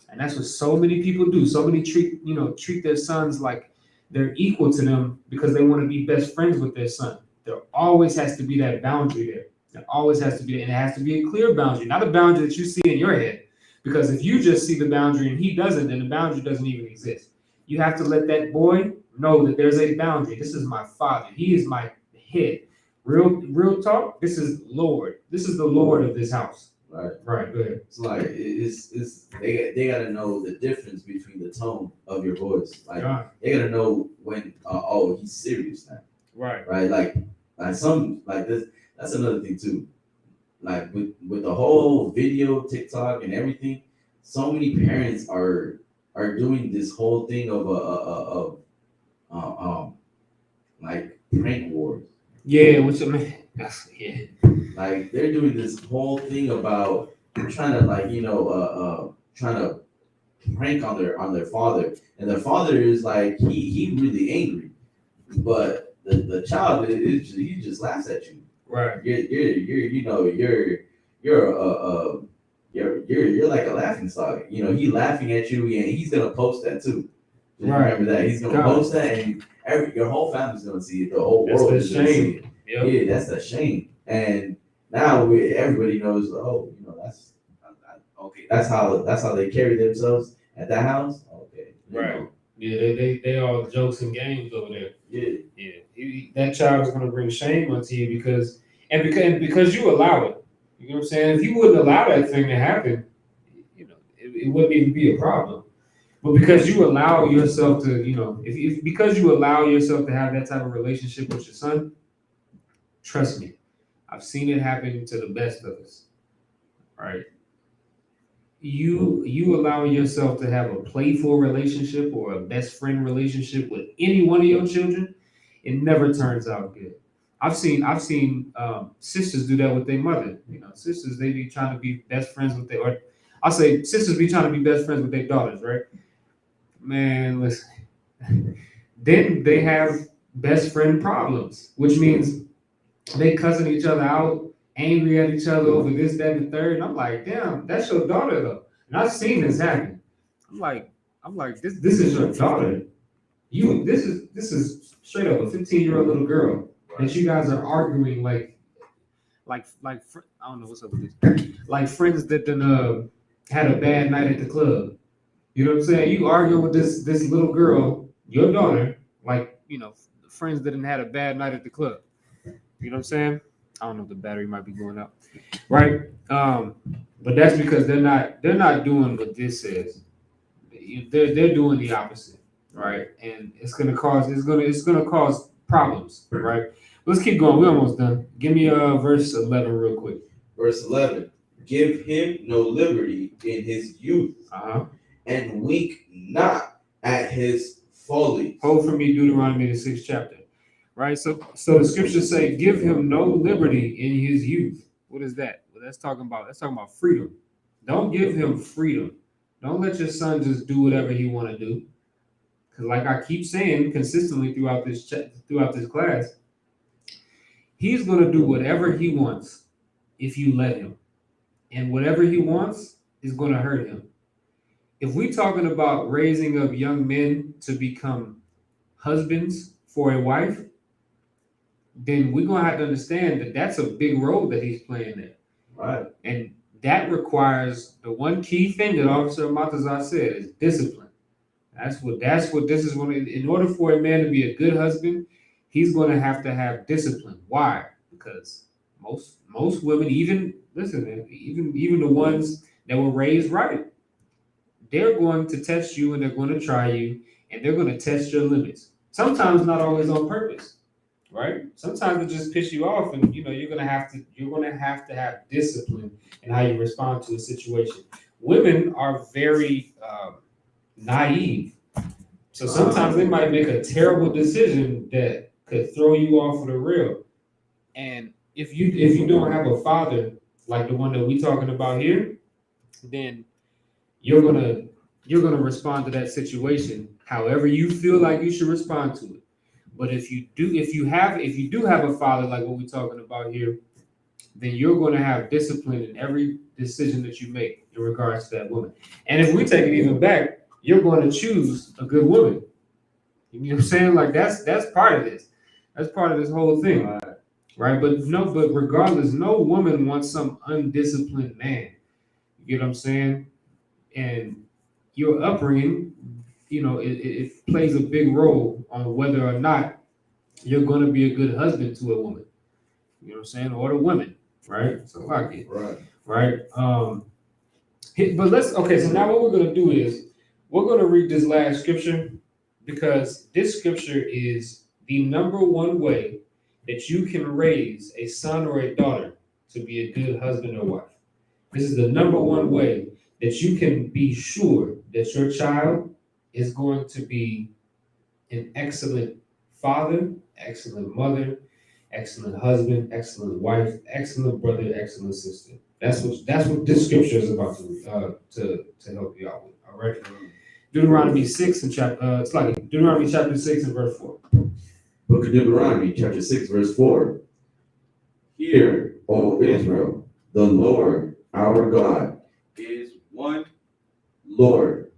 And that's what so many people do. So many treat their sons like they're equal to them because they want to be best friends with their son. There always has to be that boundary there. There always has to be, and it has to be a clear boundary, not a boundary that you see in your head. Because if you just see the boundary and he doesn't, then the boundary doesn't even exist. You have to let that boy know that there's a boundary. This is my father. He is my head. Real talk. This is Lord. This is the Lord of this house. Right. Go ahead. It's like they gotta know the difference between the tone of your voice. Like they gotta know when he's serious now. Right. Like some like this. That's another thing too. Like with the whole video, TikTok, and everything, so many parents are doing this whole thing of like prank wars. Yeah, which I mean, yeah. Like they're doing this whole thing about trying to trying to prank on their father, and their father is like he really angry, but the child he just laughs at you. Right. You're like a laughing stock. He laughing at you, and he's gonna post that too. Just Right. remember that. He's gonna God. post that, and your whole family's gonna see it. The whole That's world the is gonna see shame. it. Yep. Yeah, that's a shame. And now everybody knows. Oh, that's okay. That's how they carry themselves at that house. Okay, Right. Yeah, they all jokes and games over there. Yeah. That child is going to bring shame onto you because you allow it. You know what I'm saying? If you wouldn't allow that thing to happen, it wouldn't even be a problem. But because you allow yourself to, because you allow yourself to have that type of relationship with your son, trust me, I've seen it happen to the best of us. Right? You allowing yourself to have a playful relationship or a best friend relationship with any one of your children, it never turns out good. I've seen sisters do that with their mother. Sisters, they be trying to be best friends with or I'll say sisters be trying to be best friends with their daughters, right? Man, listen. Then they have best friend problems, which means they cussing each other out, angry at each other over this, that, and the third. And I'm like, damn, that's your daughter though. And I've seen this happen. I'm like, this is your daughter. This is straight up a 15-year-old little girl that you guys are arguing like I don't know what's up with this. Like friends that then had a bad night at the club. You know what I'm saying? You argue with this little girl, your daughter, like friends that didn't had a bad night at the club. You know what I'm saying? I don't know if the battery might be going up, right? But that's because they're not doing what this says. They're doing the opposite, right? And it's gonna cause problems, right? Let's keep going. We're almost done. Give me verse 11 real quick. Verse 11. Give him no liberty in his youth, and wink not at his folly. Hold for me Deuteronomy the 6th chapter. Right? So the scriptures say, give him no liberty in his youth. What is that? Well, that's talking about freedom. Don't give him freedom. Don't let your son just do whatever he want to do. Because like I keep saying consistently throughout this class, he's going to do whatever he wants if you let him. And whatever he wants is going to hurt him. If we're talking about raising up young men to become husbands for a wife, then we're going to have to understand that that's a big role that he's playing there. Right. And that requires the one key thing that Officer Matazar said is discipline. That's what this is going to, in order for a man to be a good husband, he's going to have discipline. Why? Because most women, even the ones that were raised right, they're going to test you and they're going to try you and they're going to test your limits. Sometimes not always on purpose. Right? Sometimes it just piss you off, and you're gonna have to have discipline in how you respond to a situation. Women are very naive, so sometimes they might make a terrible decision that could throw you off of the rail. And if you don't have a father like the one that we're talking about here, then you're gonna respond to that situation however you feel like you should respond to it. But if you do have a father like what we're talking about here, then you're going to have discipline in every decision that you make in regards to that woman. And if we take it even back, you're going to choose a good woman. You know what I'm saying? Like that's part of this. That's part of this whole thing, right? But regardless, no woman wants some undisciplined man. You get what I'm saying? And your upbringing, it plays a big role on whether or not you're going to be a good husband to a woman. You know what I'm saying? Or to women, right? So I get right. But so now what we're going to do is we're going to read this last scripture because this scripture is the number one way that you can raise a son or a daughter to be a good husband or wife. This is the number one way that you can be sure that your child is going to be an excellent father, excellent mother, excellent husband, excellent wife, excellent brother, excellent sister. That's what this scripture is about to help you out with. All right. Deuteronomy 6 and Deuteronomy chapter 6 and verse 4. Book of Deuteronomy chapter 6 verse 4. Hear, O Israel, the Lord our God is one Lord.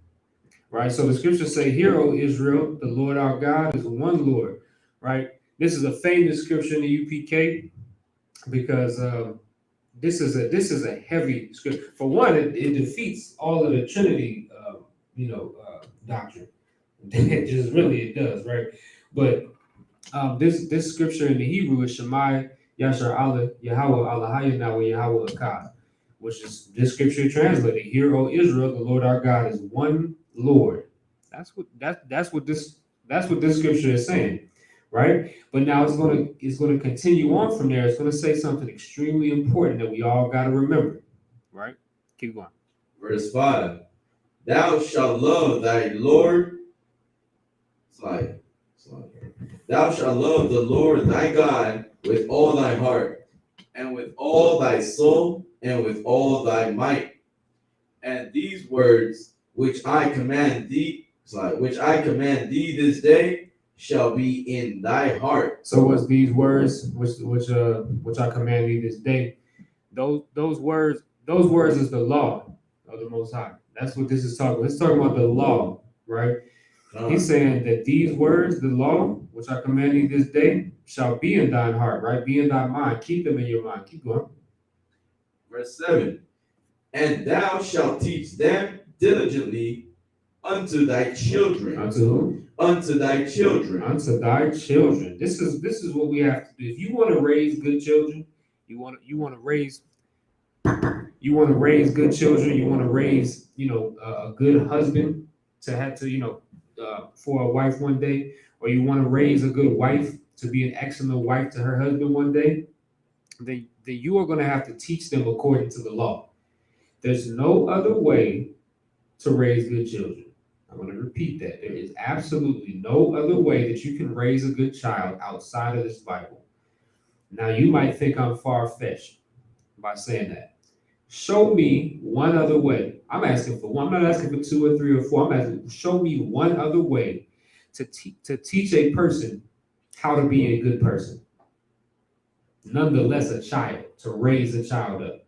right? So the scriptures say, "Hear, O Israel, the Lord our God is one Lord," right? This is a famous scripture in the UPK because this is a heavy scripture. For one, it defeats all of the Trinity, doctrine. It just really it does, right? But this scripture in the Hebrew is Shemai Yashar Allah Yahweh Allahaya Nawa Yahweh Akkad, which is this scripture translated: "Hear, O Israel, the Lord our God is one Lord." That's what this scripture is saying, right? But now it's gonna continue on from there. It's gonna say something extremely important that we all gotta remember, right? Keep going. Verse 5. Thou shalt love thy Lord. Slide. Thou shalt love the Lord thy God with all thy heart, and with all thy soul, and with all thy might. And these words which I command thee, this day, shall be in thy heart. So what's these words which I command thee this day? Those words is the law of the Most High. That's what this is talking about. It's talking about the law, right? He's saying that these words, the law, which I command thee this day, shall be in thine heart, right? Be in thy mind. Keep them in your mind. Keep going. Verse 7. And thou shalt teach them diligently unto thy children. Unto who? Unto thy children. Unto thy children. This is what we have to do. If you want to raise good children, you want to raise good children. You want to raise a good husband to have to for a wife one day, or you want to raise a good wife to be an excellent wife to her husband one day. Then you are going to have to teach them according to the law. There's no other way to raise good children. I'm going to repeat that. There is absolutely no other way that you can raise a good child outside of this Bible. Now, you might think I'm far-fetched by saying that. Show me one other way. I'm asking for one. I'm not asking for two or three or four. I'm asking, show me one other way to teach a person how to be a good person. Nonetheless, a child, to raise a child up.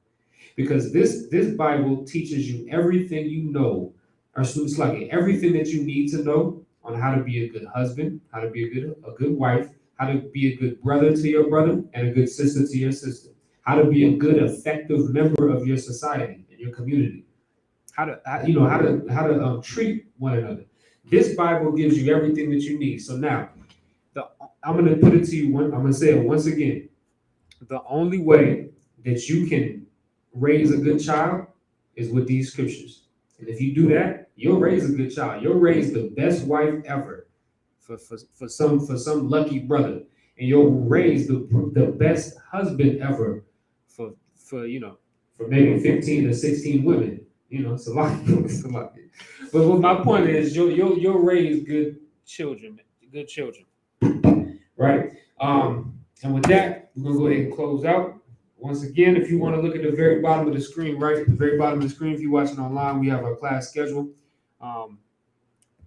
Because this Bible teaches you everything you know, or it's like everything that you need to know on how to be a good husband, how to be a good wife, how to be a good brother to your brother, and a good sister to your sister, how to be a good, effective member of your society and your community, how to treat one another. This Bible gives you everything that you need. So now, I'm going to put it to you. I'm going to say it once again. The only way that you can raise a good child is with these scriptures. And if you do that, you'll raise a good child. You'll raise the best wife ever for some lucky brother. And you'll raise the best husband ever for maybe 15 or 16 women. It's a lot. It's a lot. But what my point is, you'll raise good children. Right? And with that, we're gonna go ahead and close out. Once again, if you want to look at the very bottom of the screen, right at the very bottom of the screen, if you're watching online, we have our class schedule,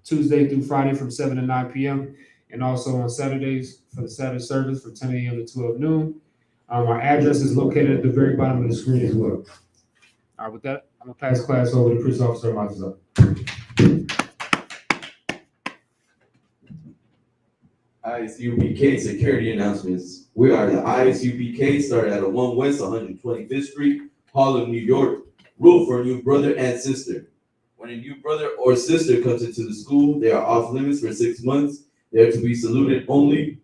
Tuesday through Friday from 7 to 9 p.m. and also on Saturdays for the Saturday service from 10 a.m. to 12 noon. Our address is located at the very bottom of the screen as well. All right, with that, I'm gonna pass class over to Police Officer Mazza. ISUPK security announcements. We are the ISUPK, started at 1 West 125th Street, Harlem, New York. Rule for a new brother and sister. When a new brother or sister comes into the school, they are off limits for 6 months. They are to be saluted only.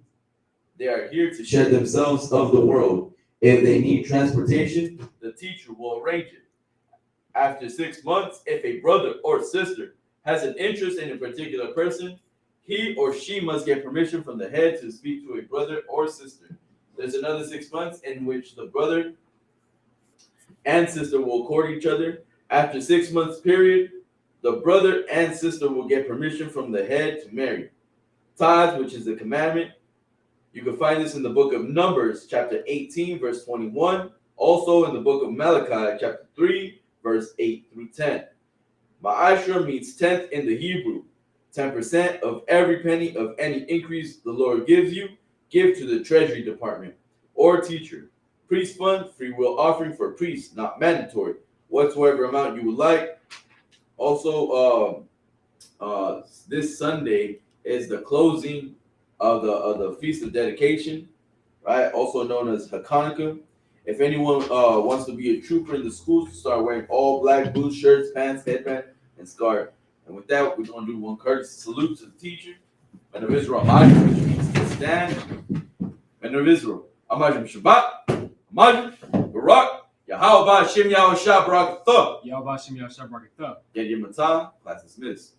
They are here to shed themselves of the world. If they need transportation, the teacher will arrange it. After 6 months, if a brother or sister has an interest in a particular person, he or she must get permission from the head to speak to a brother or sister. There's another 6 months in which the brother and sister will court each other. After 6 months period, the brother and sister will get permission from the head to marry. Tithes, which is the commandment. You can find this in the book of Numbers, chapter 18, verse 21. Also in the book of Malachi, chapter 3, verse 8 through 10. Ma'ashra means tenth in the Hebrew. 10% of every penny of any increase the Lord gives you, give to the treasury department or teacher. Priest fund, free will offering for priests, not mandatory. Whatsoever amount you would like. Also, this Sunday is the closing of the Feast of Dedication, right? Also known as Hanukkah. If anyone wants to be a trooper in the schools, start wearing all black boots, shirts, pants, headband, and scarf. And with that, we're going to do one courtesy salute to the teacher, Men of Israel, Amajim, which means to stand. Men of Israel, Amajim Shabbat, Amajim, Barak, Yahweh Hashem Yahweh Shah Barak Thah. Yahweh Hashem Yahweh Shah Barak Thah. Get your matah, class dismissed.